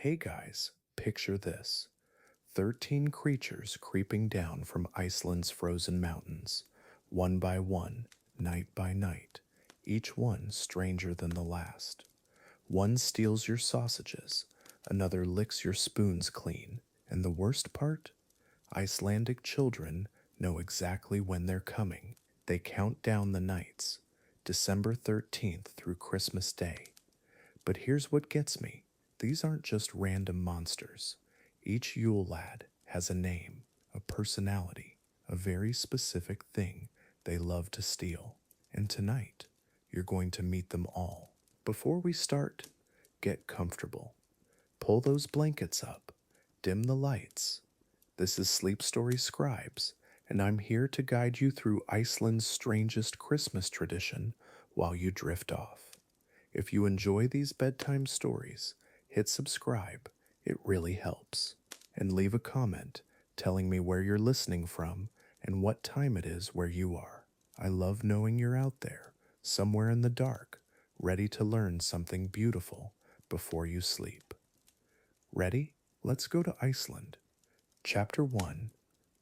Hey guys, picture this. 13 creatures creeping down from Iceland's frozen mountains, one by one, night by night, each one stranger than the last. One steals your sausages, another licks your spoons clean, and the worst part? Icelandic children know exactly when they're coming. They count down the nights, December 13th through Christmas Day. But here's what gets me. These aren't just random monsters. Each Yule Lad has a name, a personality, a very specific thing they love to steal. And tonight, you're going to meet them all. Before we start, get comfortable. Pull those blankets up. Dim the lights. This is Sleep Story Scribes, and I'm here to guide you through Iceland's strangest Christmas tradition while you drift off. If you enjoy these bedtime stories, hit subscribe, it really helps. And leave a comment telling me where you're listening from and what time it is where you are. I love knowing you're out there, somewhere in the dark, ready to learn something beautiful before you sleep. Ready? Let's go to Iceland. Chapter 1.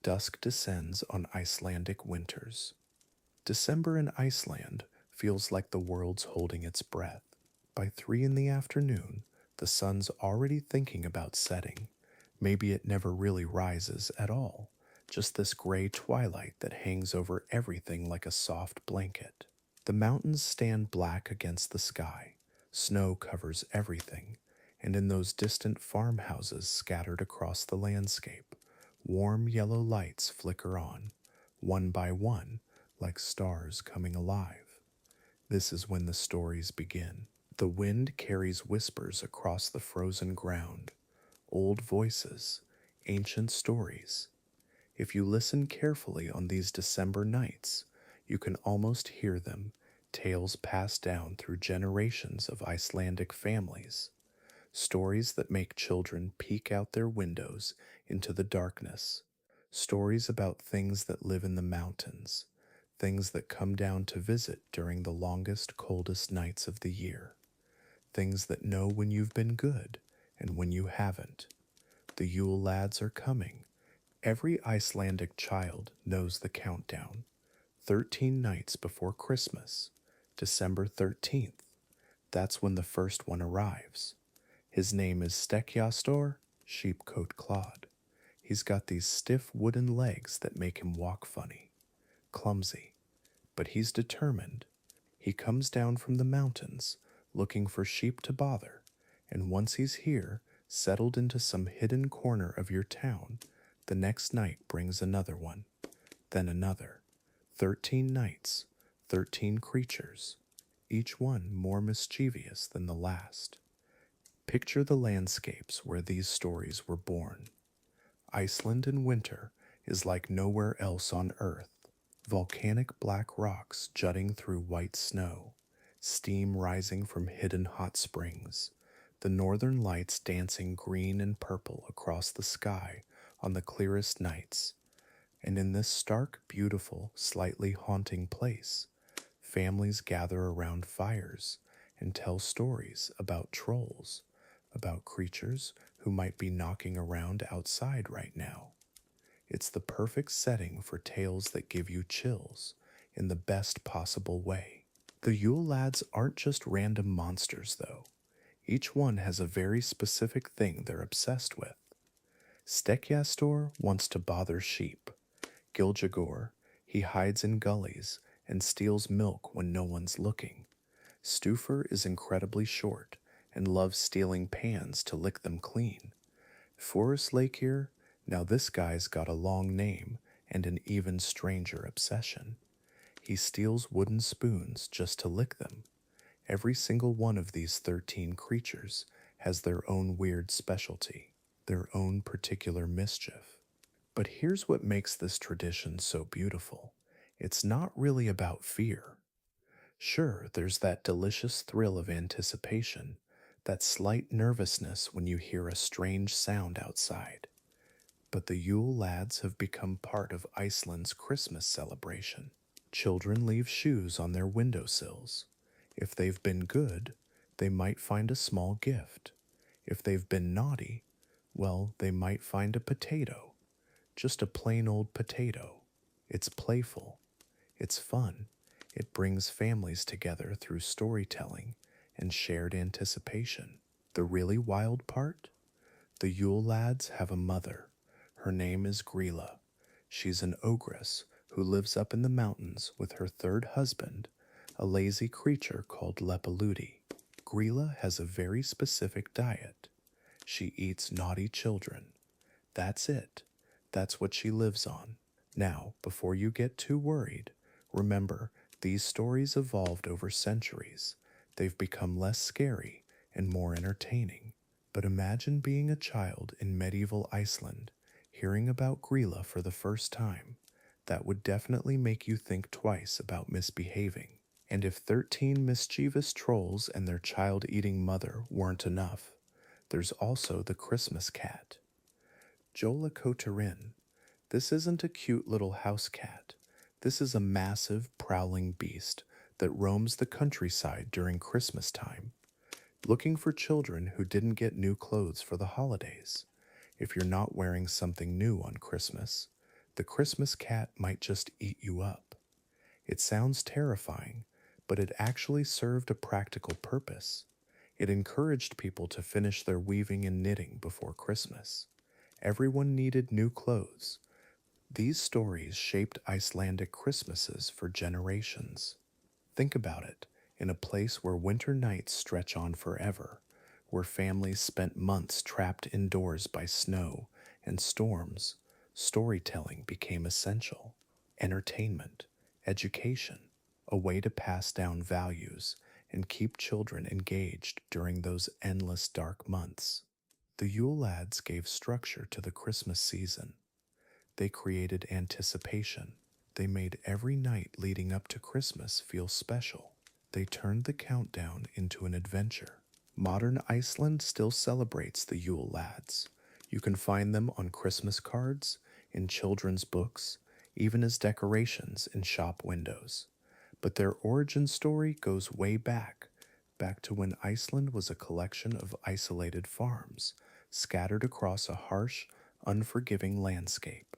Dusk Descends on Icelandic Winters. December in Iceland feels like the world's holding its breath. By 3 in the afternoon, the sun's already thinking about setting. Maybe it never really rises at all, just this gray twilight that hangs over everything like a soft blanket. The mountains stand black against the sky, snow covers everything, and in those distant farmhouses scattered across the landscape, warm yellow lights flicker on, one by one, like stars coming alive. This is when the stories begin. The wind carries whispers across the frozen ground, old voices, ancient stories. If you listen carefully on these December nights, you can almost hear them, tales passed down through generations of Icelandic families, stories that make children peek out their windows into the darkness, stories about things that live in the mountains, things that come down to visit during the longest, coldest nights of the year, things that know when you've been good and when you haven't. The Yule Lads are coming. Every Icelandic child knows the countdown. 13 nights before Christmas, December 13th. That's when the first one arrives. His name is Stekkjastor, Sheep-Cote Clod. He's got these stiff wooden legs that make him walk funny, clumsy, but he's determined. He comes down from the mountains looking for sheep to bother, and once he's here, settled into some hidden corner of your town, the next night brings another one, then another. 13 nights, 13 creatures, each one more mischievous than the last. Picture the landscapes where these stories were born. Iceland in winter is like nowhere else on Earth. Volcanic black rocks jutting through white snow, steam rising from hidden hot springs, the northern lights dancing green and purple across the sky on the clearest nights. And in this stark, beautiful, slightly haunting place, families gather around fires and tell stories about trolls, about creatures who might be knocking around outside right now. It's the perfect setting for tales that give you chills in the best possible way. The Yule Lads aren't just random monsters, though. Each one has a very specific thing they're obsessed with. Stekkjastor wants to bother sheep. Gilgagor, he hides in gullies and steals milk when no one's looking. Stufr is incredibly short and loves stealing pans to lick them clean. Forrest Lakir, now this guy's got a long name and an even stranger obsession. He steals wooden spoons just to lick them. Every single one of these 13 creatures has their own weird specialty, their own particular mischief. But here's what makes this tradition so beautiful. It's not really about fear. Sure, there's that delicious thrill of anticipation, that slight nervousness when you hear a strange sound outside. But the Yule Lads have become part of Iceland's Christmas celebration. Children leave shoes on their windowsills. If they've been good, they might find a small gift. If they've been naughty, well, they might find a potato, just a plain old potato. It's playful, it's fun, it brings families together through storytelling and shared anticipation. The really wild part? The Yule Lads have a mother. Her name is Grýla. She's an ogress who lives up in the mountains with her third husband, a lazy creature called Lepaludi. Grýla has a very specific diet. She eats naughty children. That's it. That's what she lives on. Now, before you get too worried, remember these stories evolved over centuries. They've become less scary and more entertaining. But imagine being a child in medieval Iceland, hearing about Grýla for the first time. That would definitely make you think twice about misbehaving. And if 13 mischievous trolls and their child-eating mother weren't enough, there's also the Christmas cat. Jólakötturinn. This isn't a cute little house cat. This is a massive, prowling beast that roams the countryside during Christmas time, looking for children who didn't get new clothes for the holidays. If you're not wearing something new on Christmas, the Christmas cat might just eat you up. It sounds terrifying, but it actually served a practical purpose. It encouraged people to finish their weaving and knitting before Christmas. Everyone needed new clothes. These stories shaped Icelandic Christmases for generations. Think about it. In a place where winter nights stretch on forever, where families spent months trapped indoors by snow and storms, storytelling became essential. Entertainment, education, a way to pass down values and keep children engaged during those endless dark months. The Yule Lads gave structure to the Christmas season. They created anticipation. They made every night leading up to Christmas feel special. They turned the countdown into an adventure. Modern Iceland still celebrates the Yule Lads. You can find them on Christmas cards, in children's books, even as decorations in shop windows. But their origin story goes way back to when Iceland was a collection of isolated farms, scattered across a harsh, unforgiving landscape.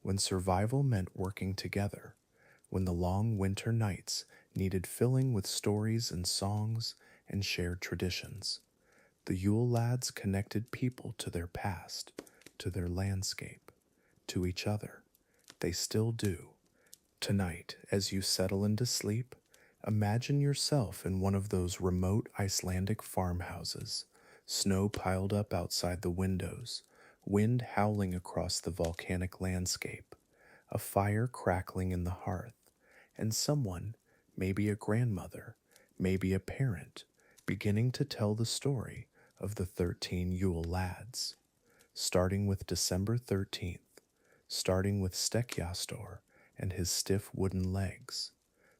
When survival meant working together, when the long winter nights needed filling with stories and songs and shared traditions, the Yule Lads connected people to their past, to their landscape, to each other. They still do. Tonight, as you settle into sleep, imagine yourself in one of those remote Icelandic farmhouses, snow piled up outside the windows, wind howling across the volcanic landscape, a fire crackling in the hearth, and someone, maybe a grandmother, maybe a parent, beginning to tell the story of the 13 Yule Lads, starting with December 13th, starting with Stekkjastor and his stiff wooden legs,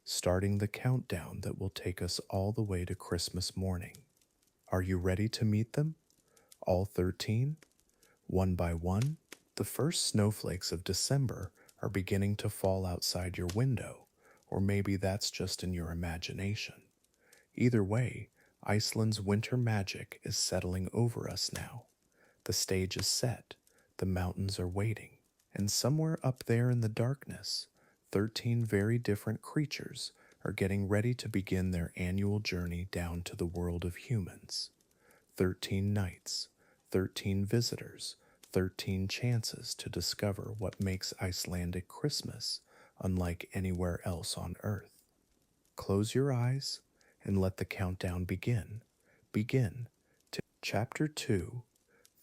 starting the countdown that will take us all the way to Christmas morning. Are you ready to meet them? All 13? One by one? The first snowflakes of December are beginning to fall outside your window, or maybe that's just in your imagination. Either way, Iceland's winter magic is settling over us now. The stage is set, the mountains are waiting, and somewhere up there in the darkness, 13 very different creatures are getting ready to begin their annual journey down to the world of humans. 13 nights, 13 visitors, 13 chances to discover what makes Icelandic Christmas unlike anywhere else on Earth. Close your eyes and let the countdown begin. Begin to Chapter 2,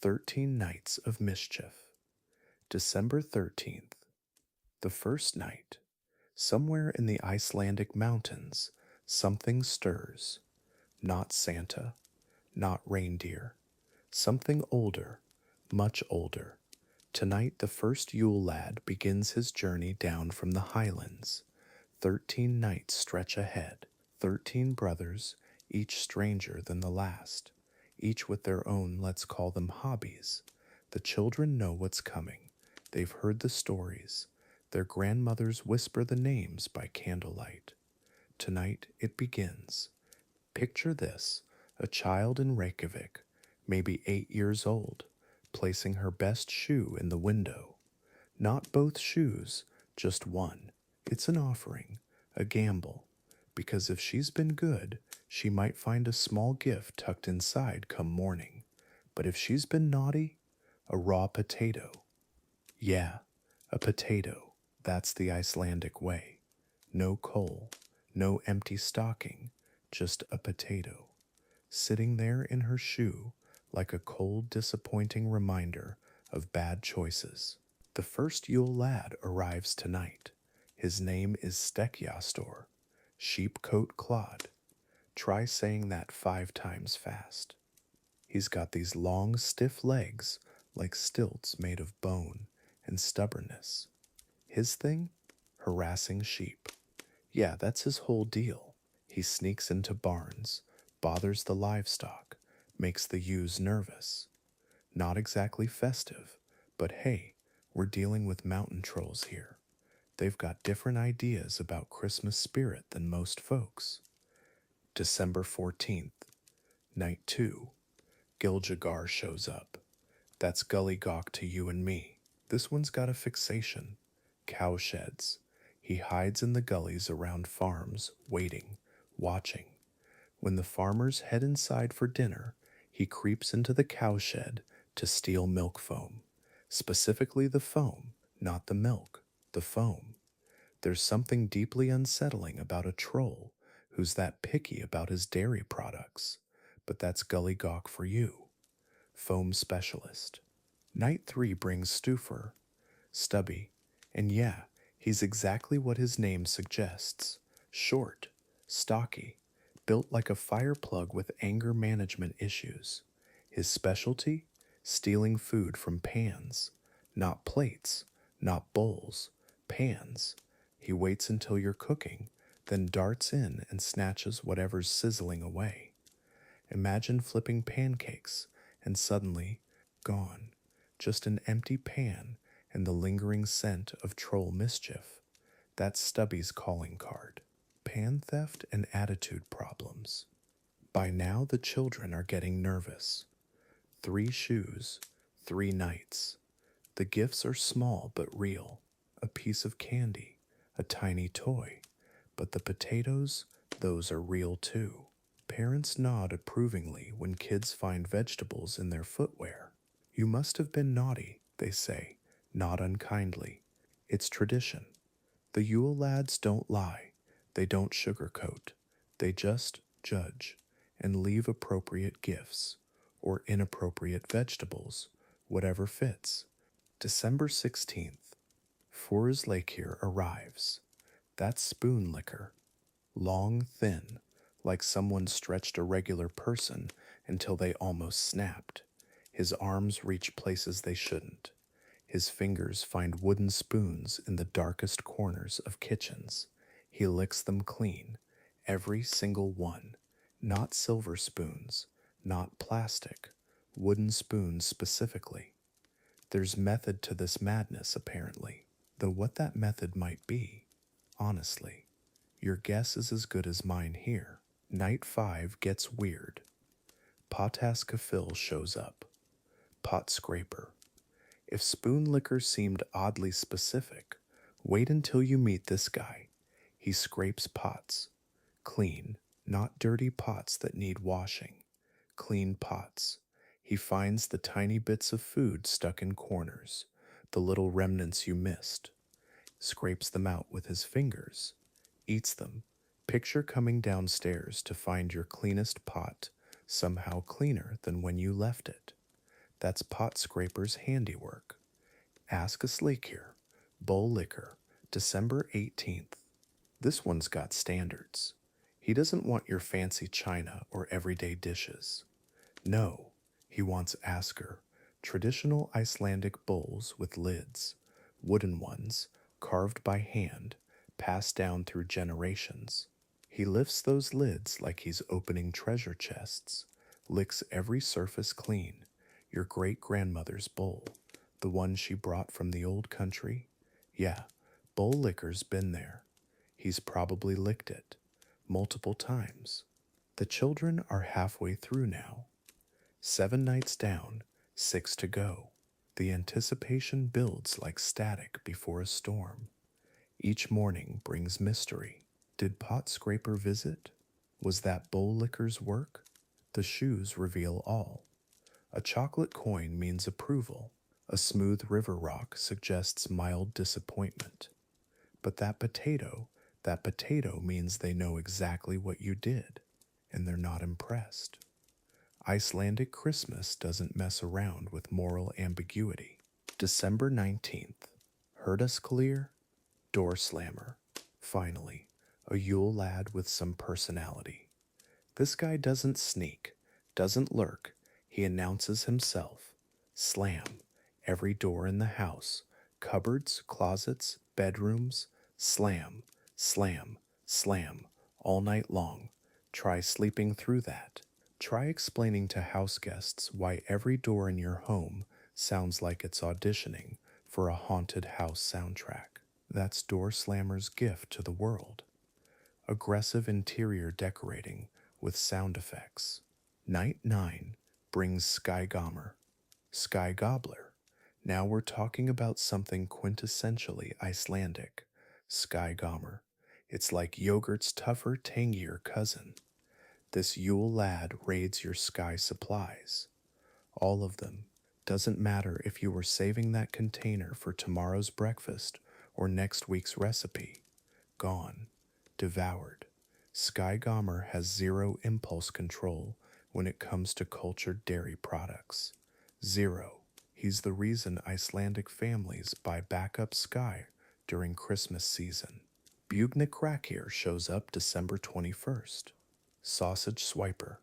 13 Nights of Mischief. December 13th. The first night. Somewhere in the Icelandic mountains, something stirs. Not Santa, not reindeer. Something older, much older. Tonight the first Yule Lad begins his journey down from the highlands. 13 nights stretch ahead. 13 brothers, each stranger than the last. Each with their own, let's call them hobbies. The children know what's coming. They've heard the stories. Their grandmothers whisper the names by candlelight. Tonight it begins. Picture this, a child in Reykjavik, maybe 8 years old, placing her best shoe in the window. Not both shoes, just one. It's an offering, a gamble, because if she's been good, she might find a small gift tucked inside come morning. But if she's been naughty, a raw potato. Yeah, a potato. That's the Icelandic way. No coal, no empty stocking, just a potato, sitting there in her shoe like a cold, disappointing reminder of bad choices. The first Yule Lad arrives tonight. His name is Stekkjastor, Sheep-Cote Clod. Try saying that 5 times fast. He's got these long, stiff legs like stilts made of bone and stubbornness. His thing? Harassing sheep. Yeah, that's his whole deal. He sneaks into barns, bothers the livestock, makes the ewes nervous. Not exactly festive, but hey, we're dealing with mountain trolls here. They've got different ideas about Christmas spirit than most folks. December 14th, Night 2. Giljagar shows up. That's Gully Gawk to you and me. This one's got a fixation. Cowsheds. He hides in the gullies around farms, waiting, watching. When the farmers head inside for dinner, he creeps into the cowshed to steal milk foam. Specifically the foam, not the milk, the foam. There's something deeply unsettling about a troll who's that picky about his dairy products. But that's Gully Gawk for you. Foam specialist. Night 3 brings Stuffer, stubby, and yeah, he's exactly what his name suggests. Short, stocky, built like a fire plug with anger management issues. His specialty? Stealing food from pans. Not plates, not bowls, pans. He waits until you're cooking, then darts in and snatches whatever's sizzling away. Imagine flipping pancakes and suddenly gone. Just an empty pan and the lingering scent of troll mischief. That's Stubby's calling card. Pan theft and attitude problems. By now the children are getting nervous. 3 shoes, 3 nights. The gifts are small but real. A piece of candy, a tiny toy. But the potatoes, those are real too. Parents nod approvingly when kids find vegetables in their footwear. You must have been naughty, they say, not unkindly. It's tradition. The Yule Lads don't lie. They don't sugarcoat. They just judge and leave appropriate gifts or inappropriate vegetables, whatever fits. December 16th. Fors Lakir arrives. That's spoon liquor. Long, thin, like someone stretched a regular person until they almost snapped. His arms reach places they shouldn't. His fingers find wooden spoons in the darkest corners of kitchens. He licks them clean, every single one. Not silver spoons, not plastic, wooden spoons specifically. There's method to this madness, apparently, though what that method might be, honestly, your guess is as good as mine here. Night 5 gets weird. Potas Kafil shows up. Pot scraper. If spoon liquor seemed oddly specific, wait until you meet this guy. He scrapes pots. Clean, not dirty pots that need washing. Clean pots. He finds the tiny bits of food stuck in corners, the little remnants you missed. Scrapes them out with his fingers. Eats them. Picture coming downstairs to find your cleanest pot somehow cleaner than when you left it. That's pot scraper's handiwork. Ask a Slakir, Bowl Liquor, December 18th. This one's got standards. He doesn't want your fancy china or everyday dishes. No, he wants Asker, traditional Icelandic bowls with lids, wooden ones, carved by hand, passed down through generations. He lifts those lids like he's opening treasure chests, licks every surface clean. Your great-grandmother's bowl, the one she brought from the old country. Yeah, bowl liquor's been there. He's probably licked it, multiple times. The children are halfway through now. 7 nights down, 6 to go. The anticipation builds like static before a storm. Each morning brings mystery. Did pot scraper visit? Was that bowl licker's work? The shoes reveal all. A chocolate coin means approval. A smooth river rock suggests mild disappointment. But that potato means they know exactly what you did, and they're not impressed. Icelandic Christmas doesn't mess around with moral ambiguity. December 19th. Heard us clear? Door slammer. Finally, a Yule Lad with some personality. This guy doesn't sneak, doesn't lurk. He announces himself. Slam. Every door in the house. Cupboards, closets, bedrooms. Slam, slam, slam. All night long. Try sleeping through that. Try explaining to house guests why every door in your home sounds like it's auditioning for a haunted house soundtrack. That's Door Slammer's gift to the world. Aggressive interior decorating with sound effects. Night 9 brings Sky Gobbler. Now we're talking about something quintessentially Icelandic. Sky. It's like yogurt's tougher, tangier cousin. This Yule Lad raids your sky supplies. All of them. Doesn't matter if you were saving that container for tomorrow's breakfast or next week's recipe. Gone. Devoured. Sky has zero impulse control when it comes to cultured dairy products. Zero. He's the reason Icelandic families buy backup Sky during Christmas season. Bugna shows up December 21st. Sausage Swiper.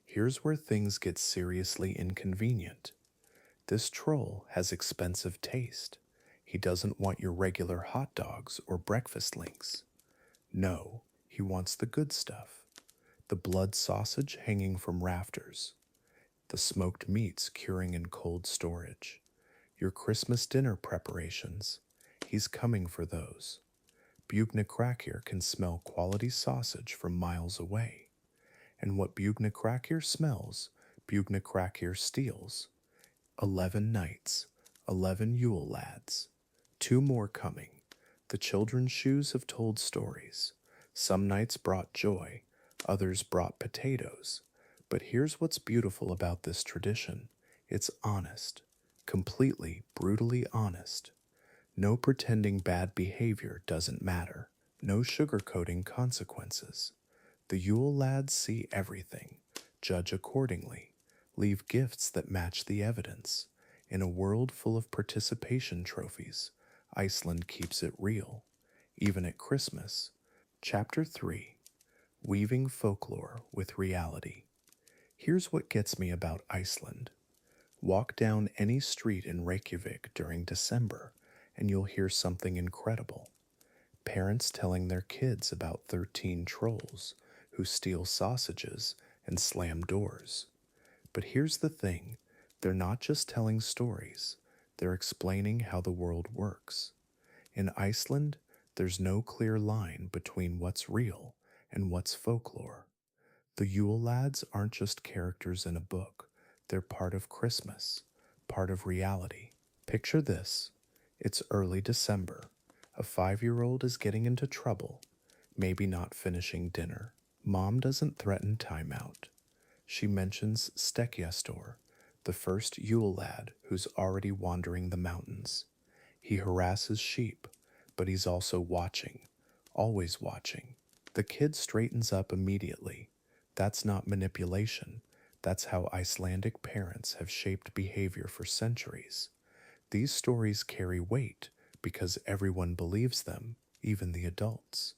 Here's where things get seriously inconvenient. This troll has expensive taste. He doesn't want your regular hot dogs or breakfast links. No, he wants the good stuff. The blood sausage hanging from rafters. The smoked meats curing in cold storage. Your Christmas dinner preparations. He's coming for those. Bugna can smell quality sausage from miles away. And what Bugna smells, Bugna steals. 11 nights, 11 Yule Lads. 2 more coming. The children's shoes have told stories. Some nights brought joy, others brought potatoes. But here's what's beautiful about this tradition. It's honest. Completely, brutally honest. No pretending bad behavior doesn't matter. No sugarcoating consequences. The Yule Lads see everything, judge accordingly, leave gifts that match the evidence. In a world full of participation trophies, Iceland keeps it real, even at Christmas. Chapter 3. Weaving Folklore with Reality. Here's what gets me about Iceland. Walk down any street in Reykjavik during December, and you'll hear something incredible. Parents telling their kids about 13 trolls who steal sausages and slam doors. But here's the thing, they're not just telling stories, they're explaining how the world works. In Iceland, there's no clear line between what's real and what's folklore. The Yule Lads aren't just characters in a book, they're part of Christmas, part of reality. Picture this, it's early December. A 5-year-old is getting into trouble, maybe not finishing dinner. Mom doesn't threaten timeout. She mentions Stekkjastor, the first Yule Lad who's already wandering the mountains. He harasses sheep, but he's also watching, always watching. The kid straightens up immediately. That's not manipulation. That's how Icelandic parents have shaped behavior for centuries. These stories carry weight because everyone believes them, even the adults.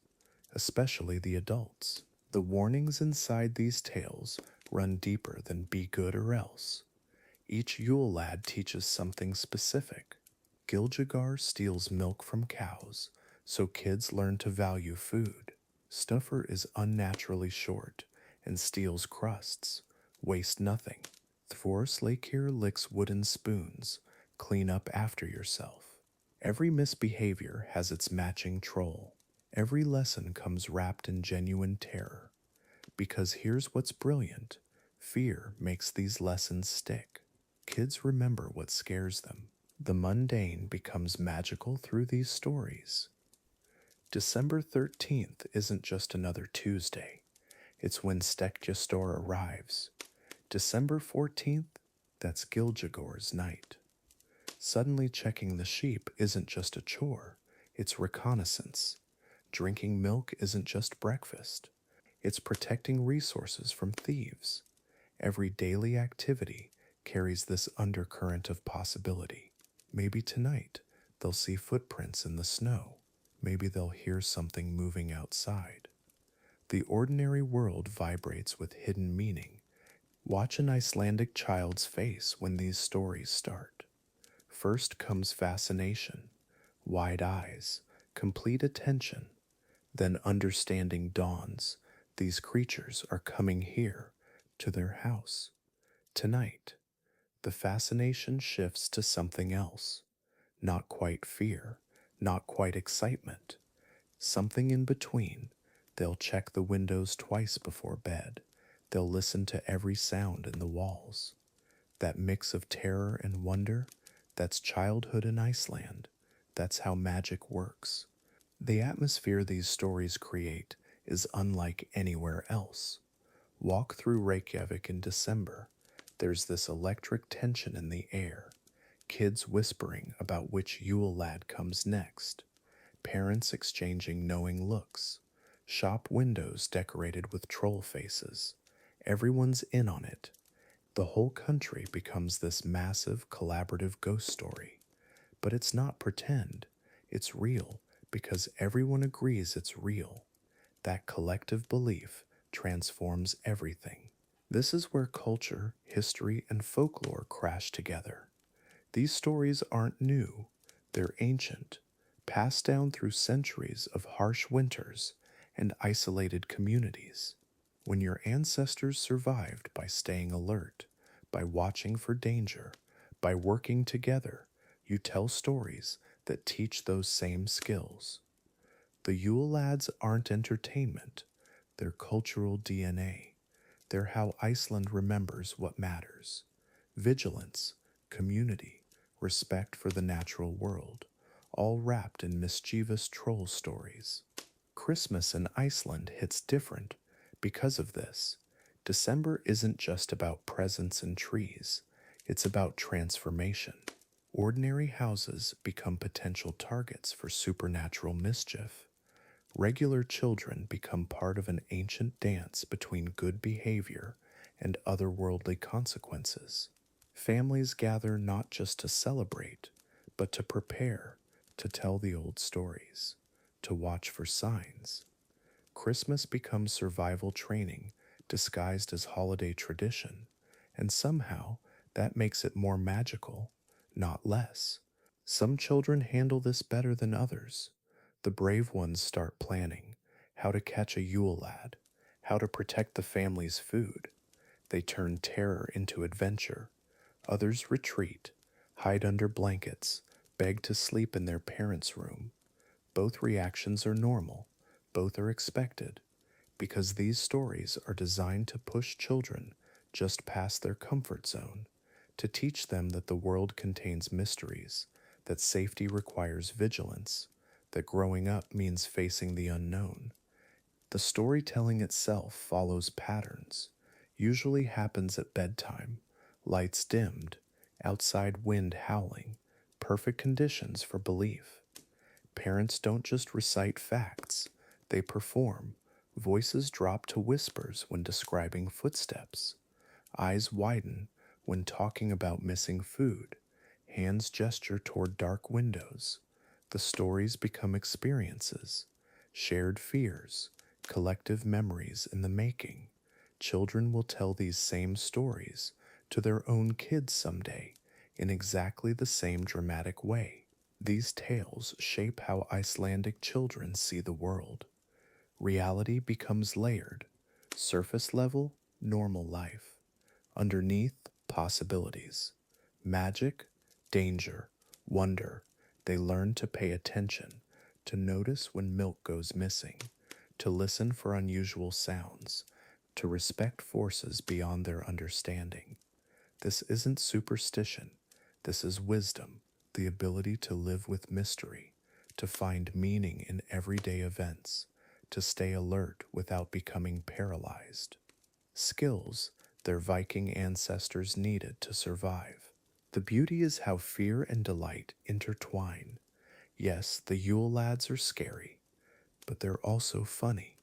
Especially the adults. The warnings inside these tales run deeper than be good or else. Each Yule Lad teaches something specific. Giljagar steals milk from cows, so kids learn to value food. Snuffer is unnaturally short and steals crusts. Waste nothing. Thvorslakir licks wooden spoons. Clean up after yourself. Every misbehavior has its matching troll. Every lesson comes wrapped in genuine terror. Because here's what's brilliant. Fear makes these lessons stick. Kids remember what scares them. The mundane becomes magical through these stories. December 13th isn't just another Tuesday. It's when Stekjastor arrives. December 14th, that's Gilgagor's night. Suddenly checking the sheep isn't just a chore, it's reconnaissance. Drinking milk isn't just breakfast, it's protecting resources from thieves. Every daily activity carries this undercurrent of possibility. Maybe tonight they'll see footprints in the snow. Maybe they'll hear something moving outside. The ordinary world vibrates with hidden meaning. Watch an Icelandic child's face when these stories start. First comes fascination, wide eyes, complete attention. Then understanding dawns. These creatures are coming here, to their house. Tonight, the fascination shifts to something else. Not quite fear, not quite excitement. Something in between. They'll check the windows twice before bed. They'll listen to every sound in the walls. That mix of terror and wonder, that's childhood in Iceland. That's how magic works. The atmosphere these stories create is unlike anywhere else. Walk through Reykjavik in December. There's this electric tension in the air. Kids whispering about which Yule Lad comes next. Parents exchanging knowing looks. Shop windows decorated with troll faces. Everyone's in on it. The whole country becomes this massive collaborative ghost story. But it's not pretend. It's real because everyone agrees it's real. That collective belief transforms everything. This is where culture, history, and folklore crash together. These stories aren't new, they're ancient, passed down through centuries of harsh winters and isolated communities. When your ancestors survived by staying alert, by watching for danger, by working together, you tell stories that teach those same skills. The Yule Lads aren't entertainment, they're cultural DNA. They're how Iceland remembers what matters: vigilance, community, respect for the natural world, all wrapped in mischievous troll stories. Christmas in Iceland hits different because of this. December isn't just about presents and trees, it's about transformation. Ordinary houses become potential targets for supernatural mischief. Regular children become part of an ancient dance between good behavior and otherworldly consequences. Families gather not just to celebrate, but to prepare, to tell the old stories, to watch for signs. Christmas becomes survival training disguised as holiday tradition, and somehow that makes it more magical, not less. Some children handle this better than others. The brave ones start planning how to catch a Yule Lad, how to protect the family's food. They turn terror into adventure. Others retreat, hide under blankets, beg to sleep in their parents' room. Both reactions are normal, both are expected, because these stories are designed to push children just past their comfort zone, to teach them that the world contains mysteries, that safety requires vigilance, that growing up means facing the unknown. The storytelling itself follows patterns, usually happens at bedtime, lights dimmed, outside wind howling, perfect conditions for belief. Parents don't just recite facts, they perform. Voices drop to whispers when describing footsteps. Eyes widen when talking about missing food. Hands gesture toward dark windows. The stories become experiences, shared fears, collective memories in the making. Children will tell these same stories to their own kids someday in exactly the same dramatic way. These tales shape how Icelandic children see the world. Reality becomes layered. Surface level, normal life. Underneath, possibilities. Magic, danger, wonder. They learn to pay attention, to notice when milk goes missing, to listen for unusual sounds, to respect forces beyond their understanding. This isn't superstition, this is wisdom, the ability to live with mystery, to find meaning in everyday events, to stay alert without becoming paralyzed. Skills their Viking ancestors needed to survive. The beauty is how fear and delight intertwine. Yes, the Yule Lads are scary, but they're also funny,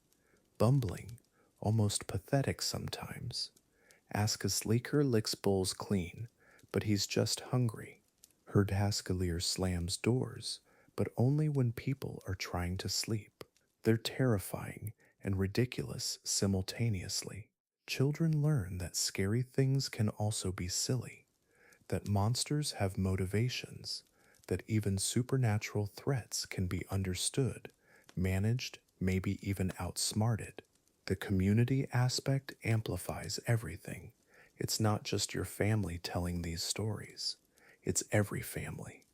bumbling, almost pathetic sometimes. Askasleeker licks bowls clean, but he's just hungry. Herdhaskaleer slams doors, but only when people are trying to sleep. They're terrifying and ridiculous simultaneously. Children learn that scary things can also be silly, that monsters have motivations, that even supernatural threats can be understood, managed, maybe even outsmarted. The community aspect amplifies everything. It's not just your family telling these stories, it's every family.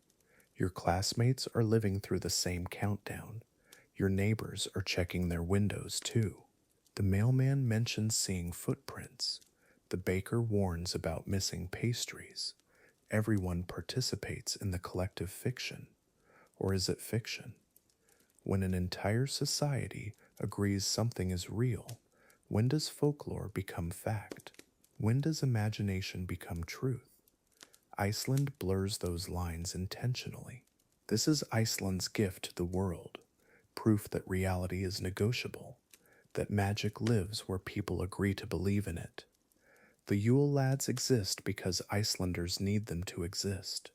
Your classmates are living through the same countdown. Your neighbors are checking their windows too. The mailman mentions seeing footprints. The baker warns about missing pastries. Everyone participates in the collective fiction. Or is it fiction? When an entire society agrees something is real, when does folklore become fact? When does imagination become truth? Iceland blurs those lines intentionally. This is Iceland's gift to the world, proof that reality is negotiable, that magic lives where people agree to believe in it. The Yule Lads exist because Icelanders need them to exist.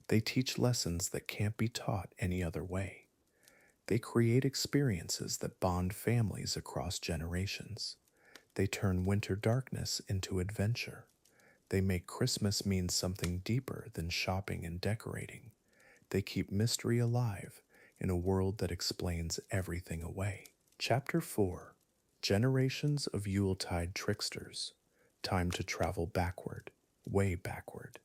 They teach lessons that can't be taught any other way. They create experiences that bond families across generations. They turn winter darkness into adventure. They make Christmas mean something deeper than shopping and decorating. They keep mystery alive in a world that explains everything away. Chapter 4: Generations of Yuletide Tricksters. Time to travel backward, way backward.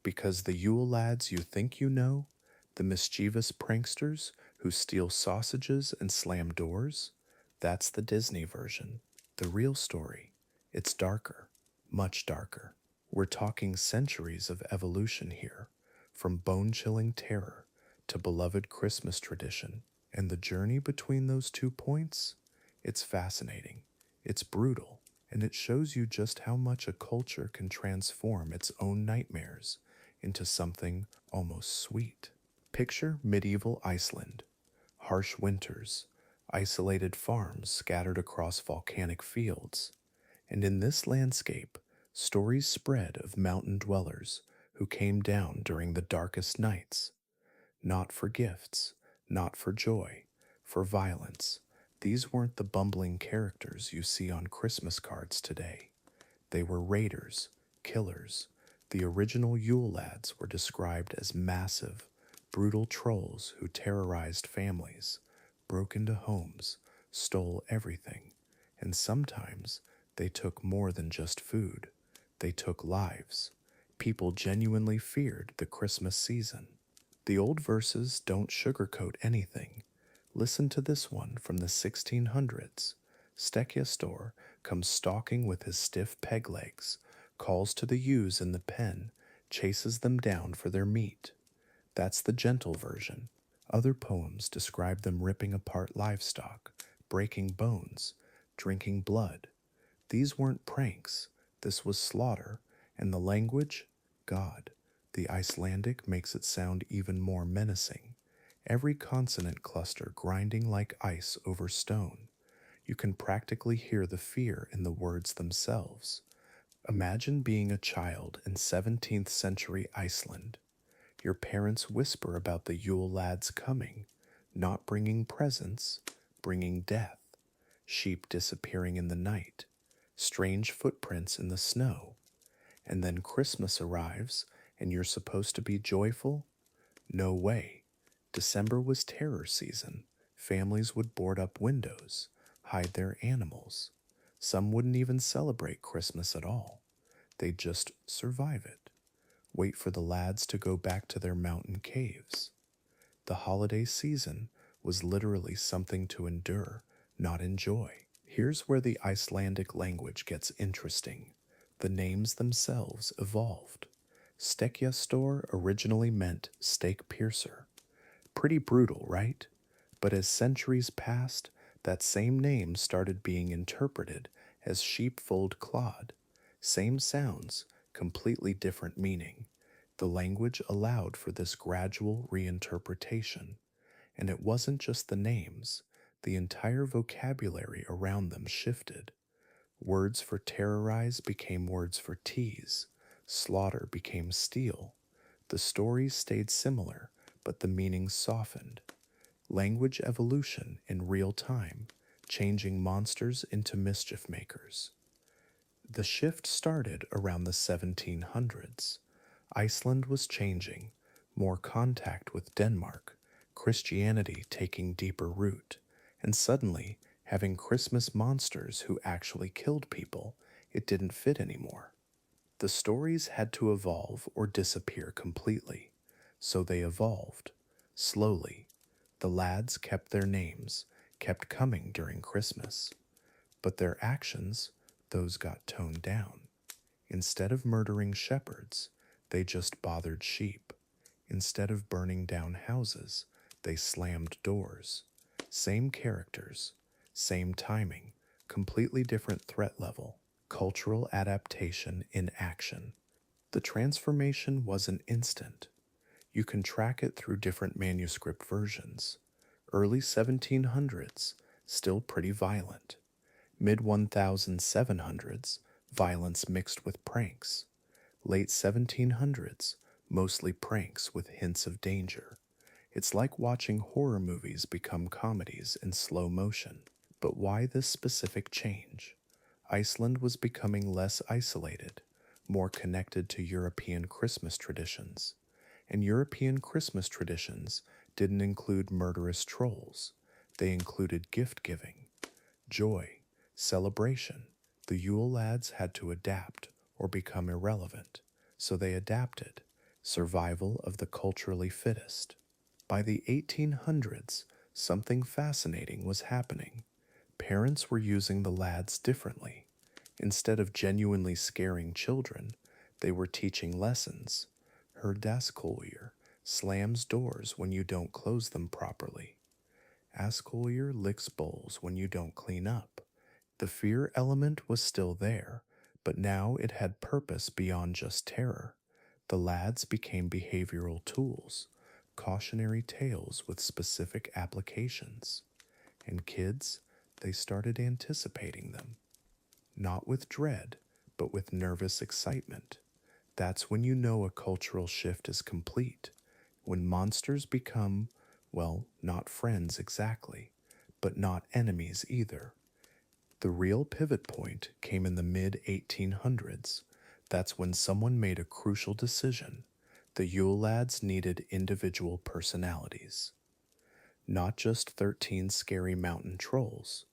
Because the Yule Lads you think you know, the mischievous pranksters who steal sausages and slam doors, that's the Disney version. The real story, it's darker, much darker. We're talking centuries of evolution here, from bone-chilling terror to beloved Christmas tradition. And the journey between those 2 points? It's fascinating, it's brutal, and it shows you just how much a culture can transform its own nightmares into something almost sweet. Picture medieval Iceland. Harsh winters, isolated farms scattered across volcanic fields, and in this landscape, stories spread of mountain dwellers who came down during the darkest nights, not for gifts, not for joy, for violence. These weren't the bumbling characters you see on Christmas cards today. They were raiders, killers. The original Yule Lads were described as massive, brutal trolls who terrorized families, broke into homes, stole everything, and sometimes they took more than just food. They took lives. People genuinely feared the Christmas season. The old verses don't sugarcoat anything. Listen to this one from the 1600s. Stekiastor comes stalking with his stiff peg legs, calls to the ewes in the pen, chases them down for their meat. That's the gentle version. Other poems describe them ripping apart livestock, breaking bones, drinking blood. These weren't pranks. This was slaughter, and the language, God. The Icelandic makes it sound even more menacing. Every consonant cluster grinding like ice over stone. You can practically hear the fear in the words themselves. Imagine being a child in 17th century Iceland. Your parents whisper about the Yule Lads coming, not bringing presents, bringing death. Sheep disappearing in the night, strange footprints in the snow. And then Christmas arrives, and you're supposed to be joyful? No way. December was terror season. Families would board up windows, hide their animals. Some wouldn't even celebrate Christmas at all. They'd just survive it. Wait for the lads to go back to their mountain caves. The holiday season was literally something to endure, not enjoy. Here's where the Icelandic language gets interesting. The names themselves evolved. Stekkjastor originally meant stake piercer. Pretty brutal, right? But as centuries passed, that same name started being interpreted as Sheep-Cote Clod. Same sounds, completely different meaning. The language allowed for this gradual reinterpretation. And it wasn't just the names, the entire vocabulary around them shifted. Words for terrorize became words for tease, slaughter became steal. The stories stayed similar, but the meanings softened. Language evolution in real time, changing monsters into mischief makers. The shift started around the 1700s. Iceland was changing, more contact with Denmark, Christianity taking deeper root, and suddenly, having Christmas monsters who actually killed people, it didn't fit anymore. The stories had to evolve or disappear completely, so they evolved, slowly. The lads kept their names, kept coming during Christmas, but their actions, those got toned down. Instead of murdering shepherds, they just bothered sheep. Instead of burning down houses, they slammed doors. Same characters, same timing, completely different threat level. Cultural adaptation in action. The transformation wasn't instant. You can track it through different manuscript versions. Early 1700s, still pretty violent. Mid 1700s, violence mixed with pranks. Late 1700s, mostly pranks with hints of danger. It's like watching horror movies become comedies in slow motion. But why this specific change? Iceland was becoming less isolated, more connected to European Christmas traditions. And European Christmas traditions didn't include murderous trolls. They included gift giving, joy, celebration. The Yule Lads had to adapt or become irrelevant, so they adapted. Survival of the culturally fittest. By the 1800s, something fascinating was happening. Parents were using the lads differently. Instead of genuinely scaring children, they were teaching lessons. Hurdaskolier slams doors when you don't close them properly. Askolier licks bowls when you don't clean up. The fear element was still there, but now it had purpose beyond just terror. The lads became behavioral tools, cautionary tales with specific applications. And kids, they started anticipating them. Not with dread, but with nervous excitement. That's when you know a cultural shift is complete. When monsters become, well, not friends exactly, but not enemies either. The real pivot point came in the mid 1800s. That's when someone made a crucial decision. The Yule Lads needed individual personalities. Not just 13 scary mountain trolls,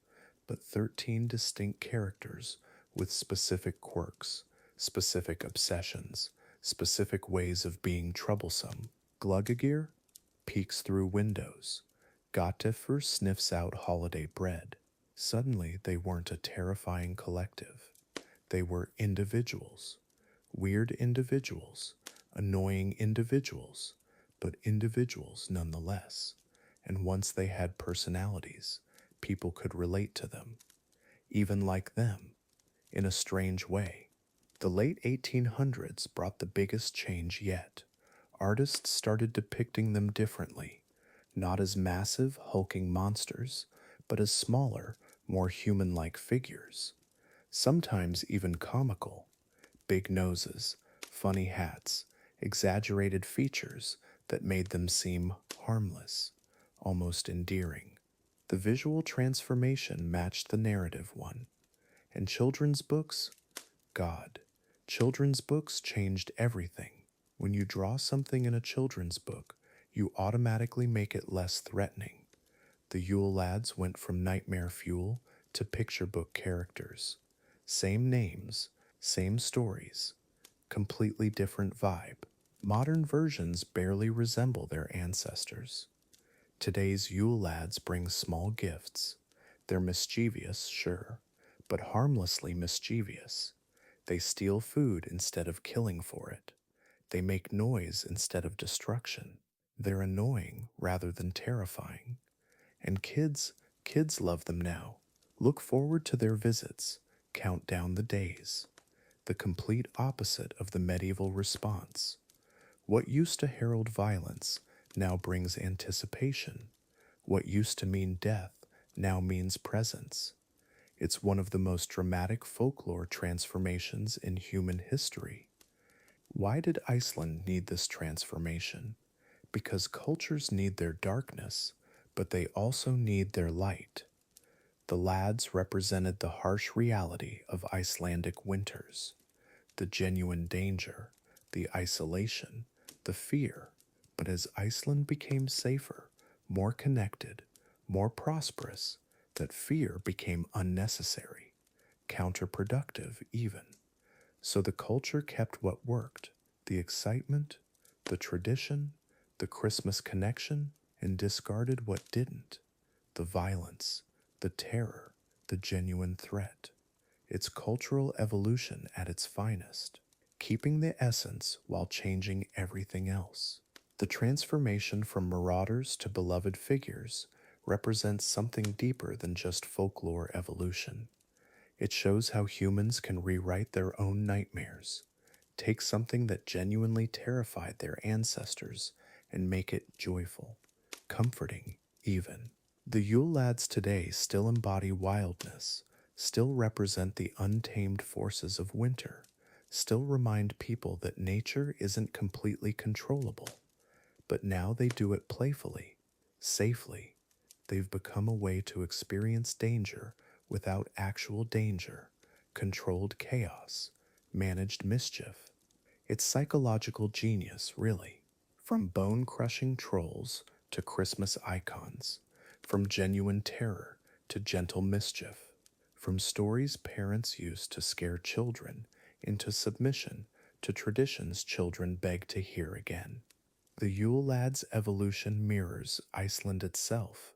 but 13 distinct characters with specific quirks, specific obsessions, specific ways of being troublesome. Glugagir peeks through windows. Gottifur sniffs out holiday bread. Suddenly, they weren't a terrifying collective. They were individuals. Weird individuals. Annoying individuals. But individuals nonetheless. And once they had personalities, people could relate to them. Even like them. In a strange way. The late 1800s brought the biggest change yet. Artists started depicting them differently. Not as massive, hulking monsters, but as smaller, more human-like figures. Sometimes even comical. Big noses, funny hats, exaggerated features that made them seem harmless, almost endearing. The visual transformation matched the narrative one. And children's books? God. Children's books changed everything. When you draw something in a children's book, you automatically make it less threatening. The Yule Lads went from nightmare fuel to picture book characters. Same names, same stories, completely different vibe. Modern versions barely resemble their ancestors. Today's Yule Lads bring small gifts. They're mischievous, sure, but harmlessly mischievous. They steal food instead of killing for it. They make noise instead of destruction. They're annoying rather than terrifying. And kids love them now. Look forward to their visits. Count down the days. The complete opposite of the medieval response. What used to herald violence now brings anticipation. What used to mean death now means presence. It's one of the most dramatic folklore transformations in human history. Why did Iceland need this transformation? Because cultures need their darkness, but they also need their light. The lads represented the harsh reality of Icelandic winters, the genuine danger, the isolation, the fear. But as Iceland became safer, more connected, more prosperous, that fear became unnecessary, counterproductive even. So the culture kept what worked, the excitement, the tradition, the Christmas connection, and discarded what didn't, the violence, the terror, the genuine threat. It's cultural evolution at its finest, keeping the essence while changing everything else. The transformation from marauders to beloved figures represents something deeper than just folklore evolution. It shows how humans can rewrite their own nightmares, take something that genuinely terrified their ancestors and make it joyful, comforting, even. The Yule Lads today still embody wildness, still represent the untamed forces of winter, still remind people that nature isn't completely controllable. But now they do it playfully, safely. They've become a way to experience danger without actual danger, controlled chaos, managed mischief. It's psychological genius, really. From bone crushing trolls to Christmas icons, from genuine terror to gentle mischief, from stories parents used to scare children into submission to traditions children beg to hear again. The Yule Lad's evolution mirrors Iceland itself.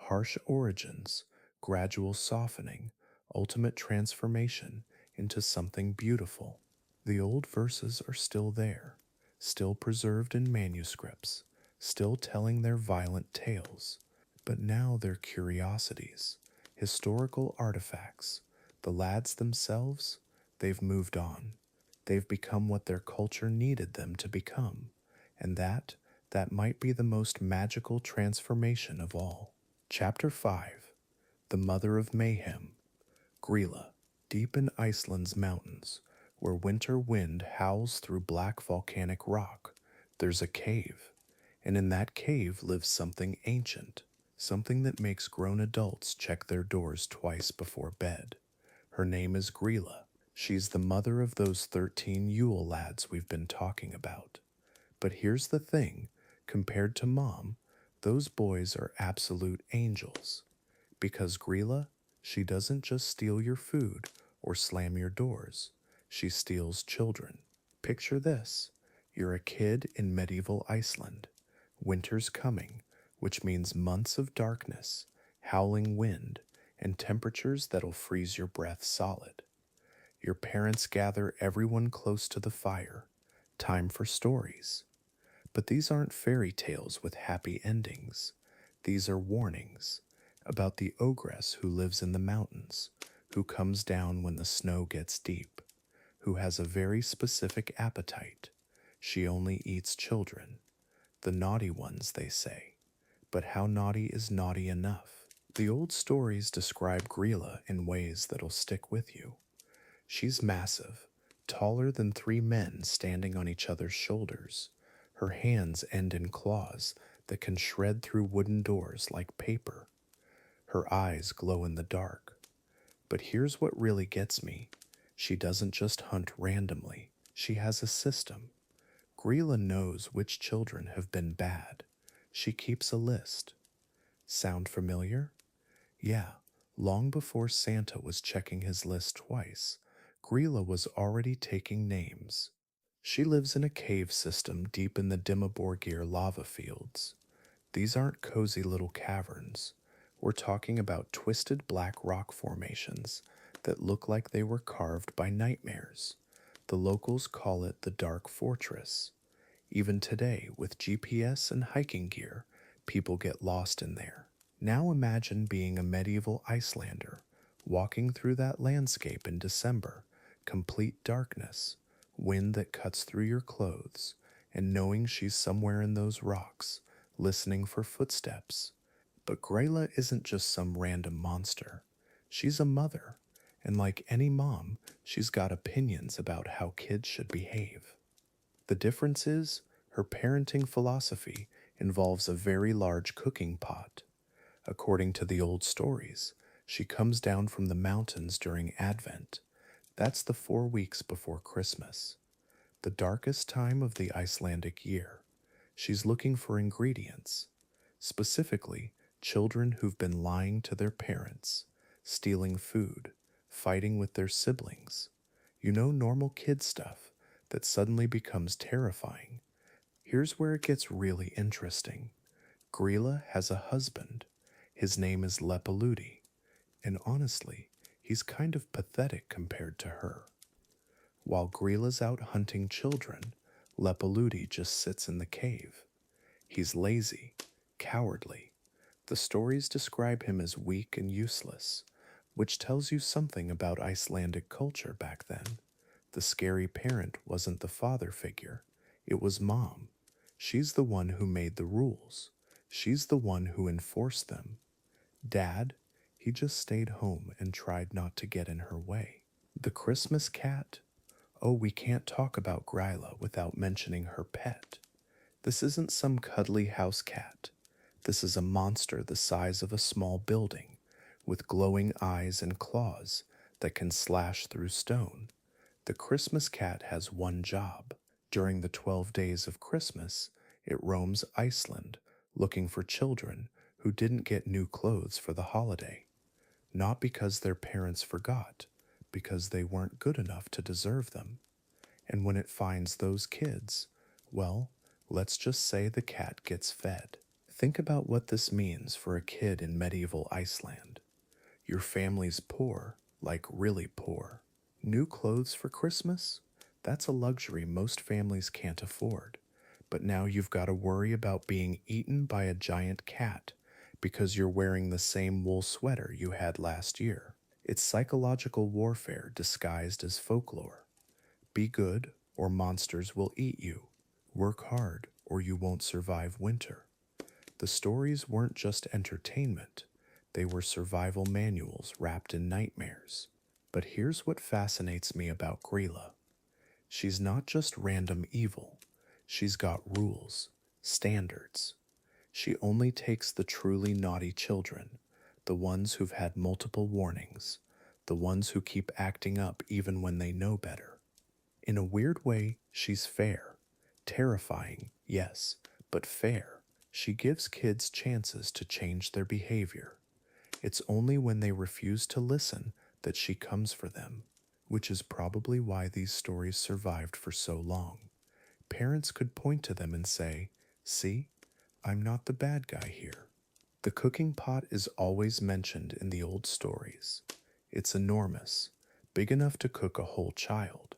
Harsh origins, gradual softening, ultimate transformation into something beautiful. The old verses are still there, still preserved in manuscripts, still telling their violent tales, but now they're curiosities, historical artifacts. The lads themselves, they've moved on. They've become what their culture needed them to become, and that might be the most magical transformation of all. Chapter 5. The Mother of Mayhem. Grýla, deep in Iceland's mountains, where winter wind howls through black volcanic rock, there's a cave, and in that cave lives something ancient, something that makes grown adults check their doors twice before bed. Her name is Grýla. She's the mother of those 13 Yule lads we've been talking about. But here's the thing, compared to Mom, those boys are absolute angels. Because Grýla, she doesn't just steal your food or slam your doors. She steals children. Picture this. You're a kid in medieval Iceland. Winter's coming, which means months of darkness, howling wind, and temperatures that'll freeze your breath solid. Your parents gather everyone close to the fire. Time for stories. But these aren't fairy tales with happy endings. These are warnings about the ogress who lives in the mountains, who comes down when the snow gets deep, who has a very specific appetite. She only eats children. The naughty ones, they say. But how naughty is naughty enough? The old stories describe Grýla in ways that'll stick with you. She's massive, taller than 3 men standing on each other's shoulders. Her hands end in claws that can shred through wooden doors like paper. Her eyes glow in the dark. But here's what really gets me. She doesn't just hunt randomly. She has a system. Grýla knows which children have been bad. She keeps a list. Sound familiar? Yeah, long before Santa was checking his list twice, Grýla was already taking names. She lives in a cave system deep in the Dimmaborgir lava fields. These aren't cozy little caverns. We're talking about twisted black rock formations that look like they were carved by nightmares. The locals call it the Dark Fortress. Even today, with GPS and hiking gear, people get lost in there. Now imagine being a medieval Icelander, walking through that landscape in December, complete darkness, wind that cuts through your clothes, and knowing she's somewhere in those rocks, listening for footsteps. But Grýla isn't just some random monster. She's a mother, and like any mom, she's got opinions about how kids should behave. The difference is, her parenting philosophy involves a very large cooking pot. According to the old stories, she comes down from the mountains during Advent. That's the 4 weeks before Christmas, the darkest time of the Icelandic year. She's looking for ingredients, specifically children who've been lying to their parents, stealing food, fighting with their siblings. Normal kid stuff that suddenly becomes terrifying. Here's where it gets really interesting. Grýla has a husband. His name is Lepaludi, and honestly, he's kind of pathetic compared to her. While Grýla's out hunting children, Lepaludi just sits in the cave. He's lazy, cowardly. The stories describe him as weak and useless, which tells you something about Icelandic culture back then. The scary parent wasn't the father figure, it was mom. She's the one who made the rules. She's the one who enforced them. Dad, he just stayed home and tried not to get in her way. The Christmas cat? Oh, we can't talk about Grýla without mentioning her pet. This isn't some cuddly house cat. This is a monster the size of a small building, with glowing eyes and claws that can slash through stone. The Christmas cat has one job. During the 12 days of Christmas, it roams Iceland looking for children who didn't get new clothes for the holiday. Not because their parents forgot, because they weren't good enough to deserve them. And when it finds those kids, well, let's just say the cat gets fed. Think about what this means for a kid in medieval Iceland. Your family's poor, like really poor. New clothes for Christmas? That's a luxury most families can't afford. But now you've got to worry about being eaten by a giant cat because you're wearing the same wool sweater you had last year. It's psychological warfare disguised as folklore. Be good, or monsters will eat you. Work hard, or you won't survive winter. The stories weren't just entertainment, they were survival manuals wrapped in nightmares. But here's what fascinates me about Grýla. She's not just random evil, she's got rules, standards. She only takes the truly naughty children, the ones who've had multiple warnings, the ones who keep acting up even when they know better. In a weird way, she's fair. Terrifying, yes, but fair. She gives kids chances to change their behavior. It's only when they refuse to listen that she comes for them, which is probably why these stories survived for so long. Parents could point to them and say, "See, I'm not the bad guy here." The cooking pot is always mentioned in the old stories. It's enormous, big enough to cook a whole child,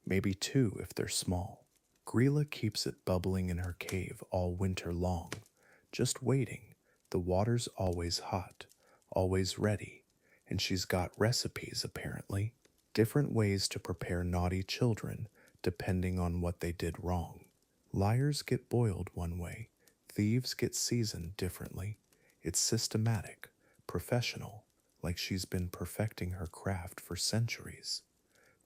maybe two if they're small. Grýla keeps it bubbling in her cave all winter long, just waiting. The water's always hot, always ready, and she's got recipes apparently, different ways to prepare naughty children depending on what they did wrong. Liars get boiled one way, thieves get seasoned differently. It's systematic, professional, like she's been perfecting her craft for centuries,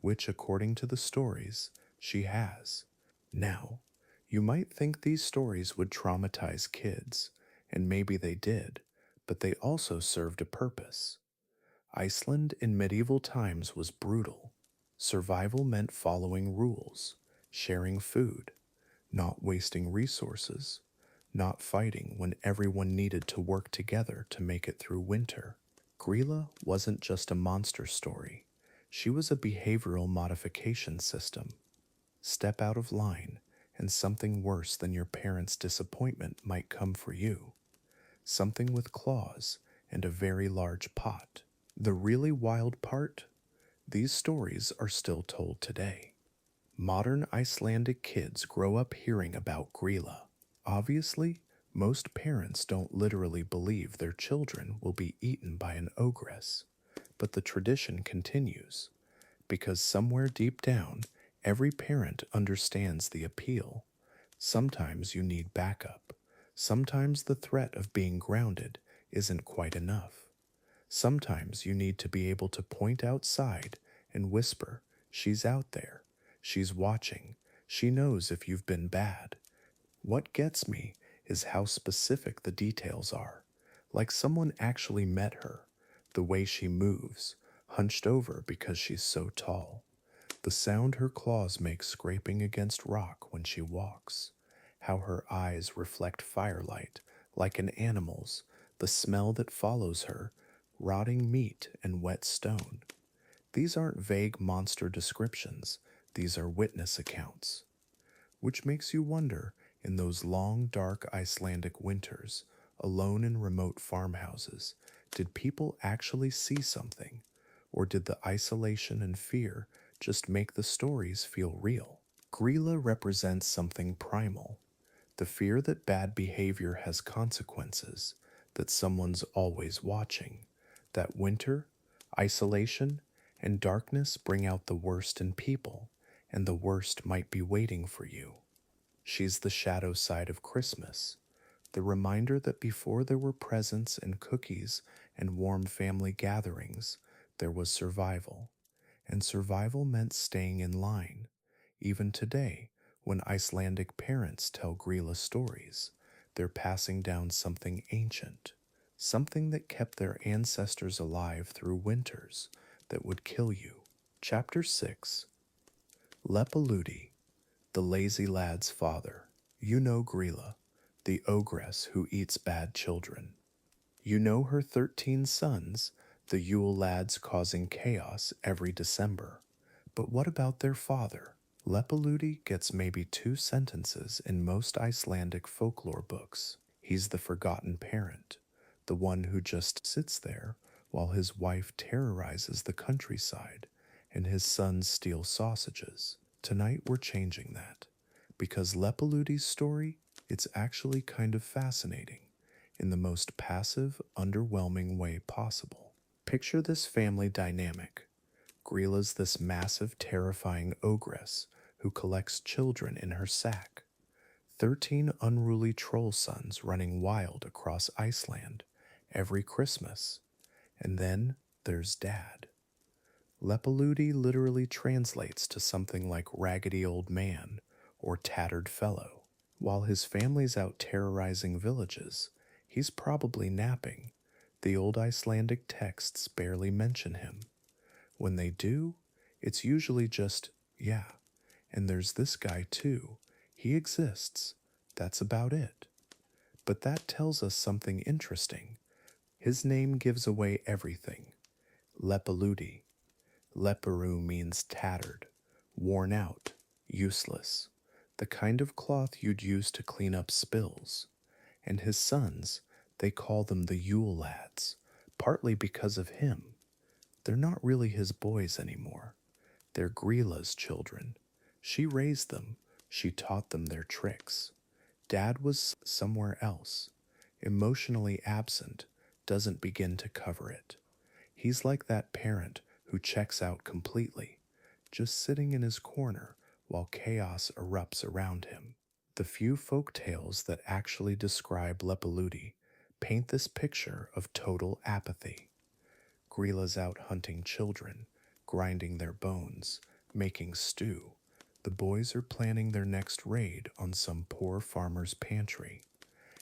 which according to the stories, she has. Now, you might think these stories would traumatize kids, and maybe they did, but they also served a purpose. Iceland in medieval times was brutal. Survival meant following rules, sharing food, not wasting resources, not fighting when everyone needed to work together to make it through winter. Grýla wasn't just a monster story, she was a behavioral modification system. Step out of line, and something worse than your parents' disappointment might come for you. Something with claws and a very large pot. The really wild part? These stories are still told today. Modern Icelandic kids grow up hearing about Grýla. Obviously, most parents don't literally believe their children will be eaten by an ogress, but the tradition continues because somewhere deep down, every parent understands the appeal. Sometimes you need backup. Sometimes the threat of being grounded isn't quite enough. Sometimes you need to be able to point outside and whisper, "She's out there. She's watching. She knows if you've been bad." What gets me is how specific the details are. Like someone actually met her. The way she moves, hunched over because she's so tall. The sound her claws make scraping against rock when she walks. How her eyes reflect firelight, like an animal's. The smell that follows her, rotting meat and wet stone. These aren't vague monster descriptions, these are witness accounts. Which makes you wonder, in those long, dark Icelandic winters, alone in remote farmhouses, did people actually see something? Or did the isolation and fear just make the stories feel real? Grýla represents something primal, the fear that bad behavior has consequences, that someone's always watching, that winter, isolation, and darkness bring out the worst in people, and the worst might be waiting for you. She's the shadow side of Christmas, the reminder that before there were presents and cookies and warm family gatherings, there was survival. And survival meant staying in line. Even today, when Icelandic parents tell Grýla stories, they're passing down something ancient, something that kept their ancestors alive through winters that would kill you. Chapter 6. Lepaludi, the lazy lad's father. You know Grýla, the ogress who eats bad children. You know her 13 sons, the Yule Lads causing chaos every December. But what about their father? Lepaludi gets maybe 2 sentences in most Icelandic folklore books. He's the forgotten parent, the one who just sits there while his wife terrorizes the countryside and his sons steal sausages. Tonight we're changing that, because Lepaludi's story, it's actually kind of fascinating in the most passive, underwhelming way possible. Picture this family dynamic. Grýla's this massive, terrifying ogress who collects children in her sack. 13 unruly troll sons running wild across Iceland every Christmas. And then there's Dad. Lepaludi literally translates to something like raggedy old man or tattered fellow. While his family's out terrorizing villages, he's probably napping. The old Icelandic texts barely mention him. When they do, it's usually just, yeah, and there's this guy too. He exists. That's about it. But that tells us something interesting. His name gives away everything. Lepaludi. Leparu means tattered, worn out, useless, the kind of cloth you'd use to clean up spills. And his sons, they call them the Yule Lads, partly because of him. They're not really his boys anymore. They're Grýla's children. She raised them. She taught them their tricks. Dad was somewhere else, emotionally absent, doesn't begin to cover it. He's like that parent who checks out completely, just sitting in his corner while chaos erupts around him. The few folk tales that actually describe Lepaludi paint this picture of total apathy. Grýla's out hunting children, grinding their bones, making stew. The boys are planning their next raid on some poor farmer's pantry.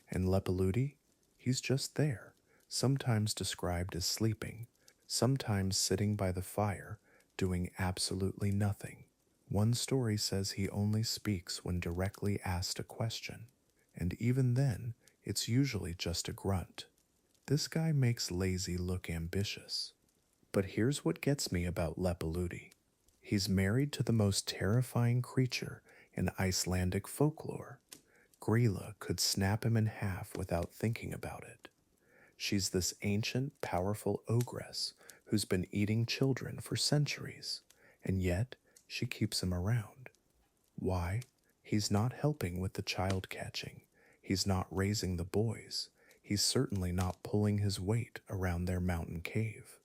And Lepaludi, he's just there, sometimes described as sleeping, sometimes sitting by the fire, doing absolutely nothing. One story says he only speaks when directly asked a question, and even then, it's usually just a grunt. This guy makes lazy look ambitious. But here's what gets me about Lepaludi. He's married to the most terrifying creature in Icelandic folklore. Grýla could snap him in half without thinking about it. She's this ancient, powerful ogress who's been eating children for centuries, and yet she keeps him around. Why? He's not helping with the child catching. He's not raising the boys. He's certainly not pulling his weight around their mountain cave.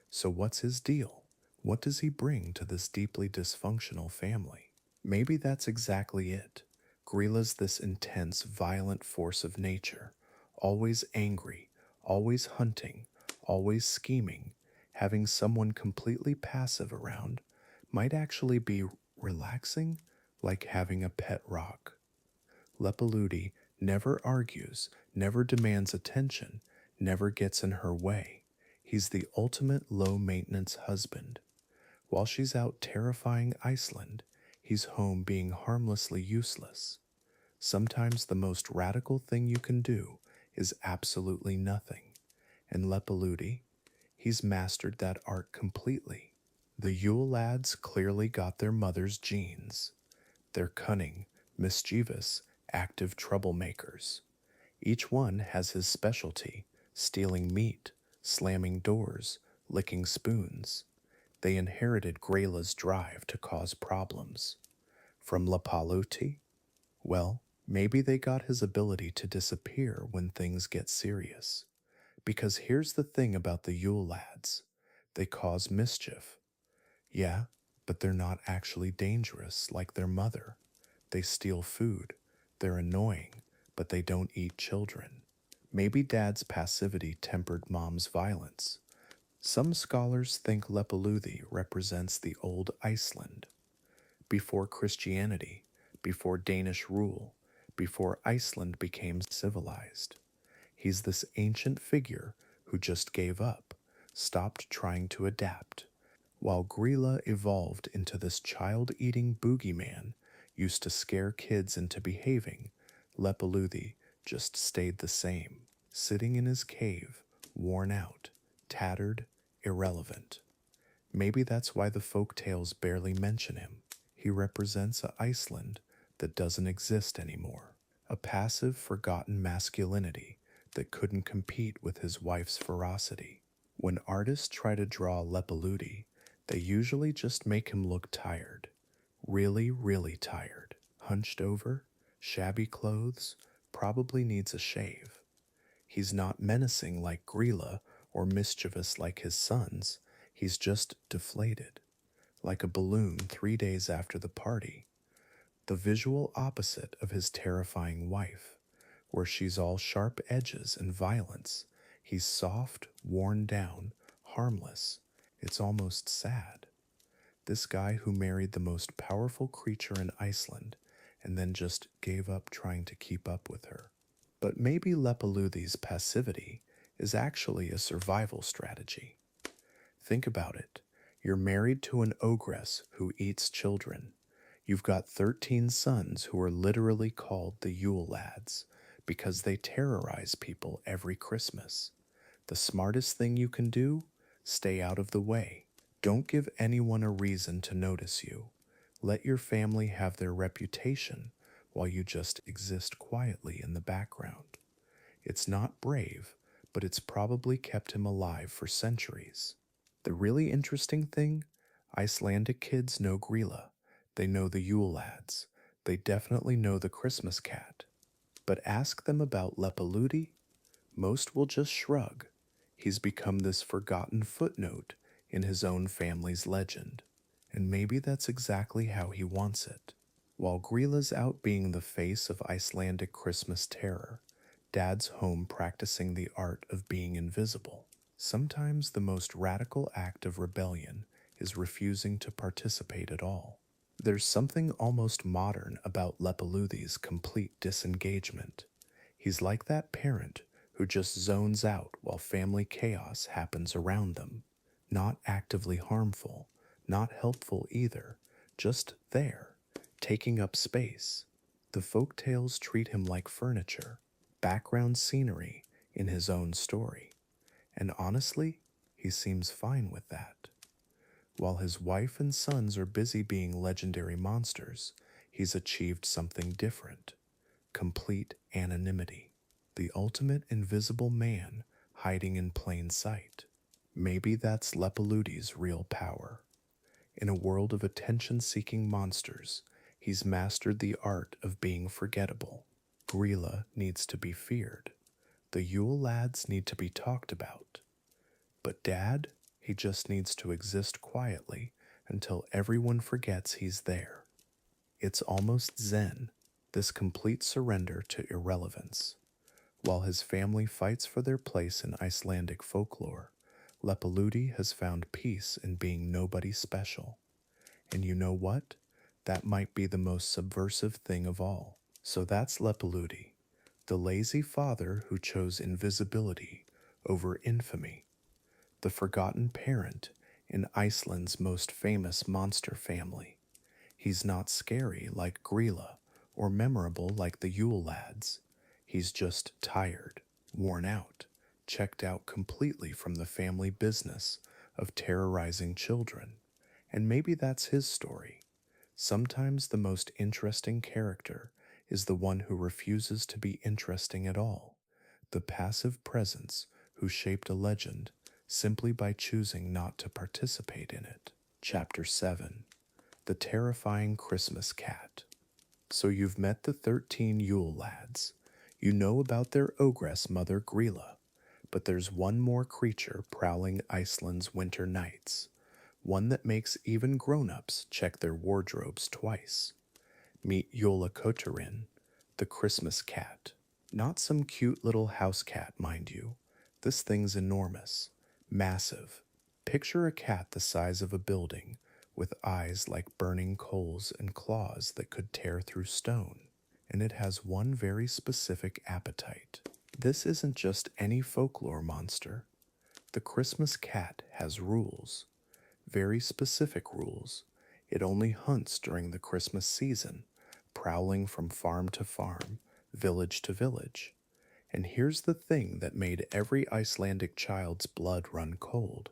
So what's his deal? What does he bring to this deeply dysfunctional family? Maybe that's exactly it. Grýla's this intense, violent force of nature, always angry, always hunting, always scheming. Having someone completely passive around might actually be relaxing, like having a pet rock. Lepaludi never argues, never demands attention, never gets in her way. He's the ultimate low-maintenance husband. While she's out terrifying Iceland, he's home being harmlessly useless. Sometimes the most radical thing you can do is absolutely nothing. And Lepaludi, he's mastered that art completely. The Yule Lads clearly got their mother's genes. They're cunning, mischievous, active troublemakers. Each one has his specialty, stealing meat, slamming doors, licking spoons. They inherited Grýla's drive to cause problems. From Lepaludi? Well, maybe they got his ability to disappear when things get serious. Because here's the thing about the Yule Lads. They cause mischief. Yeah, but they're not actually dangerous like their mother. They steal food. They're annoying, but they don't eat children. Maybe dad's passivity tempered mom's violence. Some scholars think Lepaludi represents the old Iceland. Before Christianity, before Danish rule, before Iceland became civilized. He's this ancient figure who just gave up, stopped trying to adapt. While Grýla evolved into this child-eating boogeyman, used to scare kids into behaving, Lepaludi just stayed the same, sitting in his cave, worn out, tattered, irrelevant. Maybe that's why the folk tales barely mention him. He represents a Iceland that doesn't exist anymore, a passive, forgotten masculinity that couldn't compete with his wife's ferocity. When artists try to draw Lepaludi, they usually just make him look tired. Really, really tired. Hunched over, shabby clothes, probably needs a shave. He's not menacing like Grýla or mischievous like his sons. He's just deflated, like a balloon 3 days after the party. The visual opposite of his terrifying wife, where she's all sharp edges and violence. He's soft, worn down, harmless. It's almost sad. This guy who married the most powerful creature in Iceland and then just gave up trying to keep up with her. But maybe Lepaludi's passivity is actually a survival strategy. Think about it. You're married to an ogress who eats children. You've got 13 sons who are literally called the Yule Lads because they terrorize people every Christmas. The smartest thing you can do? Stay out of the way. Don't give anyone a reason to notice you. Let your family have their reputation while you just exist quietly in the background. It's not brave, but it's probably kept him alive for centuries. The really interesting thing? Icelandic kids know Grýla. They know the Yule Lads. They definitely know the Christmas cat. But ask them about Lepaludi? Most will just shrug. He's become this forgotten footnote in his own family's legend. And maybe that's exactly how he wants it. While Grýla's out being the face of Icelandic Christmas terror, Dad's home practicing the art of being invisible. Sometimes the most radical act of rebellion is refusing to participate at all. There's something almost modern about Lepaludi's complete disengagement. He's like that parent who just zones out while family chaos happens around them. Not actively harmful, not helpful either, just there, taking up space. The folk tales treat him like furniture, background scenery in his own story. And honestly, he seems fine with that. While his wife and sons are busy being legendary monsters, he's achieved something different. Complete anonymity. The ultimate invisible man, hiding in plain sight. Maybe that's Lepaluti's real power. In a world of attention-seeking monsters, he's mastered the art of being forgettable. Grýla needs to be feared. The Yule Lads need to be talked about. But Dad, he just needs to exist quietly until everyone forgets he's there. It's almost zen, this complete surrender to irrelevance. While his family fights for their place in Icelandic folklore, Lepaluti has found peace in being nobody special. And you know what? That might be the most subversive thing of all. So that's Lepaluti, the lazy father who chose invisibility over infamy, the forgotten parent in Iceland's most famous monster family. He's not scary like Grýla or memorable like the Yule Lads. He's just tired, worn out, checked out completely from the family business of terrorizing children. And maybe that's his story. Sometimes the most interesting character is the one who refuses to be interesting at all, the passive presence who shaped a legend simply by choosing not to participate in it. Chapter 7. The Terrifying Christmas Cat. So you've met the 13 Yule Lads. You know about their ogress mother Grýla, but there's one more creature prowling Iceland's winter nights, one that makes even grown-ups check their wardrobes twice. Meet Jólakötturinn, the Christmas cat. Not some cute little house cat, mind you. This thing's enormous, massive. Picture a cat the size of a building, with eyes like burning coals and claws that could tear through stone. And it has one very specific appetite. This isn't just any folklore monster. The Christmas cat has rules. Very specific rules. It only hunts during the Christmas season, prowling from farm to farm, village to village. And here's the thing that made every Icelandic child's blood run cold.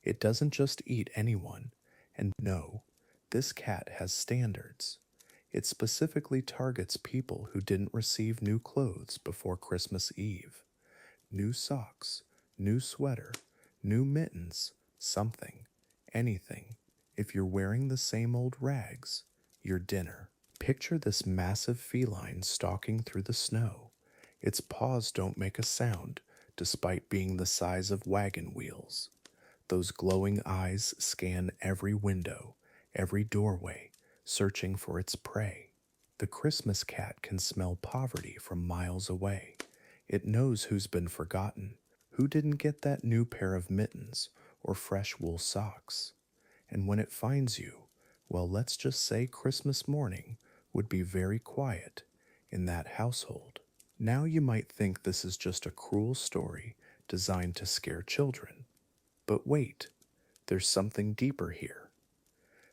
It doesn't just eat anyone. And no, this cat has standards. It specifically targets people who didn't receive new clothes before Christmas Eve. New socks, new sweater, new mittens, something. Anything. If you're wearing the same old rags, your dinner. Picture this massive feline stalking through the snow. Its paws don't make a sound, despite being the size of wagon wheels. Those glowing eyes scan every window, every doorway, searching for its prey. The Christmas cat can smell poverty from miles away. It knows who's been forgotten, who didn't get that new pair of mittens or fresh wool socks. And when it finds you, well, let's just say Christmas morning would be very quiet in that household. Now you might think this is just a cruel story designed to scare children. But wait, there's something deeper here.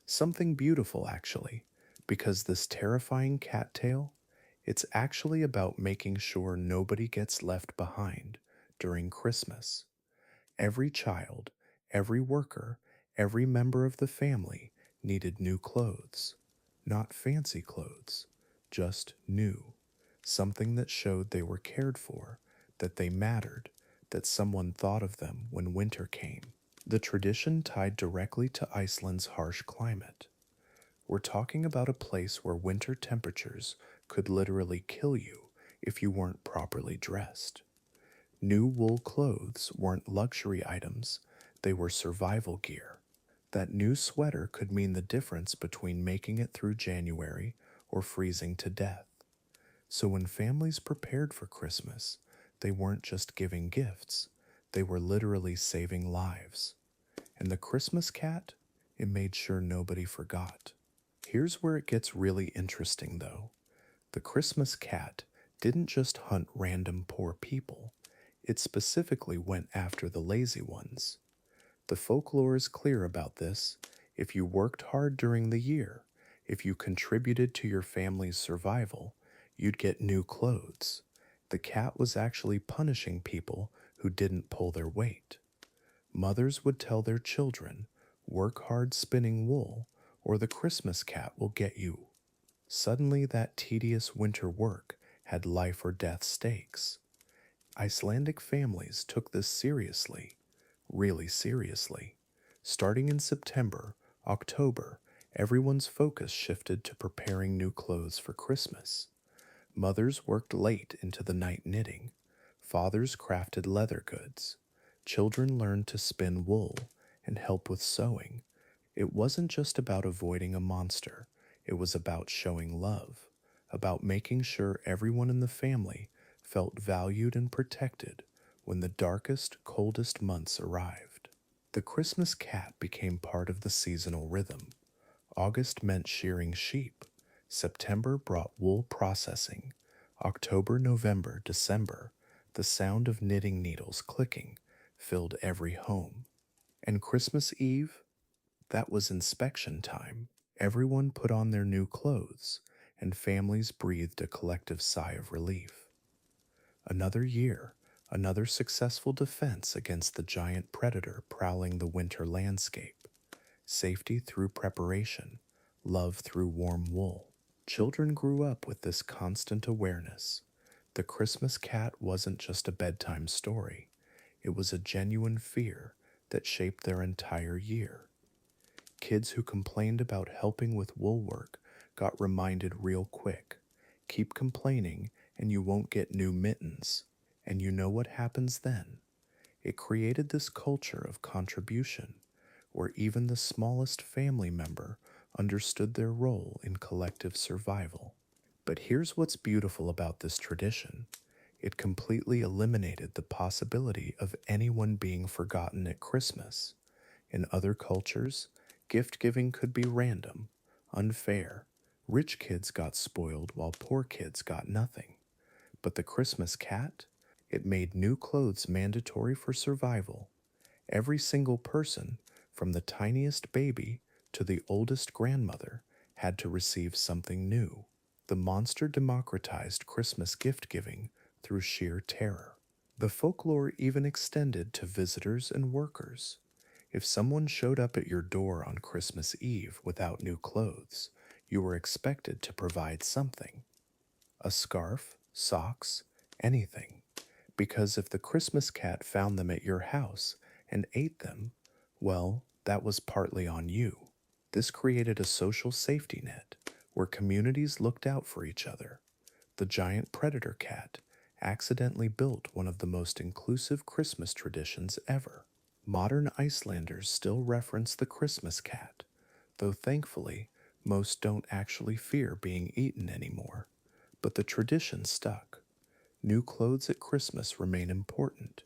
Something beautiful, actually, because this terrifying cat tale, it's actually about making sure nobody gets left behind during Christmas. Every child, every worker, every member of the family needed new clothes. Not fancy clothes, just new. Something that showed they were cared for, that they mattered, that someone thought of them when winter came. The tradition tied directly to Iceland's harsh climate. We're talking about a place where winter temperatures could literally kill you if you weren't properly dressed. New wool clothes weren't luxury items, they were survival gear. That new sweater could mean the difference between making it through January or freezing to death. So when families prepared for Christmas, they weren't just giving gifts, they were literally saving lives. And the Christmas cat, it made sure nobody forgot. Here's where it gets really interesting, though. The Christmas cat didn't just hunt random poor people. It specifically went after the lazy ones. The folklore is clear about this. If you worked hard during the year, if you contributed to your family's survival, you'd get new clothes. The cat was actually punishing people who didn't pull their weight. Mothers would tell their children, work hard spinning wool, or the Christmas cat will get you. Suddenly that tedious winter work had life or death stakes. Icelandic families took this seriously, really seriously. Starting in September, October, everyone's focus shifted to preparing new clothes for Christmas. Mothers worked late into the night knitting. Fathers crafted leather goods. Children learned to spin wool and help with sewing. It wasn't just about avoiding a monster, it was about showing love, about making sure everyone in the family felt valued and protected when the darkest, coldest months arrived. The Christmas cat became part of the seasonal rhythm. August meant shearing sheep. September brought wool processing. October, November, December, the sound of knitting needles clicking filled every home. And Christmas Eve, that was inspection time. Everyone put on their new clothes, and families breathed a collective sigh of relief. Another year, another successful defense against the giant predator prowling the winter landscape. Safety through preparation, love through warm wool. Children grew up with this constant awareness. The Christmas cat wasn't just a bedtime story, it was a genuine fear that shaped their entire year. Kids who complained about helping with wool work got reminded real quick. Keep complaining and you won't get new mittens. And you know what happens then? It created this culture of contribution, where even the smallest family member understood their role in collective survival. But here's what's beautiful about this tradition. It completely eliminated the possibility of anyone being forgotten at Christmas. In other cultures, gift giving could be random, unfair. Rich kids got spoiled while poor kids got nothing. But the Christmas cat? It made new clothes mandatory for survival. Every single person, from the tiniest baby to the oldest grandmother, had to receive something new. The monster democratized Christmas gift giving through sheer terror. The folklore even extended to visitors and workers. If someone showed up at your door on Christmas Eve without new clothes, you were expected to provide something: a scarf, socks, anything. Because if the Christmas cat found them at your house and ate them, well, that was partly on you. This created a social safety net where communities looked out for each other. The giant predator cat accidentally built one of the most inclusive Christmas traditions ever. Modern Icelanders still reference the Christmas cat, though thankfully most don't actually fear being eaten anymore. But the tradition stuck. New clothes at Christmas remain important.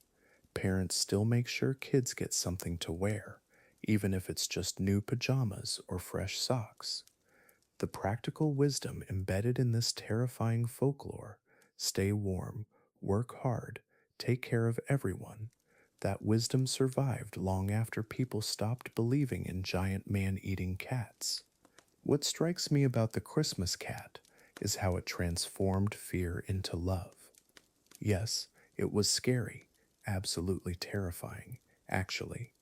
Parents still make sure kids get something to wear, even if it's just new pajamas or fresh socks. The practical wisdom embedded in this terrifying folklore: stay warm, work hard, take care of everyone. That wisdom survived long after people stopped believing in giant man-eating cats. What strikes me about the Christmas cat is how it transformed fear into love. Yes, it was scary, absolutely terrifying, actually.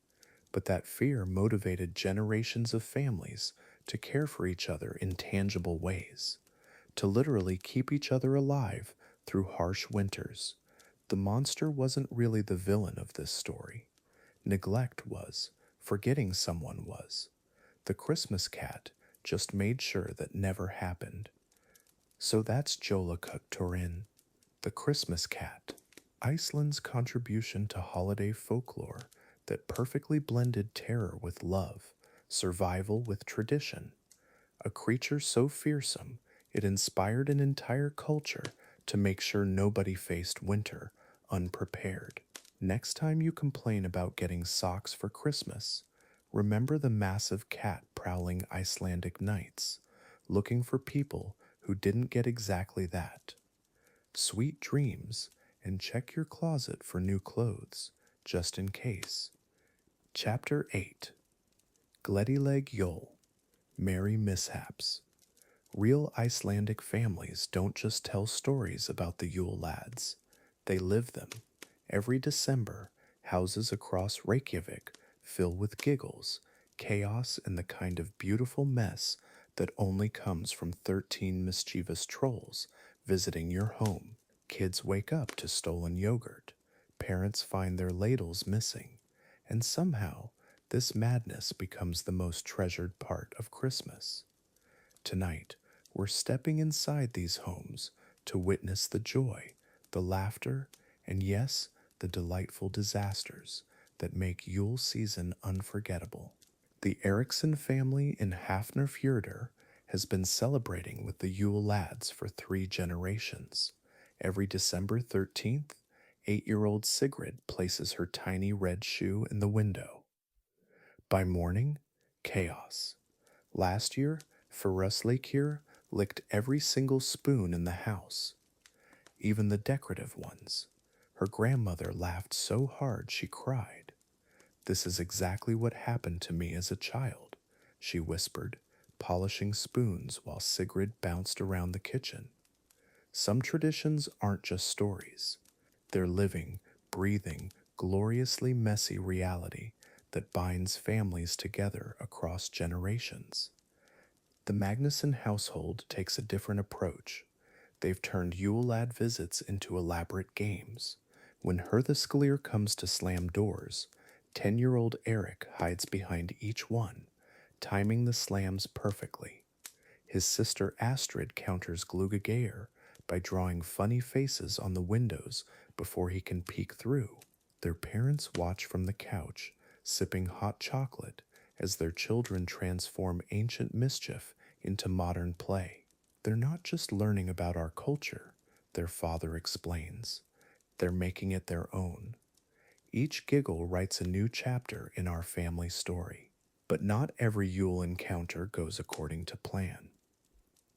But that fear motivated generations of families to care for each other in tangible ways, to literally keep each other alive through harsh winters. The monster wasn't really the villain of this story. Neglect was, forgetting someone was. The Christmas cat just made sure that never happened. So that's Jólakötturinn, the Christmas cat, Iceland's contribution to holiday folklore that perfectly blended terror with love, survival with tradition. A creature so fearsome, it inspired an entire culture to make sure nobody faced winter unprepared. Next time you complain about getting socks for Christmas, remember the massive cat prowling Icelandic nights, looking for people who didn't get exactly that. Sweet dreams, and check your closet for new clothes, just in case. Chapter 8: Gleðileg Jól, Merry Mishaps. Real Icelandic families don't just tell stories about the Yule Lads, they live them. Every December, houses across Reykjavik fill with giggles, chaos, and the kind of beautiful mess that only comes from 13 mischievous trolls visiting your home. Kids wake up to stolen yogurt, parents find their ladles missing, and somehow this madness becomes the most treasured part of Christmas. Tonight, we're stepping inside these homes to witness the joy, the laughter, and yes, the delightful disasters that make Yule season unforgettable. The Eriksson family in Hafnarfjordur has been celebrating with the Yule Lads for 3 generations. Every December 13th, 8-year-old Sigrid places her tiny red shoe in the window. By morning, chaos. Last year, Ferusleikir licked every single spoon in the house, even the decorative ones. Her grandmother laughed so hard she cried. "This is exactly what happened to me as a child," she whispered, polishing spoons while Sigrid bounced around the kitchen. Some traditions aren't just stories. They're living, breathing, gloriously messy reality that binds families together across generations. The Magnusson household takes a different approach. They've turned Yule Lad visits into elaborate games. When Herthaskelir comes to slam doors, 10-year-old Eric hides behind each one, timing the slams perfectly. His sister Astrid counters Gluggegeir by drawing funny faces on the windows before he can peek through. Their parents watch from the couch, sipping hot chocolate as their children transform ancient mischief into modern play. "They're not just learning about our culture," their father explains. "They're making it their own." Each giggle writes a new chapter in our family story. But not every Yule encounter goes according to plan.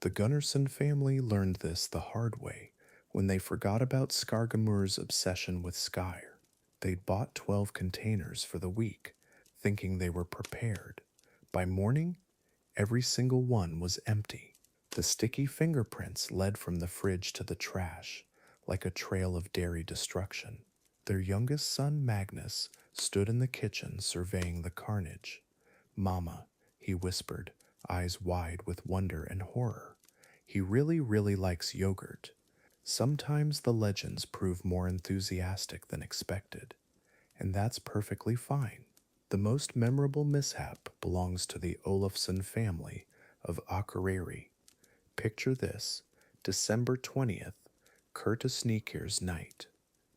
The Gunnarsson family learned this the hard way when they forgot about Skargamur's obsession with Skyr. They'd bought 12 containers for the week, thinking they were prepared. By morning, every single one was empty. The sticky fingerprints led from the fridge to the trash, like a trail of dairy destruction. Their youngest son, Magnus, stood in the kitchen surveying the carnage. "Mama," he whispered, eyes wide with wonder and horror. "He really, really likes yogurt." Sometimes the legends prove more enthusiastic than expected, and that's perfectly fine. The most memorable mishap belongs to the Olafsson family of Akureyri. Picture this: December 20th, Kurtasnikir's night.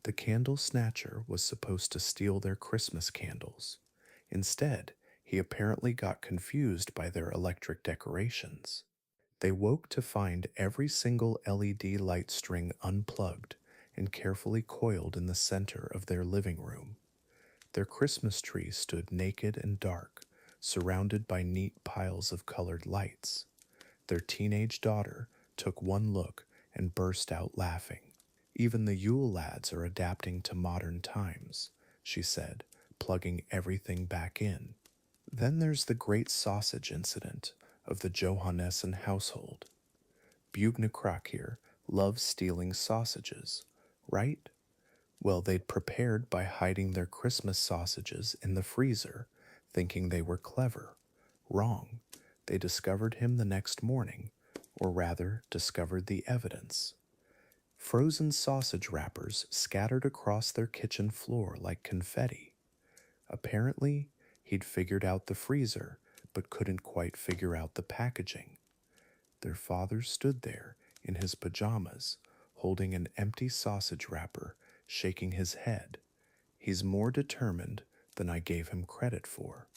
The candle snatcher was supposed to steal their Christmas candles. Instead, he apparently got confused by their electric decorations. They woke to find every single LED light string unplugged and carefully coiled in the center of their living room. Their Christmas tree stood naked and dark, surrounded by neat piles of colored lights. Their teenage daughter took one look and burst out laughing. "Even the Yule Lads are adapting to modern times," she said, plugging everything back in. Then there's the great sausage incident of the Johannesson household. Bugna loves stealing sausages, right? Well, they'd prepared by hiding their Christmas sausages in the freezer, thinking they were clever. Wrong. They discovered him the next morning, or rather, discovered the evidence. Frozen sausage wrappers scattered across their kitchen floor like confetti. Apparently, he'd figured out the freezer, but couldn't quite figure out the packaging. Their father stood there in his pajamas, holding an empty sausage wrapper, shaking his head. "He's more determined than I gave him credit for."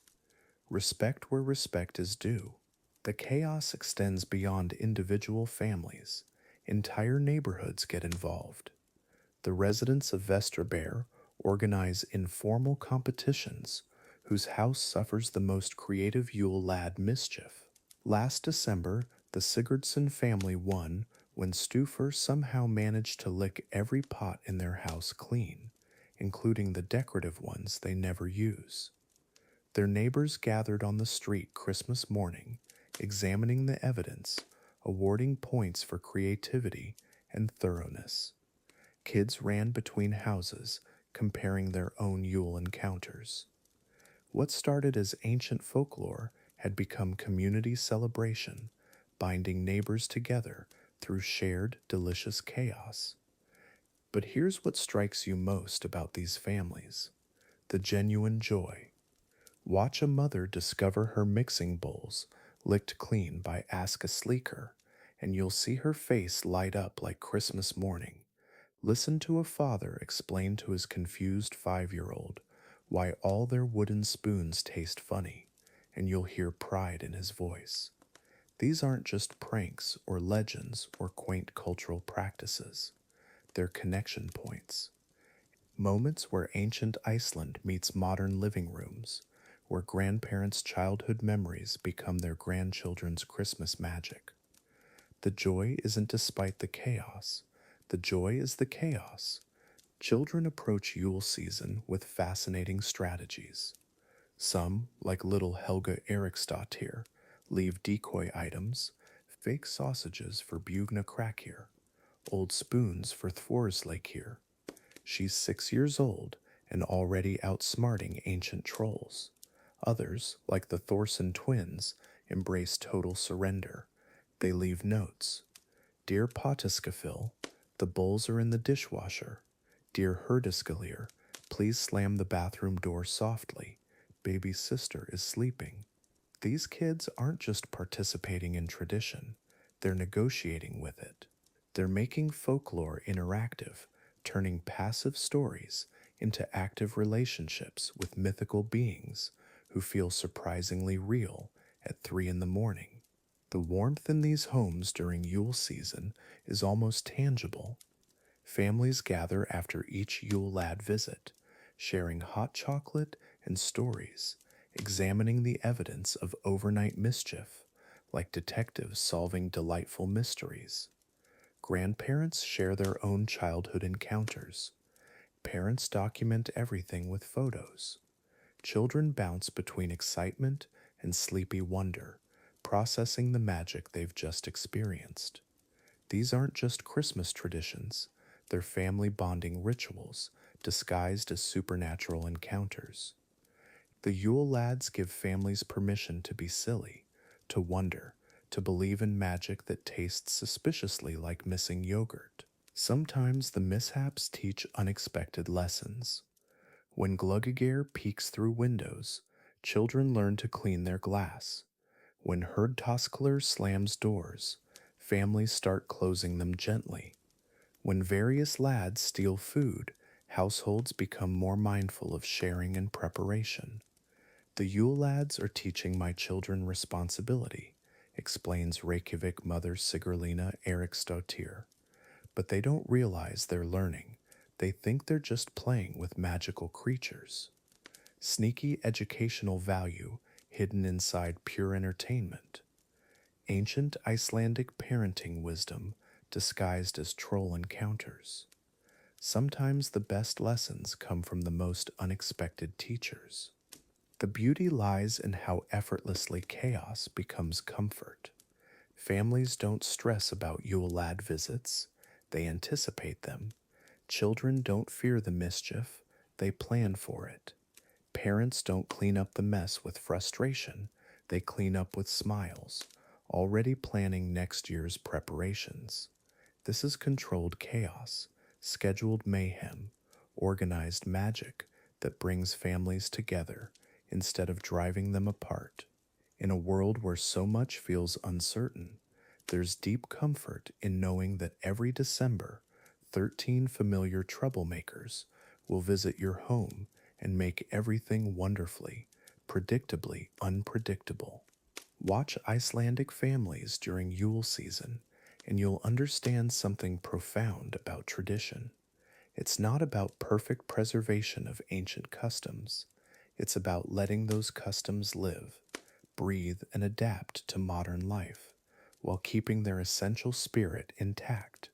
Respect where respect is due. The chaos extends beyond individual families. Entire neighborhoods get involved. The residents of Vesterberg organize informal competitions whose house suffers the most creative Yule Lad mischief. Last December, the Sigurdsson family won when Stufur somehow managed to lick every pot in their house clean, including the decorative ones they never use. Their neighbors gathered on the street Christmas morning, examining the evidence, awarding points for creativity and thoroughness. Kids ran between houses, comparing their own Yule encounters. What started as ancient folklore had become community celebration, binding neighbors together through shared, delicious chaos. But here's what strikes you most about these families: the genuine joy. Watch a mother discover her mixing bowls licked clean by Ask a Sleeker, and you'll see her face light up like Christmas morning. Listen to a father explain to his confused 5-year-old why all their wooden spoons taste funny, and you'll hear pride in his voice. These aren't just pranks or legends or quaint cultural practices, they're connection points. Moments where ancient Iceland meets modern living rooms, where grandparents' childhood memories become their grandchildren's Christmas magic. The joy isn't despite the chaos, the joy is the chaos. Children approach Yule season with fascinating strategies. Some, like little Helga Eriksdottir, leave decoy items, fake sausages for Bugna Krakir, old spoons for Thorslakir. She's 6 years old and already outsmarting ancient trolls. Others, like the Thorson twins, embrace total surrender. They leave notes. Dear Potiskafil, the bowls are in the dishwasher. Dear Herdiskalir, please slam the bathroom door softly. Baby's sister is sleeping. These kids aren't just participating in tradition, they're negotiating with it. They're making folklore interactive, turning passive stories into active relationships with mythical beings who feel surprisingly real at 3 in the morning. The warmth in these homes during Yule season is almost tangible. Families gather after each Yule Lad visit, sharing hot chocolate and stories, examining the evidence of overnight mischief, like detectives solving delightful mysteries. Grandparents share their own childhood encounters. Parents document everything with photos. Children bounce between excitement and sleepy wonder, processing the magic they've just experienced. These aren't just Christmas traditions, they're family bonding rituals disguised as supernatural encounters. The Yule Lads give families permission to be silly, to wonder, to believe in magic that tastes suspiciously like missing yogurt. Sometimes the mishaps teach unexpected lessons. When Gluggagear peeks through windows, children learn to clean their glass. When Herdtoskler slams doors, families start closing them gently. When various lads steal food, households become more mindful of sharing and preparation. The Yule Lads are teaching my children responsibility, explains Reykjavik mother Sigurlina Eriksdottir. But they don't realize they're learning. They think they're just playing with magical creatures. Sneaky educational value hidden inside pure entertainment. Ancient Icelandic parenting wisdom disguised as troll encounters. Sometimes the best lessons come from the most unexpected teachers. The beauty lies in how effortlessly chaos becomes comfort. Families don't stress about Yule Lad visits, they anticipate them. Children don't fear the mischief, they plan for it. Parents don't clean up the mess with frustration, they clean up with smiles, already planning next year's preparations. This is controlled chaos, scheduled mayhem, organized magic that brings families together instead of driving them apart. In a world where so much feels uncertain, there's deep comfort in knowing that every December, 13 familiar troublemakers will visit your home and make everything wonderfully, predictably unpredictable. Watch Icelandic families during Yule season, and you'll understand something profound about tradition. It's not about perfect preservation of ancient customs. It's about letting those customs live, breathe, and adapt to modern life, while keeping their essential spirit intact.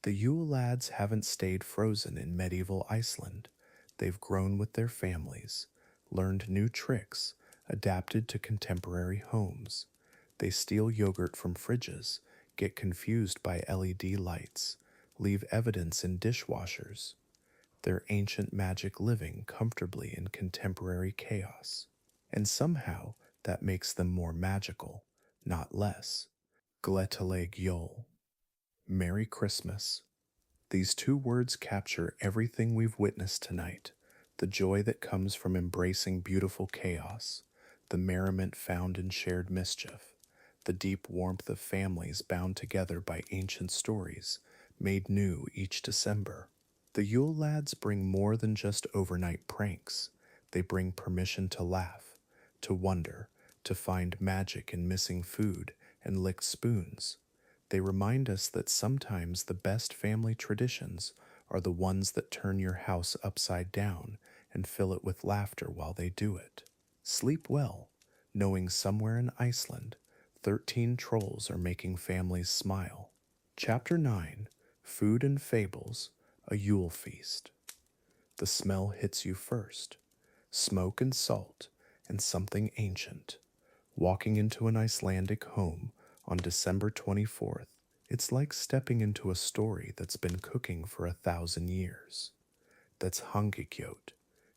The Yule Lads haven't stayed frozen in medieval Iceland. They've grown with their families, learned new tricks, adapted to contemporary homes. They steal yogurt from fridges, get confused by LED lights, leave evidence in dishwashers. Their ancient magic living comfortably in contemporary chaos. And somehow that makes them more magical, not less. Glettaleg Yule. Merry Christmas. These two words capture everything we've witnessed tonight: the joy that comes from embracing beautiful chaos, the merriment found in shared mischief, the deep warmth of families bound together by ancient stories, made new each December. The Yule Lads bring more than just overnight pranks. They bring permission to laugh, to wonder, to find magic in missing food and licked spoons. They remind us that sometimes the best family traditions are the ones that turn your house upside down and fill it with laughter while they do it. Sleep well, knowing somewhere in Iceland, 13 trolls are making families smile. Chapter 9: Food and Fables, a Yule Feast. The smell hits you first: smoke and salt, and something ancient. Walking into an Icelandic home on December 24th, it's like stepping into a story that's been cooking for 1,000 years. That's hangikjöt,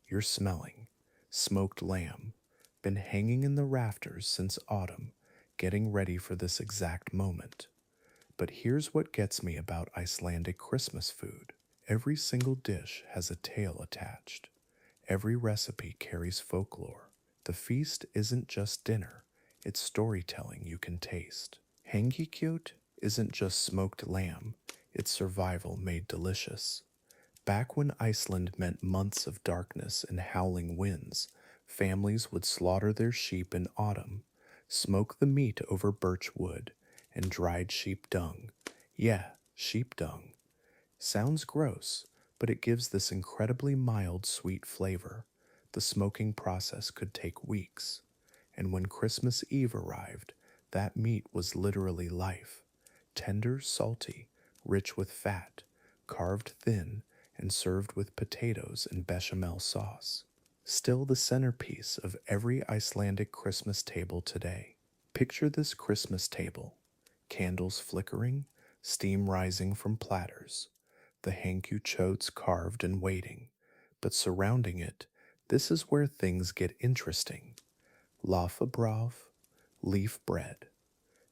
you're smelling. Smoked lamb, been hanging in the rafters since autumn, getting ready for this exact moment. But here's what gets me about Icelandic Christmas food. Every single dish has a tale attached. Every recipe carries folklore. The feast isn't just dinner, it's storytelling you can taste. Hangikjöt isn't just smoked lamb, it's survival made delicious. Back when Iceland meant months of darkness and howling winds, families would slaughter their sheep in autumn, smoke the meat over birch wood, and dried sheep dung. Yeah, sheep dung. Sounds gross, but it gives this incredibly mild, sweet flavor. The smoking process could take weeks. And when Christmas Eve arrived, that meat was literally life. Tender, salty, rich with fat, carved thin, and served with potatoes and bechamel sauce. Still the centerpiece of every Icelandic Christmas table today. Picture this Christmas table: candles flickering, steam rising from platters, the hangikjöts carved and waiting. But surrounding it, this is where things get interesting. Lafabrauð, leaf bread.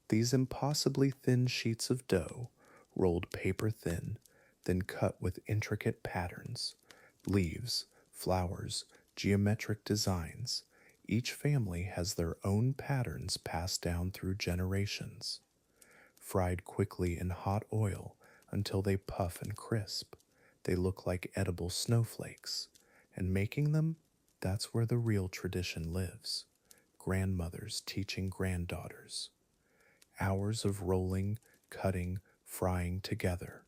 These impossibly thin sheets of dough, rolled paper thin, then cut with intricate patterns. Leaves, flowers, geometric designs. Each family has their own patterns passed down through generations. Fried quickly in hot oil until they puff and crisp. They look like edible snowflakes. And making them, that's where the real tradition lives. Grandmothers teaching granddaughters. Hours of rolling, cutting, frying together.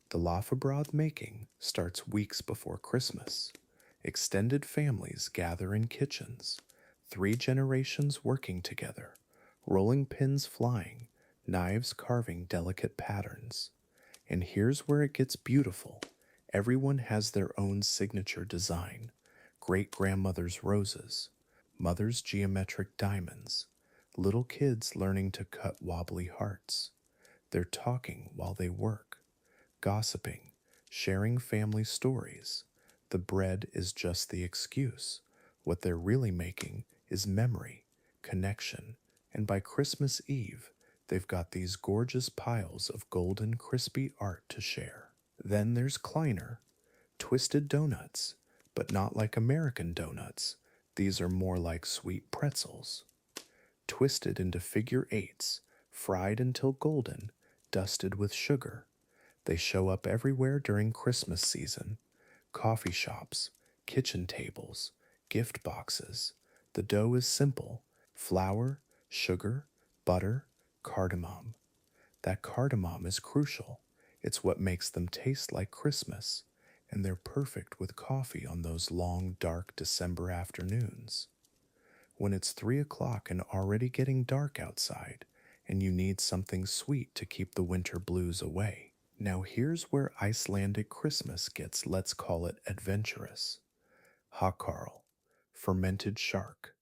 The lafabrauð making starts weeks before Christmas. Extended families gather in kitchens. 3 generations working together. Rolling pins flying, knives carving delicate patterns. And here's where it gets beautiful. Everyone has their own signature design. Great-grandmother's roses, mother's geometric diamonds, little kids learning to cut wobbly hearts. They're talking while they work, gossiping, sharing family stories. The bread is just the excuse. What they're really making is memory, connection, and by Christmas Eve, they've got these gorgeous piles of golden, crispy art to share. Then there's Kleiner, twisted donuts, but not like American donuts. These are more like sweet pretzels. Twisted into figure eights, fried until golden, dusted with sugar. They show up everywhere during Christmas season. Coffee shops, kitchen tables, gift boxes. The dough is simple: flour, sugar, butter, cardamom. That cardamom is crucial. It's what makes them taste like Christmas, and they're perfect with coffee on those long, dark December afternoons. When it's 3 o'clock and already getting dark outside, and you need something sweet to keep the winter blues away. Now here's where Icelandic Christmas gets, let's call it, adventurous. Hakarl, fermented shark.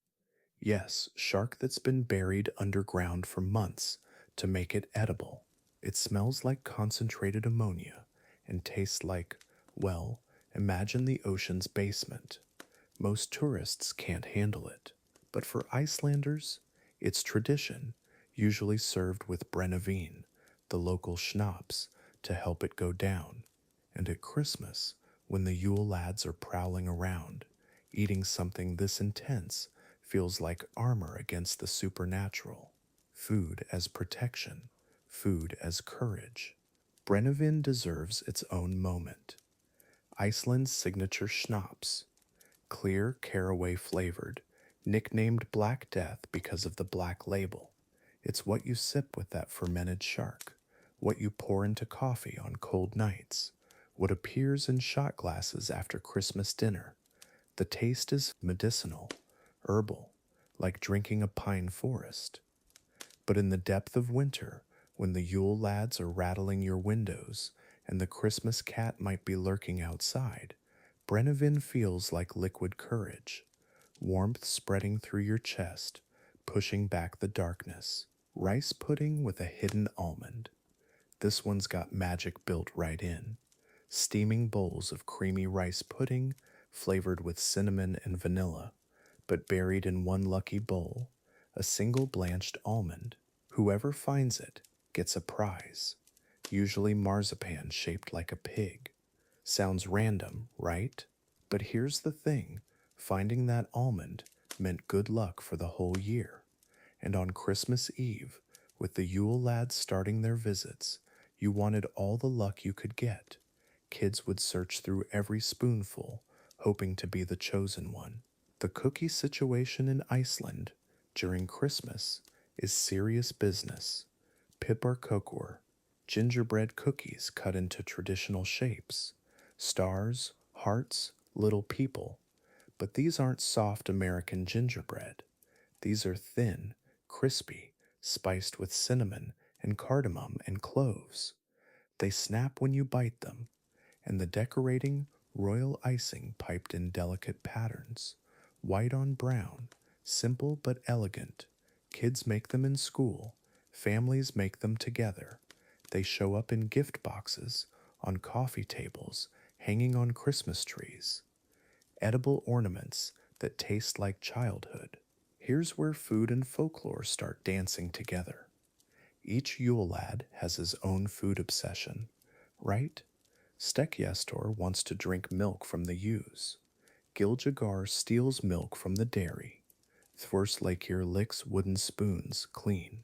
Yes, shark that's been buried underground for months to make it edible. It smells like concentrated ammonia and tastes like, well, imagine the ocean's basement. Most tourists can't handle it, but for Icelanders, it's tradition, usually served with brennivín, the local schnapps, to help it go down. And at Christmas, when the Yule Lads are prowling around, eating something this intense feels like armor against the supernatural. Food as protection, food as courage. Brennivinn deserves its own moment. Iceland's signature schnapps, clear caraway flavored, nicknamed Black Death because of the black label. It's what you sip with that fermented shark, what you pour into coffee on cold nights, what appears in shot glasses after Christmas dinner. The taste is medicinal, herbal, like drinking a pine forest. But in the depth of winter, when the Yule Lads are rattling your windows and the Christmas cat might be lurking outside, Brennivinn feels like liquid courage, warmth spreading through your chest, pushing back the darkness. Rice pudding with a hidden almond. This one's got magic built right in. Steaming bowls of creamy rice pudding flavored with cinnamon and vanilla, but buried in one lucky bowl, a single blanched almond. Whoever finds it gets a prize, usually marzipan shaped like a pig. Sounds random, right? But here's the thing, finding that almond meant good luck for the whole year. And on Christmas Eve, with the Yule Lads starting their visits, you wanted all the luck you could get. Kids would search through every spoonful, hoping to be the chosen one. The cookie situation in Iceland during Christmas is serious business. Piparkökur, gingerbread cookies cut into traditional shapes, stars, hearts, little people. But these aren't soft American gingerbread. These are thin, crispy, spiced with cinnamon and cardamom and cloves. They snap when you bite them, and the decorating royal icing piped in delicate patterns, white on brown, simple but elegant. Kids make them in school, families make them together. They show up in gift boxes, on coffee tables, hanging on Christmas trees. Edible ornaments that taste like childhood. Here's where food and folklore start dancing together. Each Yule Lad has his own food obsession, right? Stekkjastor wants to drink milk from the ewes. Giljagar steals milk from the dairy. Thvorslakir licks wooden spoons clean.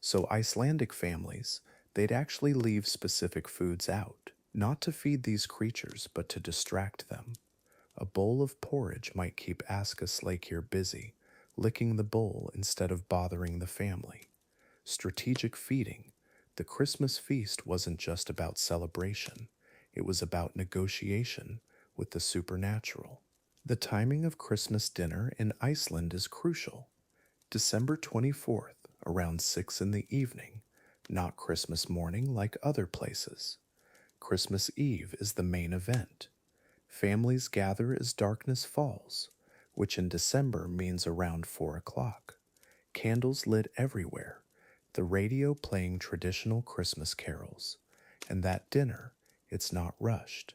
So Icelandic families, they'd actually leave specific foods out, not to feed these creatures, but to distract them. A bowl of porridge might keep Askaslakir busy, licking the bowl instead of bothering the family. Strategic feeding. The Christmas feast wasn't just about celebration. It was about negotiation with the supernatural. The timing of Christmas dinner in Iceland is crucial. December 24th, around 6 in the evening, not Christmas morning like other places. Christmas Eve is the main event. Families gather as darkness falls, which in December means around 4 o'clock. Candles lit everywhere, the radio playing traditional Christmas carols. And that dinner, it's not rushed.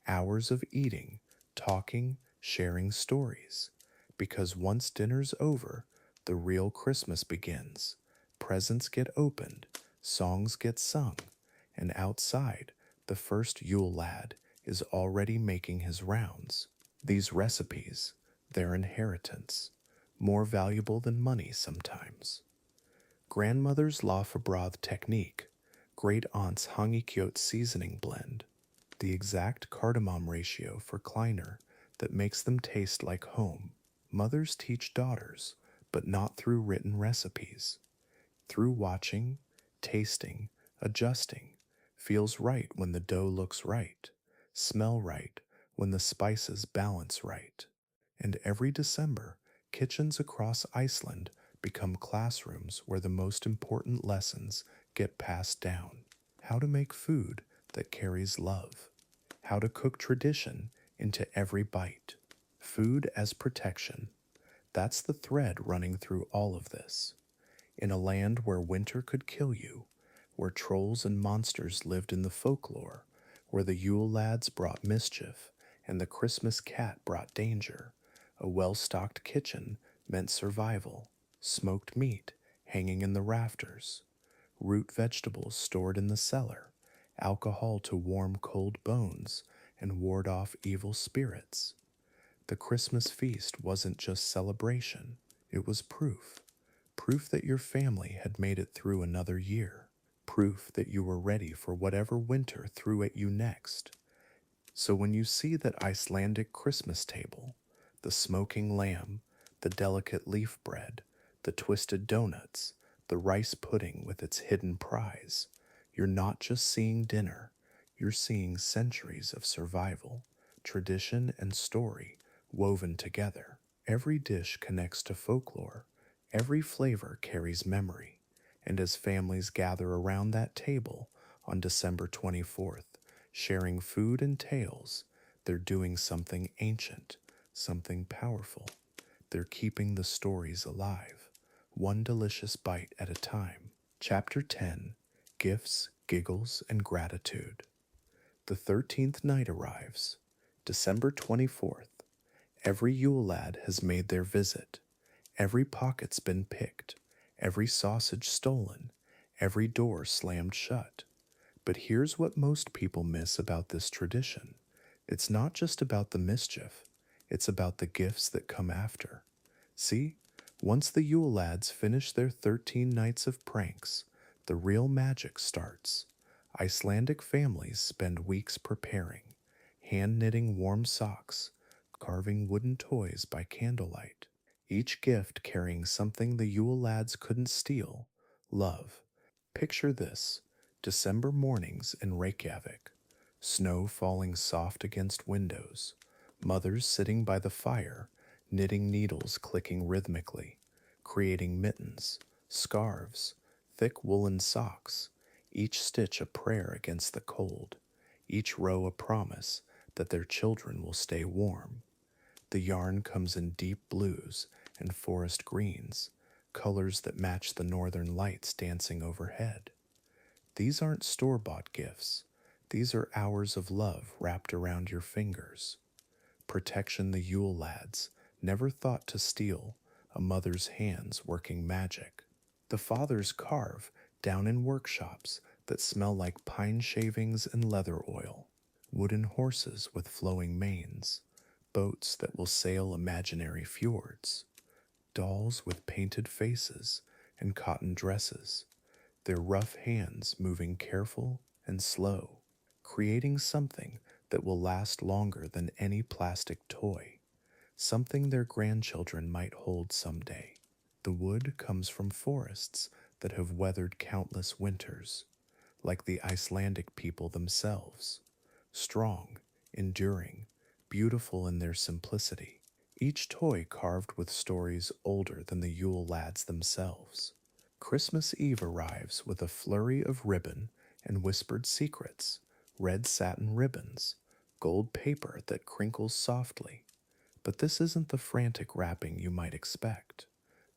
Hours of eating, talking, sharing stories. Because once dinner's over, the real Christmas begins. Presents get opened, songs get sung, and outside, the first Yule Lad is already making his rounds. These recipes, their inheritance, more valuable than money sometimes. Grandmother's Lafabroth technique, great aunt's Hangikjöt seasoning blend, the exact cardamom ratio for Kleiner that makes them taste like home. Mothers teach daughters, but not through written recipes. Through watching, tasting, adjusting, feels right when the dough looks right, smell right when the spices balance right. And every December, kitchens across Iceland become classrooms where the most important lessons get passed down. How to make food that carries love. How to cook tradition into every bite. Food as protection. That's the thread running through all of this. In a land where winter could kill you, where trolls and monsters lived in the folklore, where the Yule Lads brought mischief and the Christmas cat brought danger, a well-stocked kitchen meant survival. Smoked meat hanging in the rafters, root vegetables stored in the cellar, alcohol to warm cold bones and ward off evil spirits. The Christmas feast wasn't just celebration, it was proof. Proof that your family had made it through another year. Proof that you were ready for whatever winter threw at you next. So when you see that Icelandic Christmas table, the smoking lamb, the delicate leaf bread, the twisted donuts, the rice pudding with its hidden prize, you're not just seeing dinner, you're seeing centuries of survival, tradition, and story woven together. Every dish connects to folklore, every flavor carries memory, and as families gather around that table on December 24th, sharing food and tales, they're doing something ancient, something powerful. They're keeping the stories alive, one delicious bite at a time. Chapter 10: Gifts, Giggles, and Gratitude. The 13th night arrives, December 24th. Every Yule Lad has made their visit. Every pocket's been picked, every sausage stolen, every door slammed shut. But here's what most people miss about this tradition. It's not just about the mischief, it's about the gifts that come after. See, once the Yule Lads finish their 13 nights of pranks, the real magic starts. Icelandic families spend weeks preparing, hand knitting warm socks, carving wooden toys by candlelight, each gift carrying something the Yule Lads couldn't steal: love. Picture this: December mornings in Reykjavik, snow falling soft against windows, mothers sitting by the fire, knitting needles clicking rhythmically, creating mittens, scarves, thick woolen socks, each stitch a prayer against the cold, each row a promise that their children will stay warm. The yarn comes in deep blues and forest greens, colors that match the northern lights dancing overhead. These aren't store-bought gifts. These are hours of love wrapped around your fingers. Protection the Yule Lads never thought to steal, a mother's hands working magic. The fathers carve down in workshops that smell like pine shavings and leather oil, wooden horses with flowing manes, boats that will sail imaginary fjords, dolls with painted faces and cotton dresses, their rough hands moving careful and slow, creating something that will last longer than any plastic toy, something their grandchildren might hold someday. The wood comes from forests that have weathered countless winters, like the Icelandic people themselves, strong, enduring, beautiful in their simplicity, each toy carved with stories older than the Yule Lads themselves. Christmas Eve arrives with a flurry of ribbon and whispered secrets, red satin ribbons, gold paper that crinkles softly. But this isn't the frantic wrapping you might expect.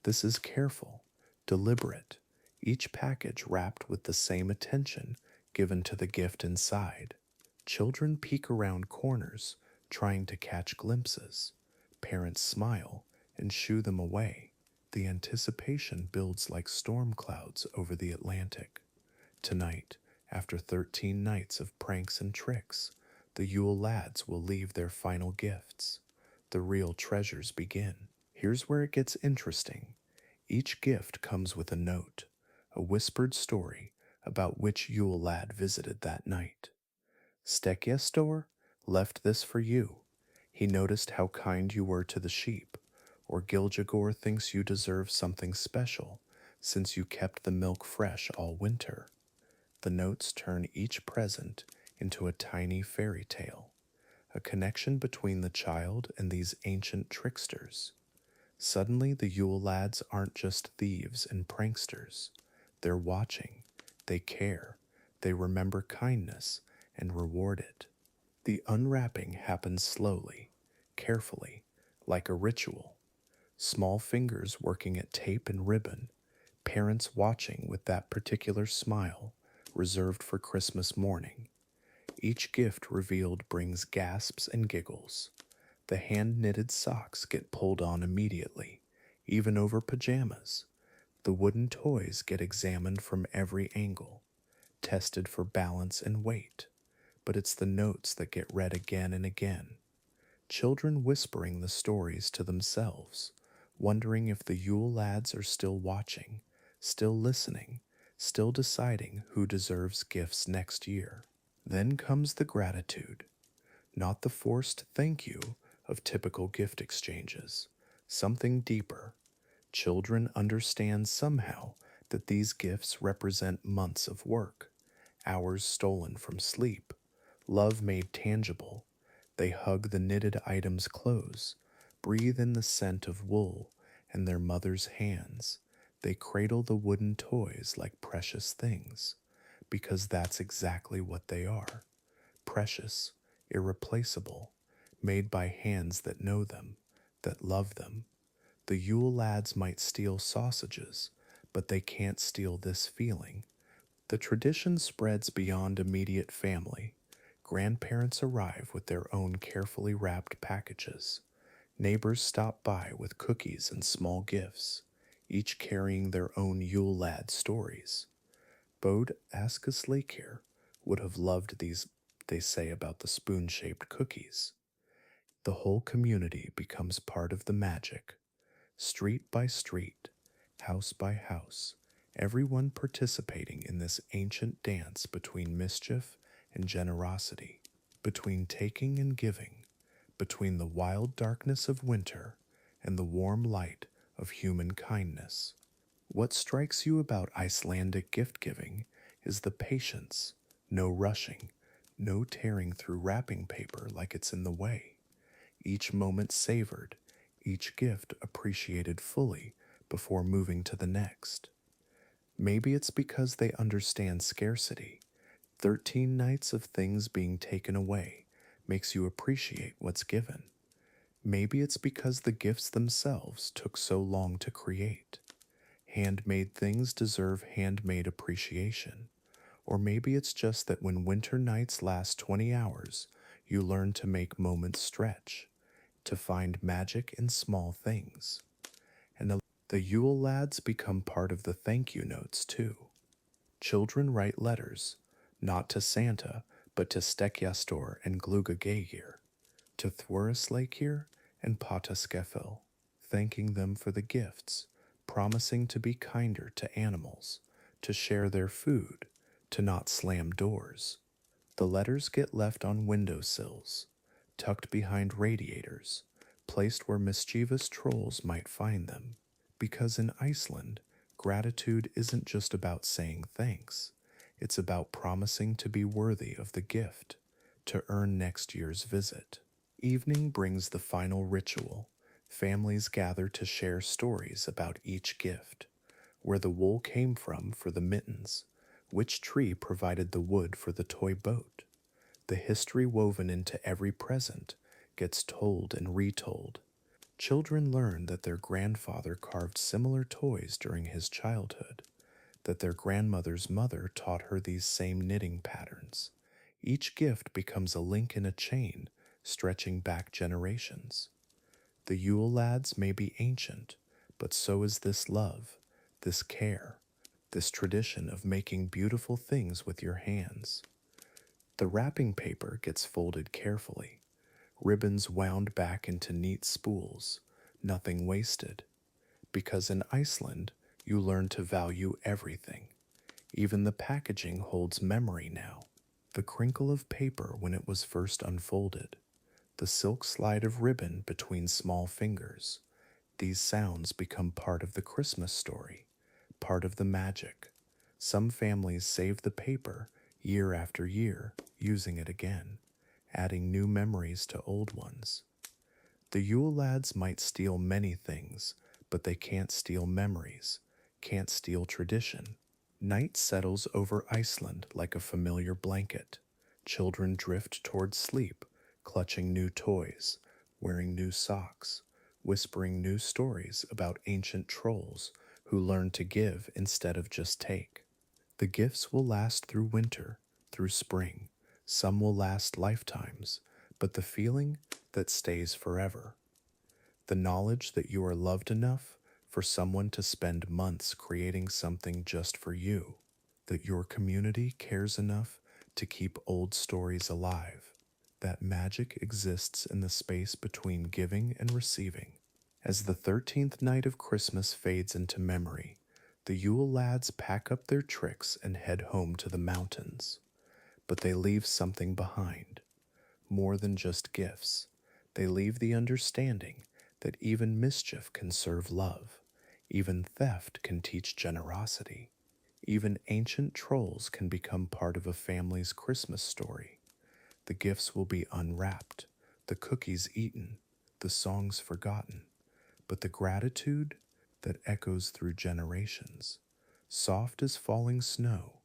This is careful, deliberate, each package wrapped with the same attention given to the gift inside. Children peek around corners, trying to catch glimpses. Parents smile and shoo them away. The anticipation builds like storm clouds over the Atlantic. Tonight, after 13 nights of pranks and tricks, the Yule Lads will leave their final gifts. The real treasures begin. Here's where it gets interesting. Each gift comes with a note, a whispered story about which Yule Lad visited that night. Stekkjastor left this for you. He noticed how kind you were to the sheep, or Gilgagor thinks you deserve something special since you kept the milk fresh all winter. The notes turn each present into a tiny fairy tale, a connection between the child and these ancient tricksters. Suddenly, the Yule Lads aren't just thieves and pranksters. They're watching, they care, they remember kindness and reward it. The unwrapping happens slowly, carefully, like a ritual. Small fingers working at tape and ribbon, parents watching with that particular smile reserved for Christmas morning. Each gift revealed brings gasps and giggles. The hand-knitted socks get pulled on immediately, even over pajamas. The wooden toys get examined from every angle. tested for balance and weight, but it's the notes that get read again and again. Children whispering the stories to themselves, wondering if the Yule Lads are still watching, still listening, still deciding who deserves gifts next year. Then comes the gratitude, not the forced thank you of typical gift exchanges, something deeper. Children understand somehow that these gifts represent months of work, hours stolen from sleep, love made tangible. They hug the knitted items close, breathe in the scent of wool and their mother's hands. They cradle the wooden toys like precious things, because that's exactly what they are: precious, irreplaceable, made by hands that know them, that love them. The Yule Lads might steal sausages, but they can't steal this feeling. The tradition spreads beyond immediate family. Grandparents arrive with their own carefully wrapped packages. Neighbors stop by with cookies and small gifts, each carrying their own Yule Lad stories. Bode Askaslaker would have loved these, they say, about the spoon-shaped cookies. The whole community becomes part of the magic. Street by street, house by house, everyone participating in this ancient dance between mischief and generosity, between taking and giving, between the wild darkness of winter and the warm light of human kindness. What strikes you about Icelandic gift giving is the patience, no rushing, no tearing through wrapping paper like it's in the way. Each moment savored, each gift appreciated fully before moving to the next. Maybe it's because they understand scarcity. 13 nights of things being taken away makes you appreciate what's given. Maybe it's because the gifts themselves took so long to create. Handmade things deserve handmade appreciation. Or maybe it's just that when winter nights last 20 hours, you learn to make moments stretch, to find magic in small things. And the Yule Lads become part of the thank you notes too. Children write letters, not to Santa, but to Stekkjastor and Glugagegir, to Thwarislakir and Pataskefil, thanking them for the gifts, promising to be kinder to animals, to share their food, to not slam doors. The letters get left on windowsills, tucked behind radiators, placed where mischievous trolls might find them. Because in Iceland, gratitude isn't just about saying thanks, it's about promising to be worthy of the gift, to earn next year's visit. Evening brings the final ritual. Families gather to share stories about each gift: where the wool came from for the mittens, which tree provided the wood for the toy boat. The history woven into every present gets told and retold. Children learn that their grandfather carved similar toys during his childhood, that their grandmother's mother taught her these same knitting patterns. Each gift becomes a link in a chain stretching back generations. The Yule Lads may be ancient, but so is this love, this care, this tradition of making beautiful things with your hands. The wrapping paper gets folded carefully, ribbons wound back into neat spools, nothing wasted. Because in Iceland, you learn to value everything. Even the packaging holds memory now. The crinkle of paper when it was first unfolded, the silk slide of ribbon between small fingers. These sounds become part of the Christmas story, part of the magic. Some families save the paper year after year, using it again, adding new memories to old ones. The Yule Lads might steal many things, but they can't steal memories, can't steal tradition. Night settles over Iceland like a familiar blanket. Children drift toward sleep, clutching new toys, wearing new socks, whispering new stories about ancient trolls who learned to give instead of just take. The gifts will last through winter, through spring. Some will last lifetimes, but the feeling that stays forever. The knowledge that you are loved enough for someone to spend months creating something just for you. that your community cares enough to keep old stories alive, that magic exists in the space between giving and receiving. As the 13th night of Christmas fades into memory, the Yule Lads pack up their tricks and head home to the mountains. But they leave something behind. More than just gifts. They leave the understanding that even mischief can serve love, even theft can teach generosity, even ancient trolls can become part of a family's Christmas story. The gifts will be unwrapped, the cookies eaten, the songs forgotten, but the gratitude that echoes through generations, soft as falling snow,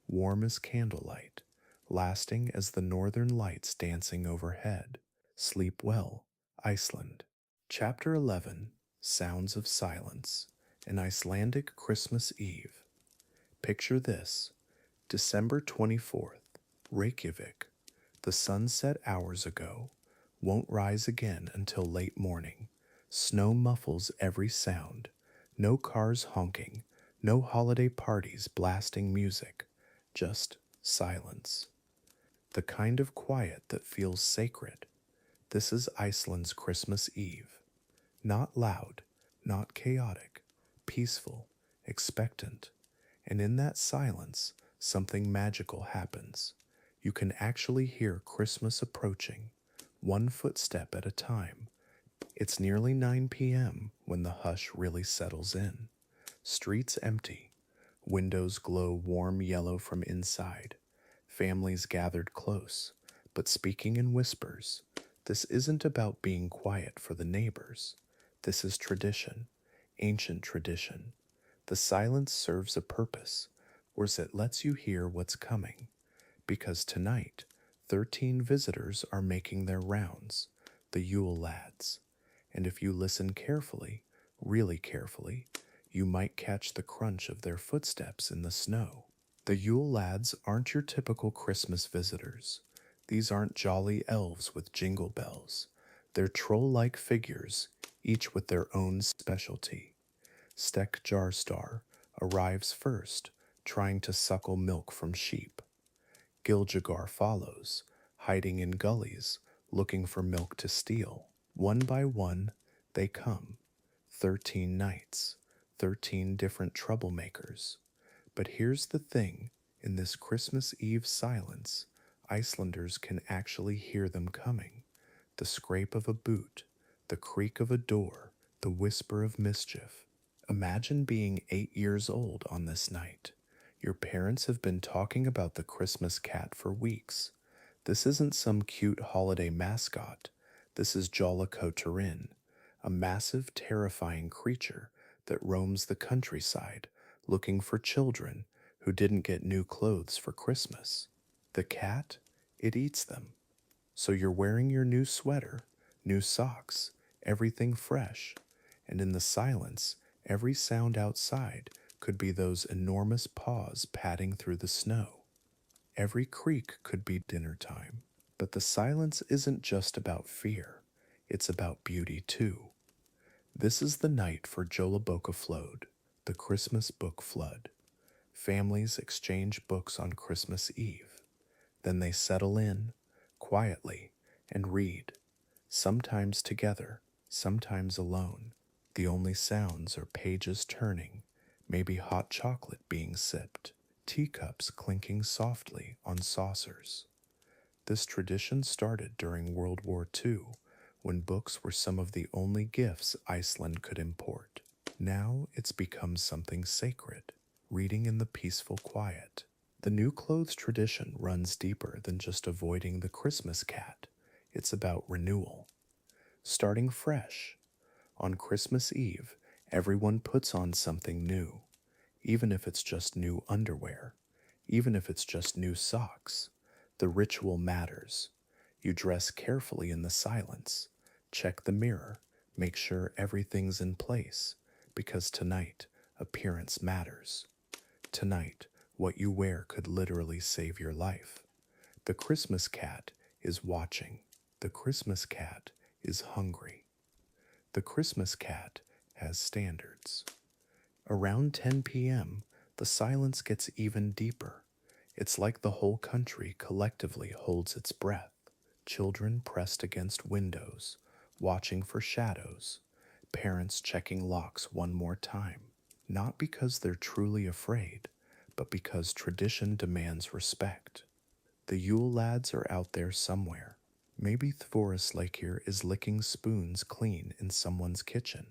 warm as candlelight, lasting as the northern lights dancing overhead. Sleep well, Iceland. Chapter 11, Sounds of Silence, an Icelandic Christmas Eve. Picture this, December 24th, Reykjavik. The sun set hours ago, won't rise again until late morning. Snow muffles every sound, no cars honking, no holiday parties blasting music, just silence. The kind of quiet that feels sacred. This is Iceland's Christmas Eve. Not loud, not chaotic, peaceful, expectant. And in that silence, something magical happens. You can actually hear Christmas approaching, one footstep at a time. It's nearly 9 p.m. when the hush really settles in. Streets empty, windows glow warm yellow from inside, families gathered close, but speaking in whispers. This isn't about being quiet for the neighbors. This is tradition, ancient tradition. The silence serves a purpose, whereas it lets you hear what's coming. Because tonight, 13 visitors are making their rounds, the Yule Lads. And if you listen carefully, really carefully, you might catch the crunch of their footsteps in the snow. The Yule Lads aren't your typical Christmas visitors. These aren't jolly elves with jingle bells. They're troll-like figures, each with their own specialty. Stek Jarstar arrives first, trying to suckle milk from sheep. Giljagar follows, hiding in gullies, looking for milk to steal. One by one, they come. 13 nights, 13 different troublemakers. But here's the thing, in this Christmas Eve silence, Icelanders can actually hear them coming. The scrape of a boot, the creak of a door, the whisper of mischief. Imagine being 8 years old on this night. Your parents have been talking about the Christmas cat for weeks. This isn't some cute holiday mascot. This is Jólakötturinn, a massive, terrifying creature that roams the countryside, looking for children who didn't get new clothes for Christmas. The cat, it eats them. So you're wearing your new sweater, new socks, everything fresh, and in the silence, every sound outside could be those enormous paws padding through the snow. Every creak could be dinner time. But the silence isn't just about fear, it's about beauty too. This is the night for Jólakötturinn Flood, the Christmas book flood. Families exchange books on Christmas Eve. Then they settle in, quietly, and read, sometimes together, sometimes alone. The only sounds are pages turning, maybe hot chocolate being sipped, teacups clinking softly on saucers. This tradition started during World War II, when books were some of the only gifts Iceland could import. Now it's become something sacred, reading in the peaceful quiet. The new clothes tradition runs deeper than just avoiding the Christmas cat. It's about renewal. Starting fresh. On Christmas Eve, everyone puts on something new, even if it's just new underwear, even if it's just new socks. The ritual matters. You dress carefully in the silence, check the mirror, make sure everything's in place, because tonight, appearance matters. Tonight, what you wear could literally save your life. The Christmas cat is watching. The Christmas cat is hungry. The Christmas cat has standards. Around 10 p.m., the silence gets even deeper. It's like the whole country collectively holds its breath. Children pressed against windows, watching for shadows. Parents checking locks one more time. Not because they're truly afraid, but because tradition demands respect. The Yule Lads are out there somewhere. Maybe Thvorisleikir is licking spoons clean in someone's kitchen.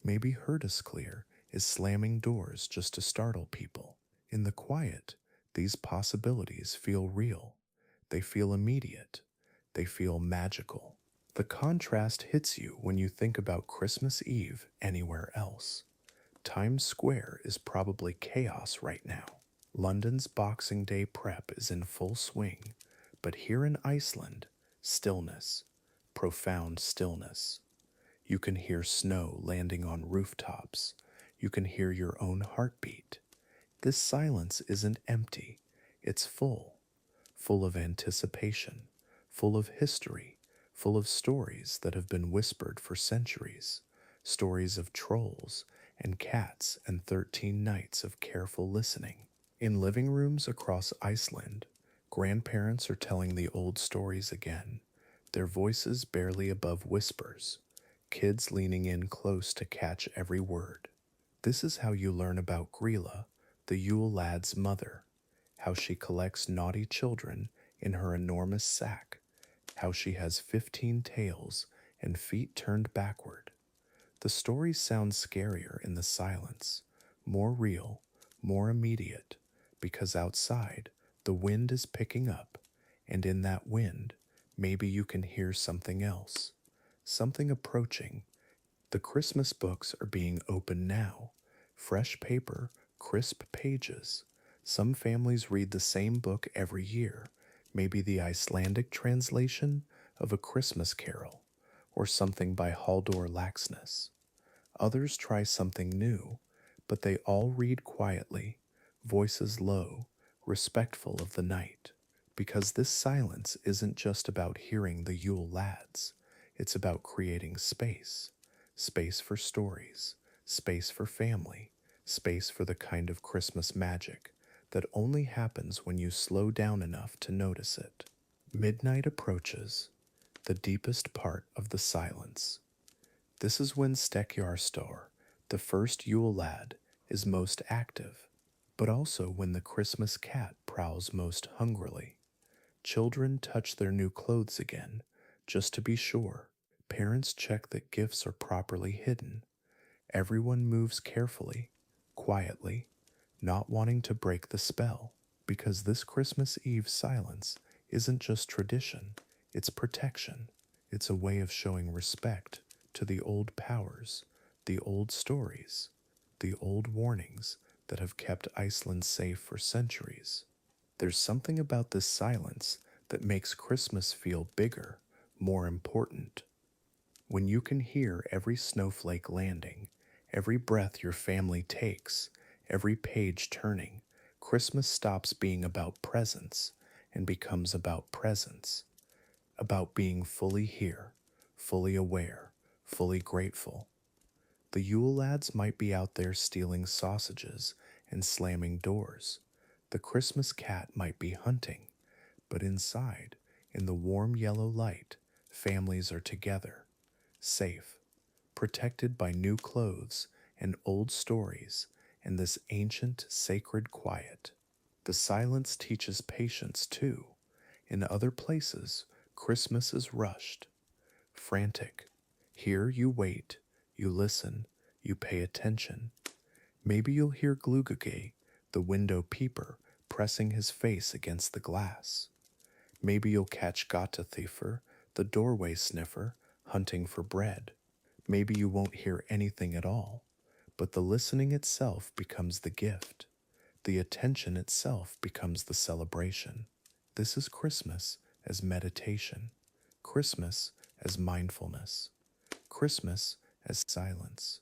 Maybe Herdisclear is slamming doors just to startle people. In the quiet, these possibilities feel real. They feel immediate. They feel magical. The contrast hits you when you think about Christmas Eve anywhere else. Times Square is probably chaos right now. London's Boxing Day prep is in full swing, but here in Iceland, stillness, profound stillness. You can hear snow landing on rooftops. You can hear your own heartbeat. This silence isn't empty, it's full, full of anticipation, full of history, full of stories that have been whispered for centuries, stories of trolls and cats and 13 nights of careful listening. In living rooms across Iceland, grandparents are telling the old stories again, their voices barely above whispers, kids leaning in close to catch every word. This is how you learn about Grýla, the Yule Lad's mother, how she collects naughty children in her enormous sack, how she has 15 tails and feet turned backward. The stories sound scarier in the silence, more real, more immediate, because outside, the wind is picking up, and in that wind, maybe you can hear something else, something approaching. The Christmas books are being opened now, fresh paper, crisp pages. Some families read the same book every year, maybe the Icelandic translation of A Christmas Carol, or something by Halldór Laxness. Others try something new, but they all read quietly, voices low, respectful of the night, because this silence isn't just about hearing the Yule Lads, it's about creating space. Space for stories, space for family, space for the kind of Christmas magic that only happens when you slow down enough to notice it. Midnight approaches, the deepest part of the silence. This is when Stekkjarstor, the first Yule Lad, is most active, but also when the Christmas cat prowls most hungrily. Children touch their new clothes again, just to be sure. Parents check that gifts are properly hidden. Everyone moves carefully, quietly, not wanting to break the spell, because this Christmas Eve silence isn't just tradition, it's protection. It's a way of showing respect to the old powers, the old stories, the old warnings that have kept Iceland safe for centuries. There's something about this silence that makes Christmas feel bigger, more important. When you can hear every snowflake landing, every breath your family takes, every page turning, Christmas stops being about presents and becomes about presence, about being fully here, fully aware, fully grateful. The Yule Lads might be out there stealing sausages and slamming doors. The Christmas cat might be hunting, but inside, in the warm yellow light, families are together, safe, protected by new clothes and old stories and this ancient sacred quiet. The silence teaches patience too. In other places, Christmas is rushed, frantic. Here you wait, you listen, you pay attention. Maybe you'll hear Glugage, the window peeper, pressing his face against the glass. Maybe you'll catch Gatathifur, the doorway sniffer, hunting for bread. Maybe you won't hear anything at all, but the listening itself becomes the gift. The attention itself becomes the celebration. This is Christmas as meditation, Christmas as mindfulness, Christmas as silence.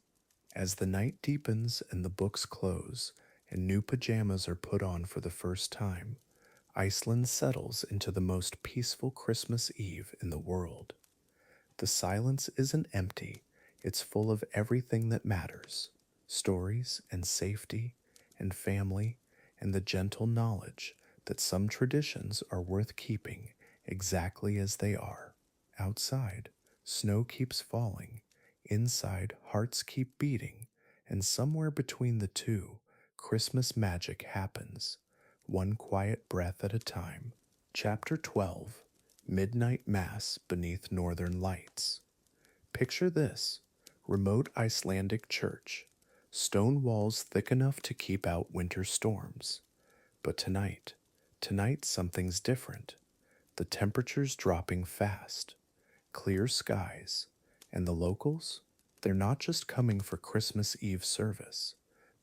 As the night deepens and the books close, and new pajamas are put on for the first time, Iceland settles into the most peaceful Christmas Eve in the world. The silence isn't empty, it's full of everything that matters, stories and safety and family and the gentle knowledge that some traditions are worth keeping exactly as they are. Outside, snow keeps falling. Inside, hearts keep beating. And somewhere between the two, Christmas magic happens, one quiet breath at a time. Chapter 12, Midnight Mass Beneath Northern Lights. Picture this: remote Icelandic church, stone walls thick enough to keep out winter storms. But tonight something's different. The temperature's dropping fast, clear skies, and the locals, they're not just coming for Christmas Eve service.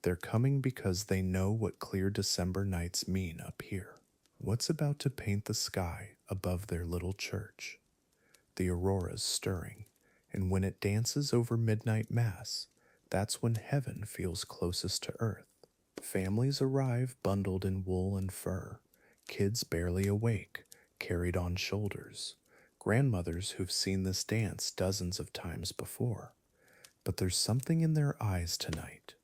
They're coming because they know what clear December nights mean up here. What's about to paint the sky above their little church? The aurora's stirring, and when it dances over midnight mass, that's when heaven feels closest to earth. Families arrive bundled in wool and fur, kids barely awake, carried on shoulders, grandmothers who've seen this dance dozens of times before. But there's something in their eyes tonight: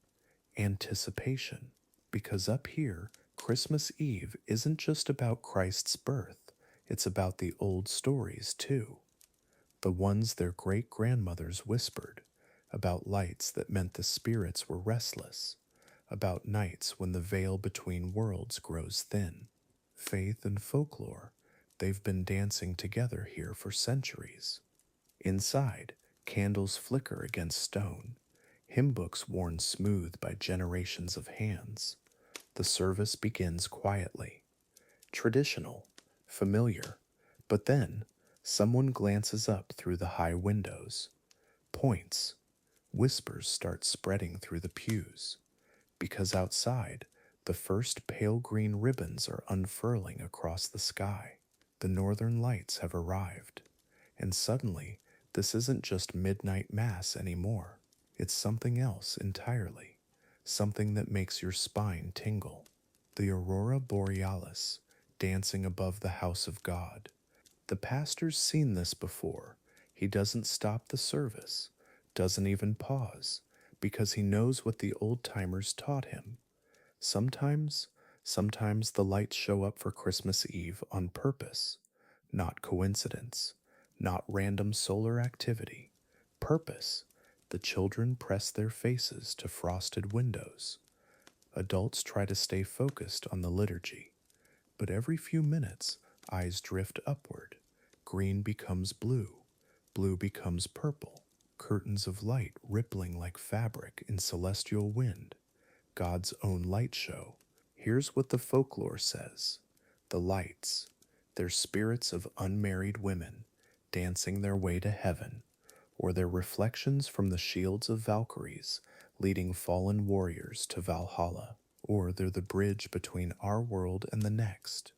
anticipation. Because up here, Christmas Eve isn't just about Christ's birth, it's about the old stories too. The ones their great grandmothers whispered, about lights that meant the spirits were restless, about nights when the veil between worlds grows thin. Faith and folklore, they've been dancing together here for centuries. Inside, candles flicker against stone, hymn books worn smooth by generations of hands. The service begins quietly, traditional, familiar, but then someone glances up through the high windows, points, whispers start spreading through the pews, because outside, the first pale green ribbons are unfurling across the sky. The northern lights have arrived, and suddenly, this isn't just midnight mass anymore. It's something else entirely, something that makes your spine tingle. The aurora borealis, dancing above the house of God. The pastor's seen this before. He doesn't stop the service, doesn't even pause, because he knows what the old-timers taught him. Sometimes, sometimes the lights show up for Christmas Eve on purpose, not coincidence, not random solar activity. Purpose. The children press their faces to frosted windows. Adults try to stay focused on the liturgy. But every few minutes, eyes drift upward. Green becomes blue. Blue becomes purple. Curtains of light rippling like fabric in celestial wind. God's own light show. Here's what the folklore says. The lights, they're spirits of unmarried women dancing their way to heaven, or their reflections from the shields of Valkyries leading fallen warriors to Valhalla, or they're the bridge between our world and the next.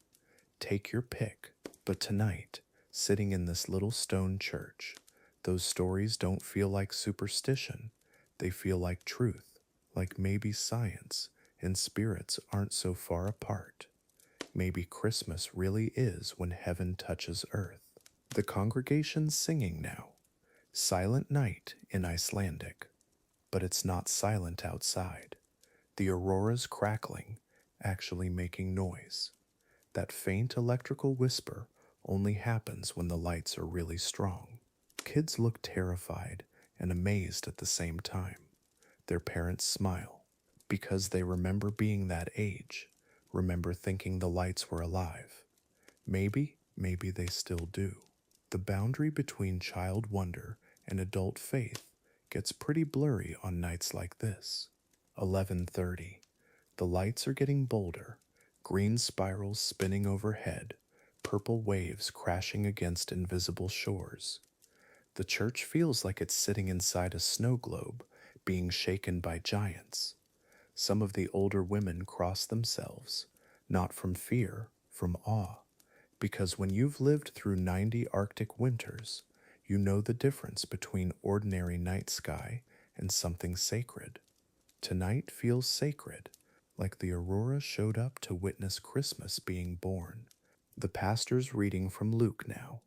Take your pick. But tonight, sitting in this little stone church, those stories don't feel like superstition. They feel like truth, like maybe science and spirits aren't so far apart. Maybe Christmas really is when heaven touches earth. The congregation's singing now. Silent night in Icelandic. But it's not silent outside. The aurora's crackling, actually making noise. That faint electrical whisper only happens when the lights are really strong. Kids look terrified and amazed at the same time. Their parents smile, because they remember being that age, remember thinking the lights were alive. Maybe they still do. The boundary between child wonder and adult faith gets pretty blurry on nights like this. 11:30. The lights are getting bolder, green spirals spinning overhead, purple waves crashing against invisible shores. The church feels like it's sitting inside a snow globe, being shaken by giants. Some of the older women cross themselves, not from fear, from awe, because when you've lived through 90 Arctic winters, you know the difference between ordinary night sky and something sacred. Tonight feels sacred, like the aurora showed up to witness Christmas being born. The pastor's reading from Luke now.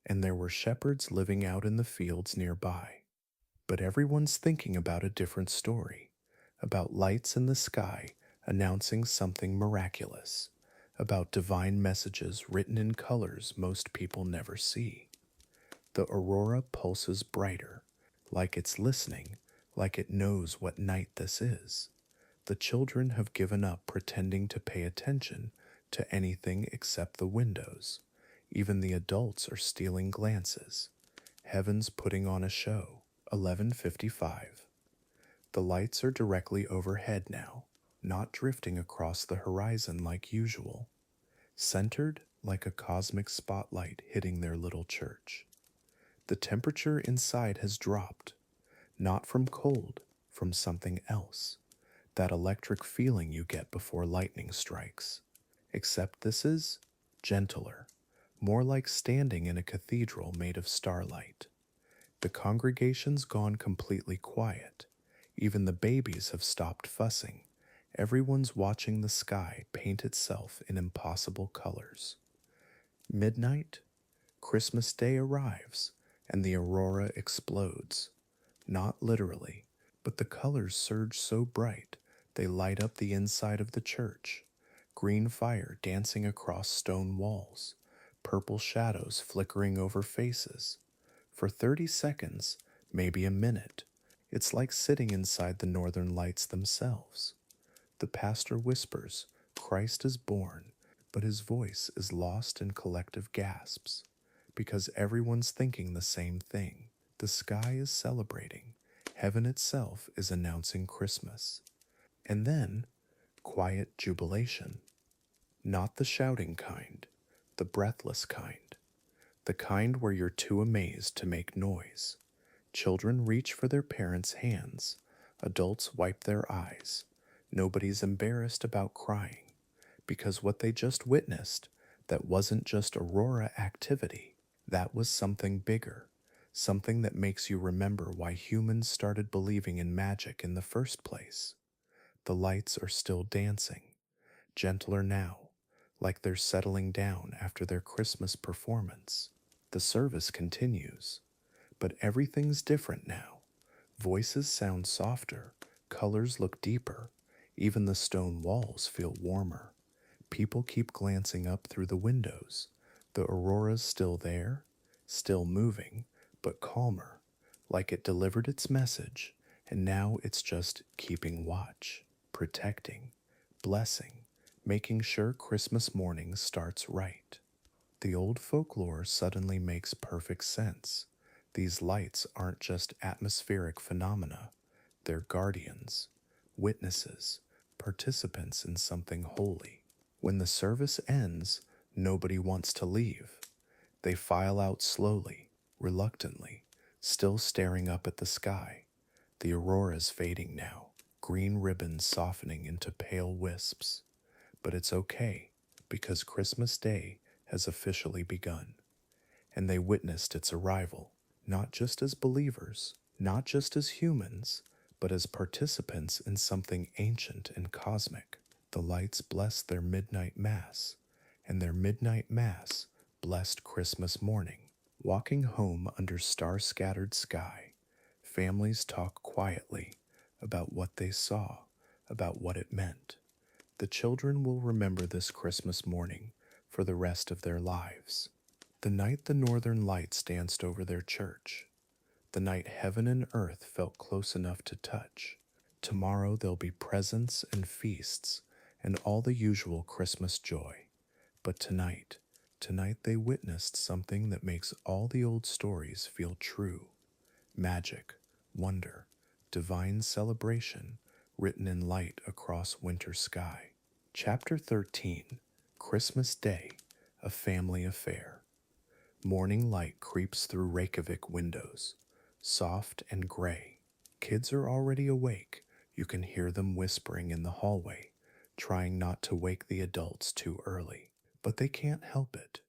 And there were shepherds living out in the fields nearby. But everyone's thinking about a different story, about lights in the sky announcing something miraculous about divine messages written in colors most people never see. The aurora pulses brighter, like it's listening, like it knows what night this is. The children have given up pretending to pay attention to anything except the windows. Even the adults are stealing glances. Heaven's putting on a show. 11:55. The lights are directly overhead now, not drifting across the horizon like usual, centered like a cosmic spotlight hitting their little church. The temperature inside has dropped, not from cold, from something else. That electric feeling you get before lightning strikes. Except this is gentler, more like standing in a cathedral made of starlight. The congregation's gone completely quiet. Even the babies have stopped fussing. Everyone's watching the sky paint itself in impossible colors. Midnight, Christmas Day arrives, and the aurora explodes. Not literally, but the colors surge so bright they light up the inside of the church. Green fire dancing across stone walls, purple shadows flickering over faces. For 30 seconds, maybe a minute, it's like sitting inside the northern lights themselves. The pastor whispers, "Christ is born," but his voice is lost in collective gasps, because everyone's thinking the same thing. The sky is celebrating. Heaven itself is announcing Christmas. And then, quiet jubilation. Not the shouting kind, the breathless kind. The kind where you're too amazed to make noise. Children reach for their parents' hands. Adults wipe their eyes. Nobody's embarrassed about crying, because what they just witnessed, that wasn't just aurora activity, that was something bigger, something that makes you remember why humans started believing in magic in the first place. The lights are still dancing, gentler now, like they're settling down after their Christmas performance. The service continues, but everything's different now. Voices sound softer, colors look deeper, even the stone walls feel warmer. People keep glancing up through the windows. The aurora's still there, still moving, but calmer, like it delivered its message, and now it's just keeping watch, protecting, blessing, making sure Christmas morning starts right. The old folklore suddenly makes perfect sense. These lights aren't just atmospheric phenomena, they're guardians, witnesses, participants in something holy. When the service ends, nobody wants to leave. They file out slowly, reluctantly, still staring up at the sky. The aurora's fading now, green ribbons softening into pale wisps. But it's okay, because Christmas Day has officially begun. And they witnessed its arrival, not just as believers, not just as humans, but as participants in something ancient and cosmic. The lights blessed their midnight mass, and their midnight mass blessed Christmas morning. Walking home under star-scattered sky, families talk quietly about what they saw, about what it meant. The children will remember this Christmas morning for the rest of their lives. The night the northern lights danced over their church, the night heaven and earth felt close enough to touch. Tomorrow there'll be presents and feasts and all the usual Christmas joy. But tonight they witnessed something that makes all the old stories feel true. Magic, wonder, divine celebration written in light across winter sky. Chapter 13, Christmas Day, a family affair. Morning light creeps through Reykjavik windows, soft and gray. Kids are already awake. You can hear them whispering in the hallway, trying not to wake the adults too early. But they can't help it.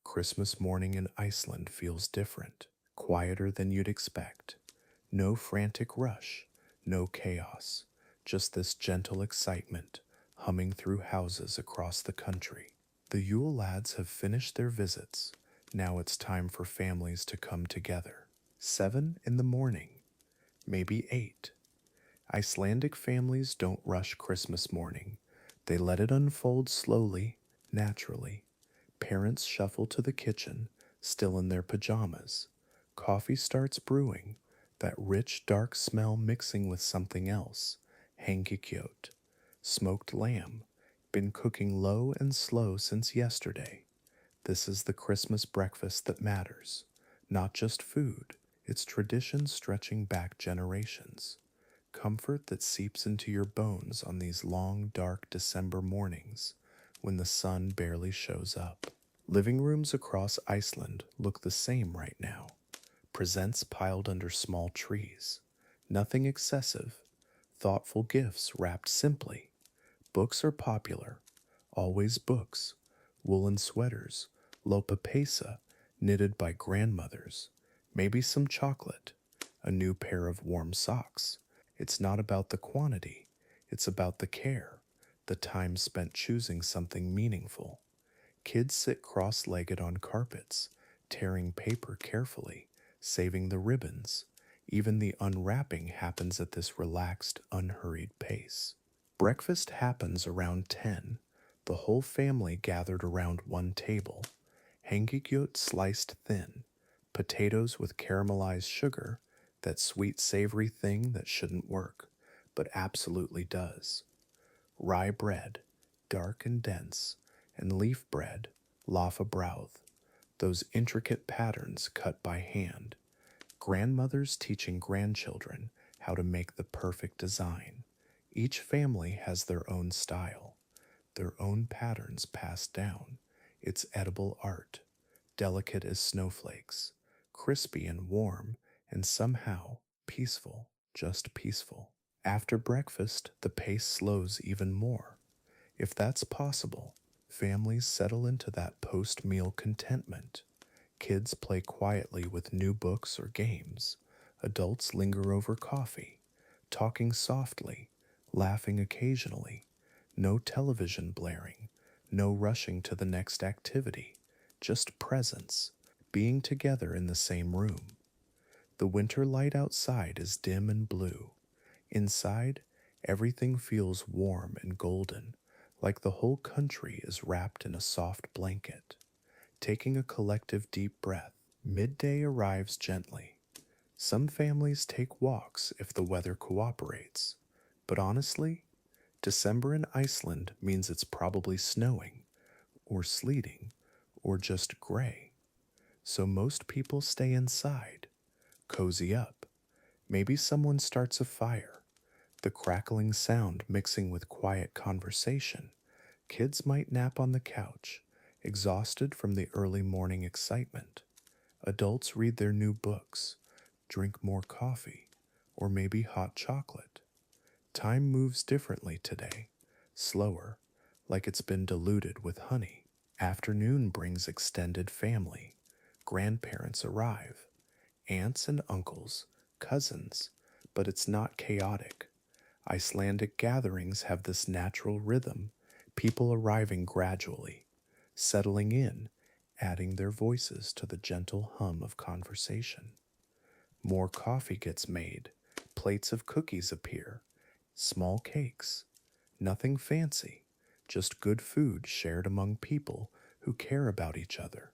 Christmas morning in Iceland feels different, quieter than you'd expect. No frantic rush, no chaos, just this gentle excitement humming through houses across the country. The Yule Lads have finished their visits. Now it's time for families to come together. 7 in the morning, maybe 8. Icelandic families don't rush Christmas morning. They let it unfold slowly, naturally. Parents shuffle to the kitchen, still in their pajamas. Coffee starts brewing, that rich, dark smell mixing with something else. Hangikjöt, smoked lamb, been cooking low and slow since yesterday. This is the Christmas breakfast that matters. Not just food, it's tradition stretching back generations. Comfort that seeps into your bones on these long, dark December mornings when the sun barely shows up. Living rooms across Iceland look the same right now. Presents piled under small trees. Nothing excessive. Thoughtful gifts wrapped simply. Books are popular. Always books. Woolen sweaters. Lopapesa, knitted by grandmothers. Maybe some chocolate. A new pair of warm socks. It's not about the quantity. It's about the care. The time spent choosing something meaningful. Kids sit cross-legged on carpets, tearing paper carefully, saving the ribbons. Even the unwrapping happens at this relaxed, unhurried pace. Breakfast happens around 10, the whole family gathered around one table. Hangikjöt sliced thin, potatoes with caramelized sugar, that sweet savory thing that shouldn't work, but absolutely does. Rye bread, dark and dense, and leaf bread, lafa brauð, those intricate patterns cut by hand. Grandmothers teaching grandchildren how to make the perfect design. Each family has their own style, their own patterns passed down. It's edible art, delicate as snowflakes, crispy and warm, and somehow peaceful, just peaceful. After breakfast, the pace slows even more. If that's possible, families settle into that post meal contentment. Kids play quietly with new books or games. Adults linger over coffee, talking softly, laughing occasionally. No television blaring, no rushing to the next activity, just presence, being together in the same room. The winter light outside is dim and blue. Inside, everything feels warm and golden, like the whole country is wrapped in a soft blanket. Taking a collective deep breath, midday arrives gently. Some families take walks if the weather cooperates. But honestly, December in Iceland means it's probably snowing, or sleeting, or just gray. So most people stay inside, cozy up. Maybe someone starts a fire, the crackling sound mixing with quiet conversation. Kids might nap on the couch, exhausted from the early morning excitement. Adults read their new books, drink more coffee, or maybe hot chocolate. Time moves differently today, slower, like it's been diluted with honey. Afternoon brings extended family. Grandparents arrive, aunts and uncles, cousins, but it's not chaotic. Icelandic gatherings have this natural rhythm, people arriving gradually, settling in, adding their voices to the gentle hum of conversation. More coffee gets made, plates of cookies appear, small cakes, nothing fancy, just good food shared among people who care about each other.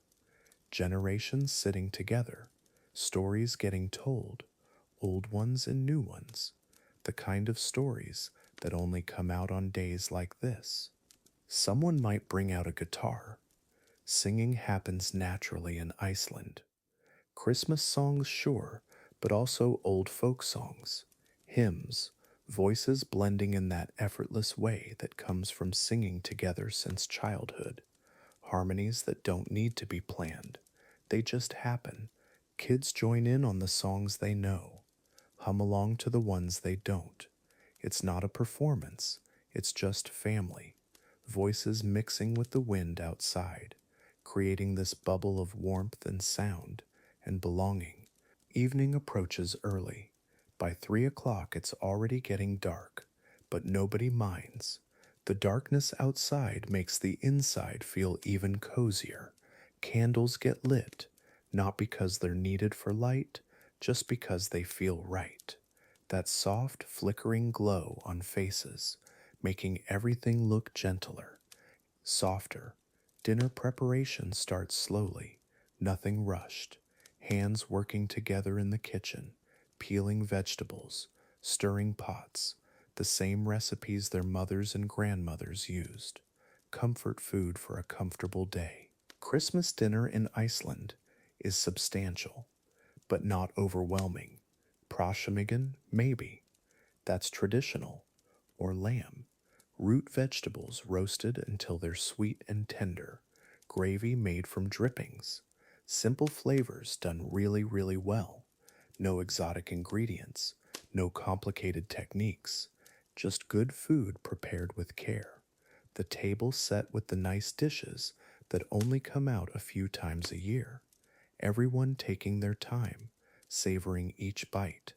Generations sitting together, stories getting told, old ones and new ones, the kind of stories that only come out on days like this. Someone might bring out a guitar. Singing happens naturally in Iceland. Christmas songs, sure, but also old folk songs, hymns, voices blending in that effortless way that comes from singing together since childhood. Harmonies that don't need to be planned, they just happen. Kids join in on the songs they know, hum along to the ones they don't. It's not a performance, it's just family, voices mixing with the wind outside, creating this bubble of warmth and sound and belonging. Evening approaches early. By 3 o'clock, it's already getting dark, but nobody minds. The darkness outside makes the inside feel even cozier. Candles get lit, not because they're needed for light, just because they feel right. that soft, flickering glow on faces, making everything look gentler, softer. Dinner preparation starts slowly, nothing rushed. Hands working together in the kitchen, peeling vegetables, stirring pots, the same recipes their mothers and grandmothers used. Comfort food for a comfortable day. Christmas dinner in Iceland is substantial, but not overwhelming. Prosciumgin, maybe. That's traditional. Or lamb. Root vegetables roasted until they're sweet and tender. Gravy made from drippings. Simple flavors done really, really well. No exotic ingredients. No complicated techniques. Just good food prepared with care. The table set with the nice dishes that only come out a few times a year. Everyone taking their time, savoring each bite.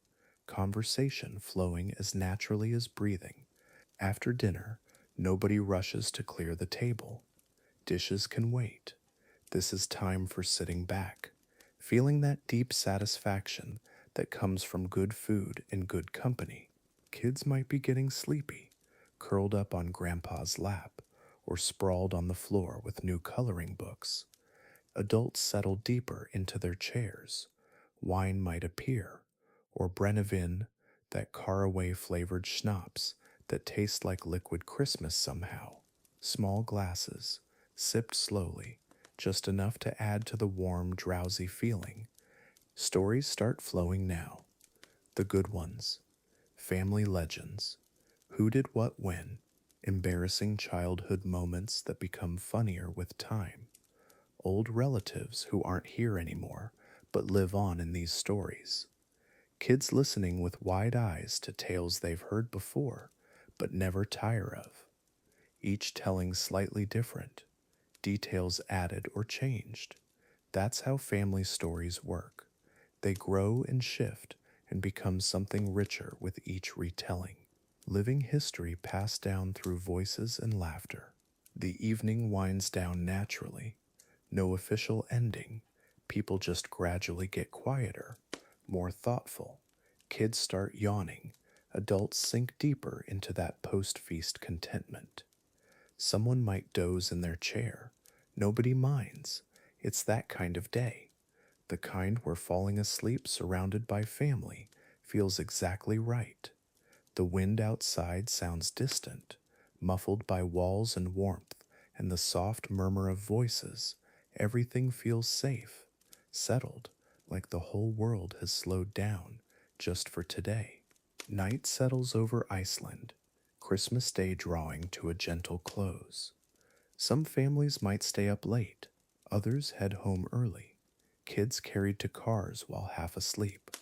Conversation flowing as naturally as breathing. After dinner, nobody rushes to clear the table. Dishes can wait. This is time for sitting back, feeling that deep satisfaction that comes from good food and good company. Kids might be getting sleepy, curled up on grandpa's lap, or sprawled on the floor with new coloring books. Adults settle deeper into their chairs. Wine might appear, or Brennivin, that caraway flavored schnapps that tastes like liquid Christmas somehow. Small glasses, sipped slowly, just enough to add to the warm, drowsy feeling. Stories start flowing now. The good ones. Family legends. Who did what when? Embarrassing childhood moments that become funnier with time. Old relatives who aren't here anymore but live on in these stories. Kids listening with wide eyes to tales they've heard before but never tire of, each telling slightly different, details added or changed. That's how family stories work. They grow and shift and become something richer with each retelling. Living history passed down through voices and laughter. The evening winds down naturally. No official ending. People just gradually get quieter, more thoughtful. Kids start yawning. Adults sink deeper into that post-feast contentment. Someone might doze in their chair. Nobody minds. It's that kind of day. The kind where falling asleep surrounded by family feels exactly right. The wind outside sounds distant, muffled by walls and warmth and the soft murmur of voices. Everything feels safe, settled, like the whole world has slowed down just for today. Night settles over Iceland, Christmas Day drawing to a gentle close. Some families might stay up late, others head home early, kids carried to cars while half asleep.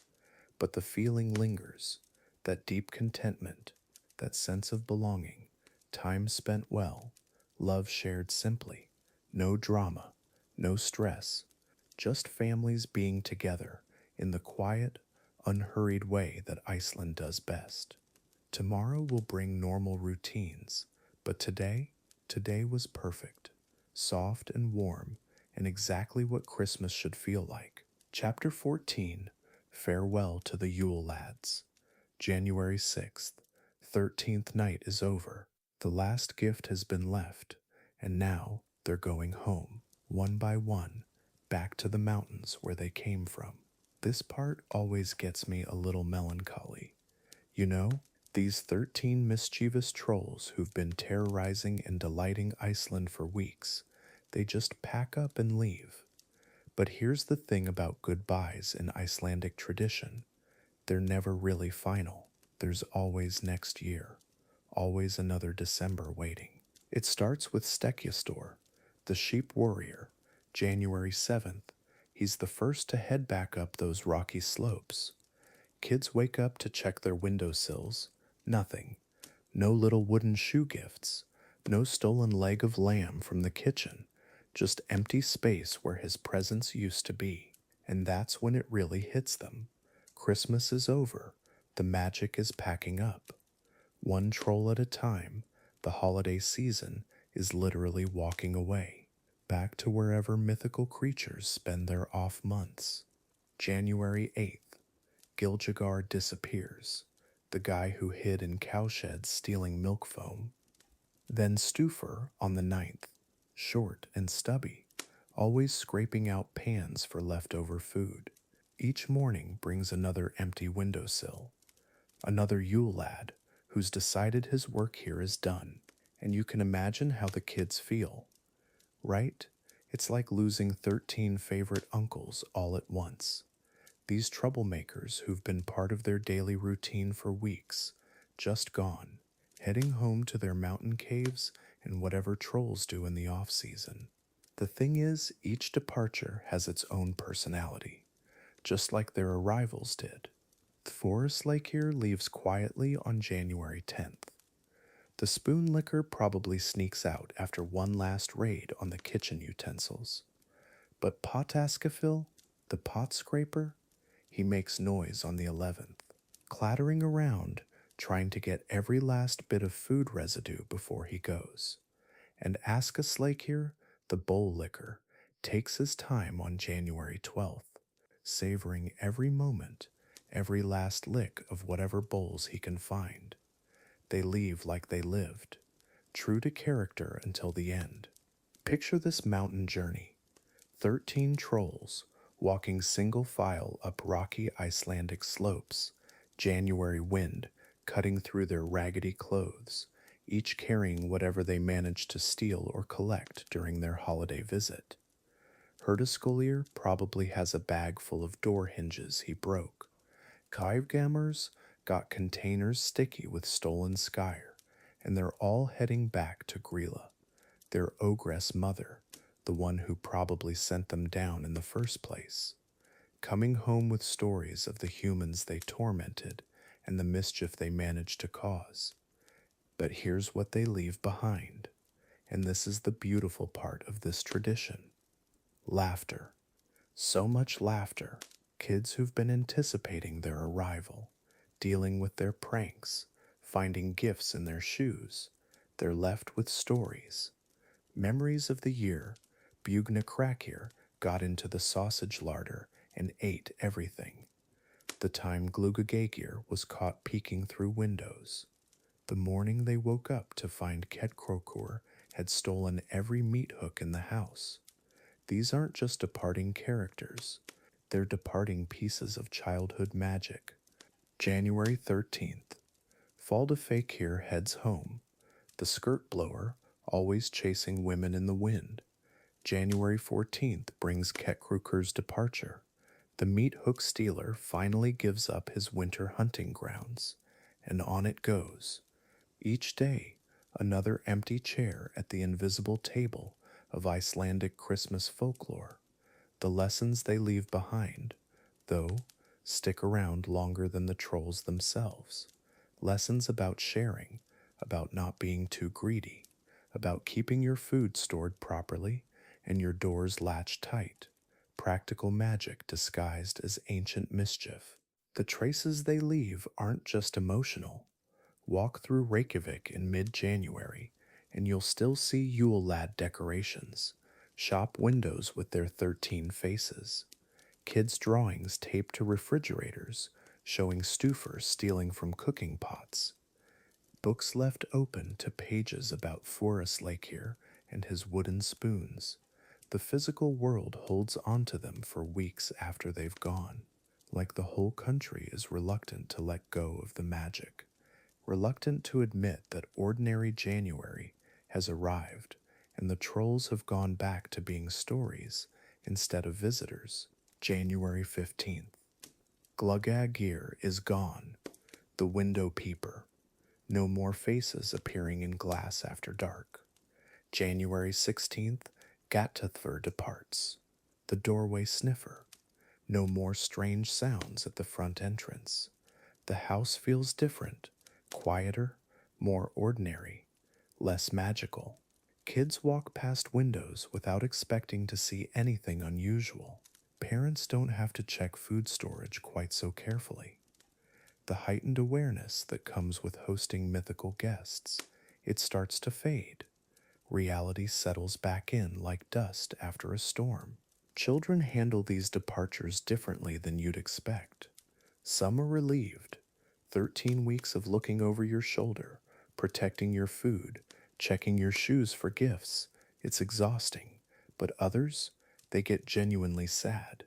But the feeling lingers, that deep contentment, that sense of belonging, time spent well, love shared simply, no drama, no stress, just families being together in the quiet, unhurried way that Iceland does best. Tomorrow will bring normal routines, but today was perfect, soft and warm, and exactly what Christmas should feel like. Chapter 14, Farewell to the Yule Lads. January 6th, 13th night is over. The last gift has been left, and now they're going home, one by one, back to the mountains where they came from. This part always gets me a little melancholy. You know, these 13 mischievous trolls who've been terrorizing and delighting Iceland for weeks, they just pack up and leave. But here's the thing about goodbyes in Icelandic tradition. They're never really final. There's always next year, always another December waiting. It starts with Stekkjastor, the sheep warrior, January 7th. He's the first to head back up those rocky slopes. Kids wake up to check their windowsills. Nothing. No little wooden shoe gifts. No stolen leg of lamb from the kitchen. Just empty space where his presence used to be. And that's when it really hits them. Christmas is over. The magic is packing up. One troll at a time, the holiday season is literally walking away, back to wherever mythical creatures spend their off months. January 8th, Giljagar disappears. the guy who hid in cowsheds stealing milk foam. Then Stuffer on the 9th, short and stubby, always scraping out pans for leftover food. Each morning brings another empty windowsill, another Yule Lad who's decided his work here is done, and you can imagine how the kids feel, right? It's like losing 13 favorite uncles all at once. These troublemakers who've been part of their daily routine for weeks, just gone, heading home to their mountain caves and whatever trolls do in the off-season. The thing is, each departure has its own personality, just like their arrivals did. The forest lake here leaves quietly on January 10th. The spoon licker probably sneaks out after one last raid on the kitchen utensils. But Potaskafil, the pot scraper, he makes noise on the 11th, clattering around, trying to get every last bit of food residue before he goes. And Askaslakir, the bowl licker, takes his time on January 12th, savoring every moment, every last lick of whatever bowls he can find. They leave like they lived, true to character until the end. Picture this mountain journey. 13 trolls walking single file up rocky Icelandic slopes, January wind cutting through their raggedy clothes, each carrying whatever they managed to steal or collect during their holiday visit. Herdaskulir probably has a bag full of door hinges he broke. Kivgammers got containers sticky with stolen skyr, and they're all heading back to Grýla, their ogress mother, the one who probably sent them down in the first place, coming home with stories of the humans they tormented and the mischief they managed to cause. But here's what they leave behind, and this is the beautiful part of this tradition. Laughter. So much laughter. Kids who've been anticipating their arrival, dealing with their pranks, finding gifts in their shoes. They're left with stories. Memories of the year Bugna Krakir got into the sausage larder and ate everything. The time Glugagagir was caught peeking through windows. The morning they woke up to find Ketkrokur had stolen every meat hook in the house. These aren't just departing characters, they're departing pieces of childhood magic. January 13th. Faldefakir heads home, the skirt blower always chasing women in the wind. January 14th brings Ketkrokur's departure. The meat hook stealer finally gives up his winter hunting grounds, and on it goes. Each day, another empty chair at the invisible table of Icelandic Christmas folklore. The lessons they leave behind, though, stick around longer than the trolls themselves. Lessons about sharing, about not being too greedy, about keeping your food stored properly and your doors latched tight. Practical magic disguised as ancient mischief. The traces they leave aren't just emotional. Walk through Reykjavik in mid-January, and you'll still see Yule Lad decorations, shop windows with their 13 faces, kids' drawings taped to refrigerators showing Stuffer stealing from cooking pots, books left open to pages about Forest Lake here and his wooden spoons. The physical world holds onto them for weeks after they've gone, like the whole country is reluctant to let go of the magic. Reluctant to admit that ordinary January has arrived and the trolls have gone back to being stories instead of visitors. January 15th. Glugagir is gone, the window peeper. No more faces appearing in glass after dark. January 16th, Gatthver departs, the doorway sniffer. No more strange sounds at the front entrance. The house feels different, quieter, more ordinary, less magical. Kids walk past windows without expecting to see anything unusual. Parents don't have to check food storage quite so carefully. The heightened awareness that comes with hosting mythical guests, it starts to fade. Reality settles back in like dust after a storm. Children handle these departures differently than you'd expect. Some are relieved, 13 weeks of looking over your shoulder, protecting your food, checking your shoes for gifts. It's exhausting. But others, they get genuinely sad.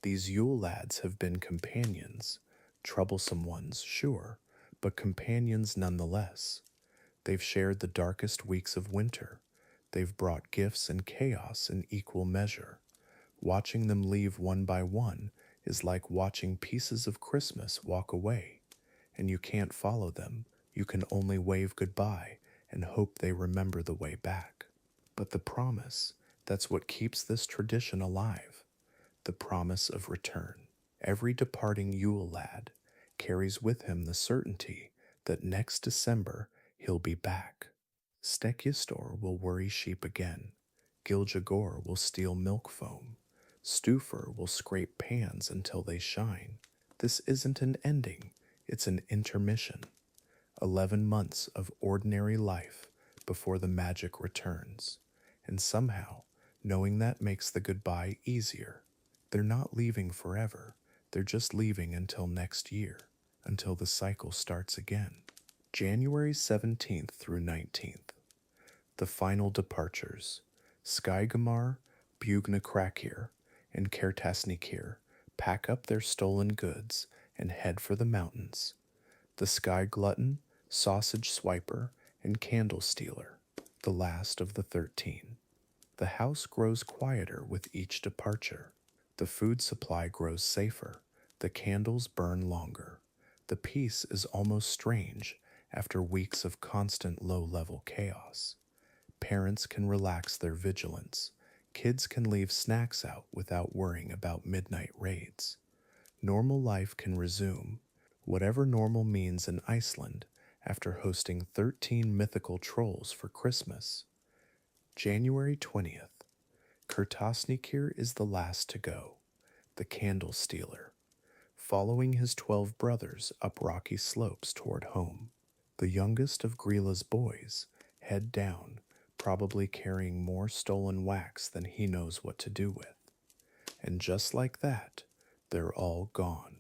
These Yule Lads have been companions. Troublesome ones, sure, but companions nonetheless. They've shared the darkest weeks of winter. They've brought gifts and chaos in equal measure. Watching them leave one by one is like watching pieces of Christmas walk away, and you can't follow them. You can only wave goodbye and hope they remember the way back. But the promise, that's what keeps this tradition alive. The promise of return. Every departing Yule Lad carries with him the certainty that next December he'll be back. Stekiastor will worry sheep again. Gilgagor will steal milk foam. Stufr will scrape pans until they shine. This isn't an ending, it's an intermission. 11 months of ordinary life before the magic returns. And somehow, knowing that makes the goodbye easier. They're not leaving forever, they're just leaving until next year, until the cycle starts again. January 17th through 19th. The final departures. Skygamar, Bugnakrakir, and Kertasnikir pack up their stolen goods and head for the mountains. The Sky Glutton, Sausage Swiper, and Candle Stealer, the last of the 13. The house grows quieter with each departure. The food supply grows safer. The candles burn longer. The peace is almost strange after weeks of constant low-level chaos. Parents can relax their vigilance. Kids can leave snacks out without worrying about midnight raids. Normal life can resume, whatever normal means in Iceland after hosting 13 mythical trolls for Christmas. January 20th. Kertasnikir is the last to go, the candle stealer, following his 12 brothers up rocky slopes toward home. The youngest of Grýla's boys, head down, probably carrying more stolen wax than he knows what to do with. And just like that, they're all gone.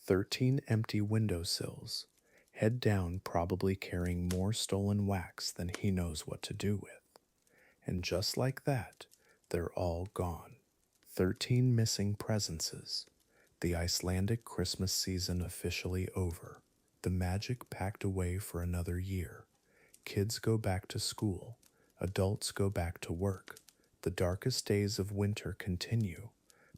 13 empty windowsills, head down, probably carrying more stolen wax than he knows what to do with. And just like that, they're all gone. 13 missing presences. The Icelandic Christmas season officially over. The magic packed away for another year. Kids go back to school. Adults go back to work. The darkest days of winter continue,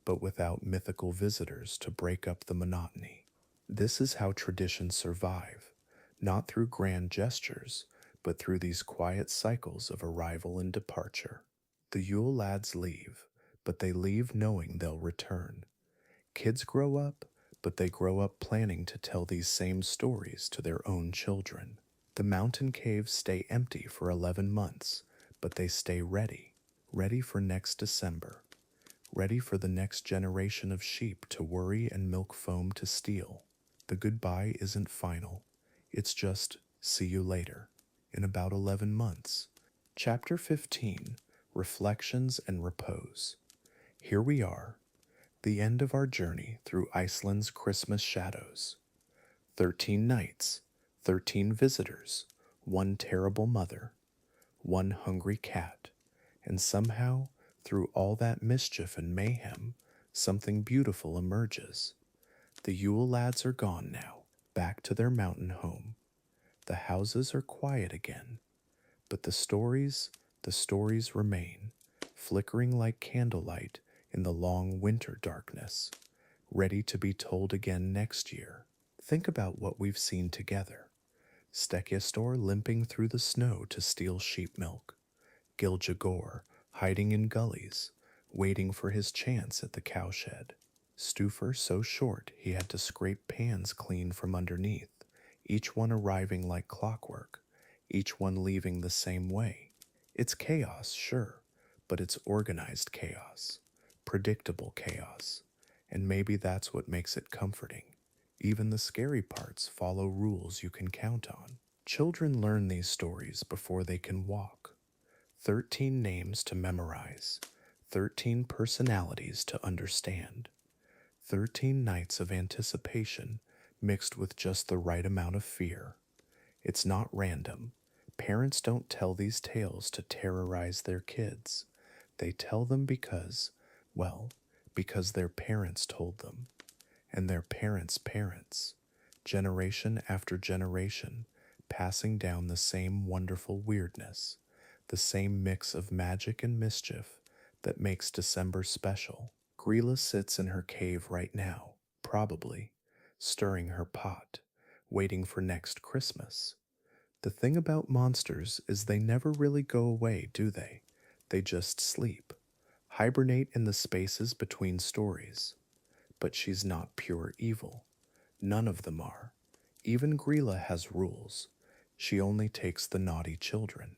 but without mythical visitors to break up the monotony. This is how traditions survive, not through grand gestures, but through these quiet cycles of arrival and departure. The Yule Lads leave, but they leave knowing they'll return. Kids grow up, but they grow up planning to tell these same stories to their own children. The mountain caves stay empty for 11 months, but they stay ready, ready for next December, ready for the next generation of sheep to worry and milk foam to steal. The goodbye isn't final, it's just see you later, in about 11 months. Chapter 15, Reflections and Repose. Here we are, the end of our journey through Iceland's Christmas shadows. 13 nights, 13 visitors, one terrible mother, one hungry cat, and somehow, through all that mischief and mayhem, something beautiful emerges. The Yule Lads are gone now, back to their mountain home. The houses are quiet again, but the stories remain, flickering like candlelight in the long winter darkness, ready to be told again next year. Think about what we've seen together. Stekiastor limping through the snow to steal sheep milk. Gilgagor hiding in gullies, waiting for his chance at the cowshed. Stufr so short he had to scrape pans clean from underneath, each one arriving like clockwork, each one leaving the same way. It's chaos, sure, but it's organized chaos, predictable chaos, and maybe that's what makes it comforting. Even the scary parts follow rules you can count on. Children learn these stories before they can walk. 13 names to memorize, 13 personalities to understand, 13 nights of anticipation mixed with just the right amount of fear. It's not random. Parents don't tell these tales to terrorize their kids. They tell them well, because their parents told them, and their parents' parents, generation after generation, passing down the same wonderful weirdness, the same mix of magic and mischief that makes December special. Grýla sits in her cave right now, probably, stirring her pot, waiting for next Christmas. The thing about monsters is they never really go away, do they? They just sleep, hibernate in the spaces between stories. But she's not pure evil. None of them are. Even Grýla has rules. She only takes the naughty children,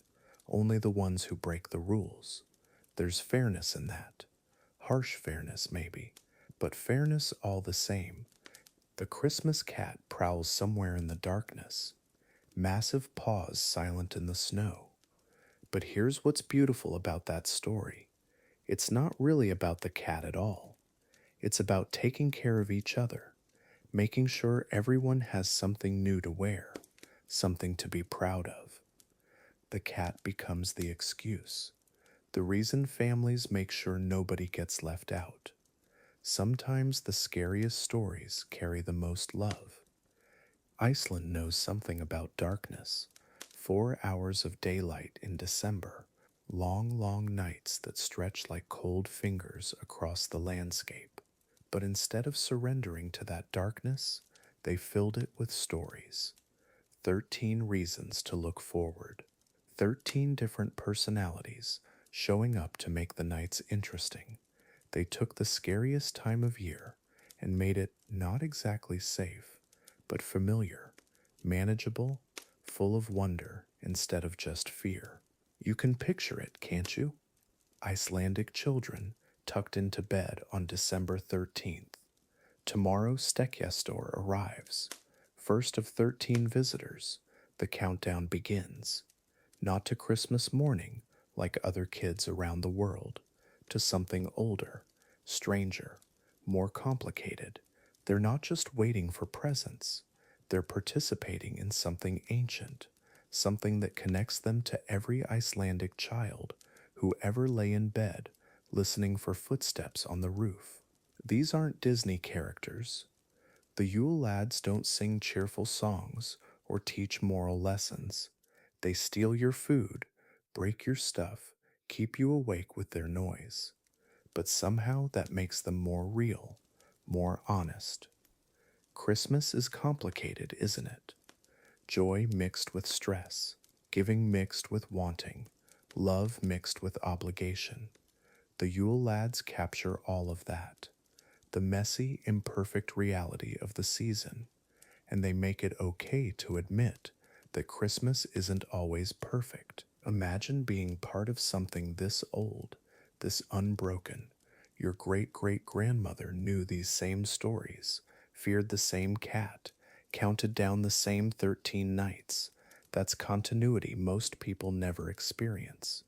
only the ones who break the rules. There's fairness in that. Harsh fairness, maybe, but fairness all the same. The Christmas cat prowls somewhere in the darkness, massive paws silent in the snow. But here's what's beautiful about that story. It's not really about the cat at all. It's about taking care of each other, making sure everyone has something new to wear, something to be proud of. The cat becomes the excuse, the reason families make sure nobody gets left out. Sometimes the scariest stories carry the most love. Iceland knows something about darkness. 4 hours of daylight in December, long, long nights that stretch like cold fingers across the landscape. But instead of surrendering to that darkness, they filled it with stories. 13 reasons to look forward. 13 different personalities showing up to make the nights interesting. They took the scariest time of year and made it not exactly safe, but familiar, manageable, full of wonder instead of just fear. You can picture it, can't you? Icelandic children tucked into bed on December 13th. Tomorrow Stekkjastor arrives. First of 13 visitors, the countdown begins. Not to Christmas morning, like other kids around the world, to something older, stranger, more complicated. They're not just waiting for presents, they're participating in something ancient, something that connects them to every Icelandic child who ever lay in bed listening for footsteps on the roof. These aren't Disney characters. The Yule Lads don't sing cheerful songs or teach moral lessons. They steal your food, break your stuff, keep you awake with their noise. But somehow that makes them more real, more honest. Christmas is complicated, isn't it? Joy mixed with stress, giving mixed with wanting, love mixed with obligation. The Yule Lads capture all of that, the messy, imperfect reality of the season, and they make it okay to admit that Christmas isn't always perfect. Imagine being part of something this old, this unbroken. Your great great grandmother knew these same stories, feared the same cat, counted down the same 13 nights. That's continuity most people never experience.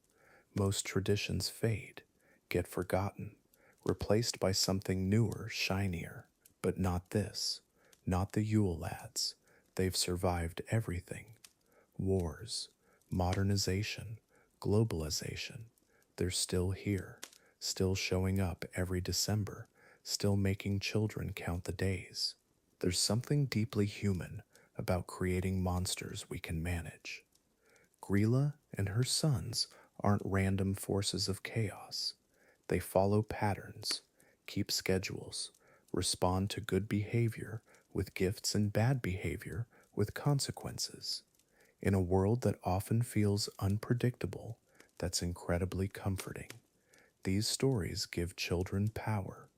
Most traditions fade, get forgotten, replaced by something newer, shinier. But not this, not the Yule Lads. They've survived everything. Wars, modernization, globalization. They're still here, still showing up every December, still making children count the days. There's something deeply human about creating monsters we can manage. Grýla and her sons aren't random forces of chaos. They follow patterns, keep schedules, respond to good behavior with gifts and bad behavior with consequences. In a world that often feels unpredictable, that's incredibly comforting. These stories give children power,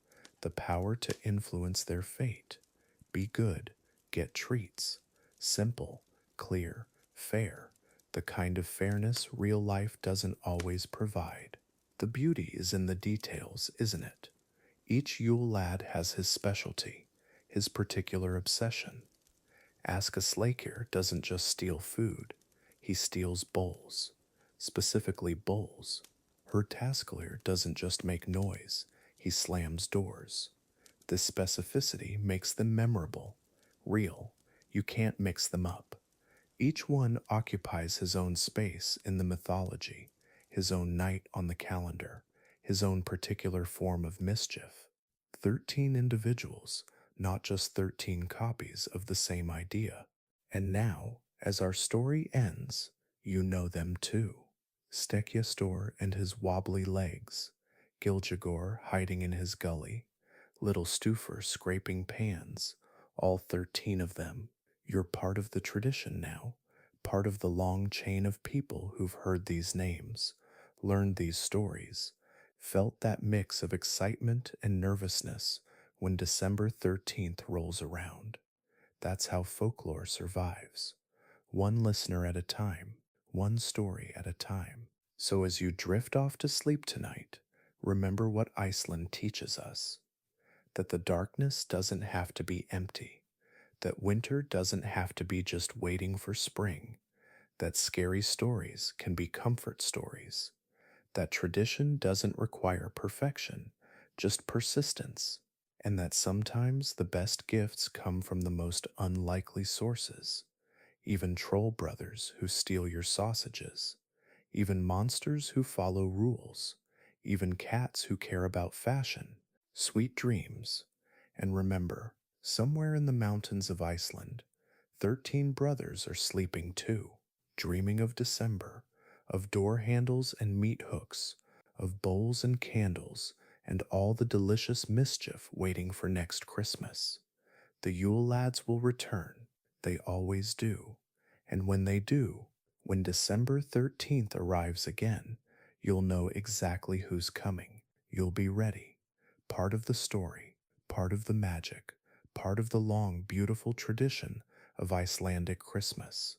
the power to influence their fate. Be good, get treats. Simple, clear, fair. The kind of fairness real life doesn't always provide. The beauty is in the details, isn't it? Each Yule Lad has his specialty, his particular obsession. Aska Slakir doesn't just steal food, he steals bowls, specifically bowls. Her Taskalier doesn't just make noise, he slams doors. This specificity makes them memorable, real. You can't mix them up. Each one occupies his own space in the mythology, his own night on the calendar, his own particular form of mischief. 13 individuals, not just 13 copies of the same idea. And now, as our story ends, you know them too. Stekiastor and his wobbly legs, Gilgagor hiding in his gully, little Stuffer scraping pans, all 13 of them. You're part of the tradition now, part of the long chain of people who've heard these names, learned these stories, felt that mix of excitement and nervousness when December 13th rolls around. That's how folklore survives. One listener at a time, one story at a time. So as you drift off to sleep tonight, remember what Iceland teaches us, that the darkness doesn't have to be empty, that winter doesn't have to be just waiting for spring, that scary stories can be comfort stories, that tradition doesn't require perfection, just persistence, and that sometimes the best gifts come from the most unlikely sources, even troll brothers who steal your sausages, even monsters who follow rules, even cats who care about fashion. Sweet dreams, and remember, somewhere in the mountains of Iceland, 13 brothers are sleeping too, dreaming of December, of door handles and meat hooks, of bowls and candles, and all the delicious mischief waiting for next Christmas. The Yule Lads will return, they always do, and when they do, when December 13th arrives again, you'll know exactly who's coming. You'll be ready. Part of the story, part of the magic, part of the long, beautiful tradition of Icelandic Christmas.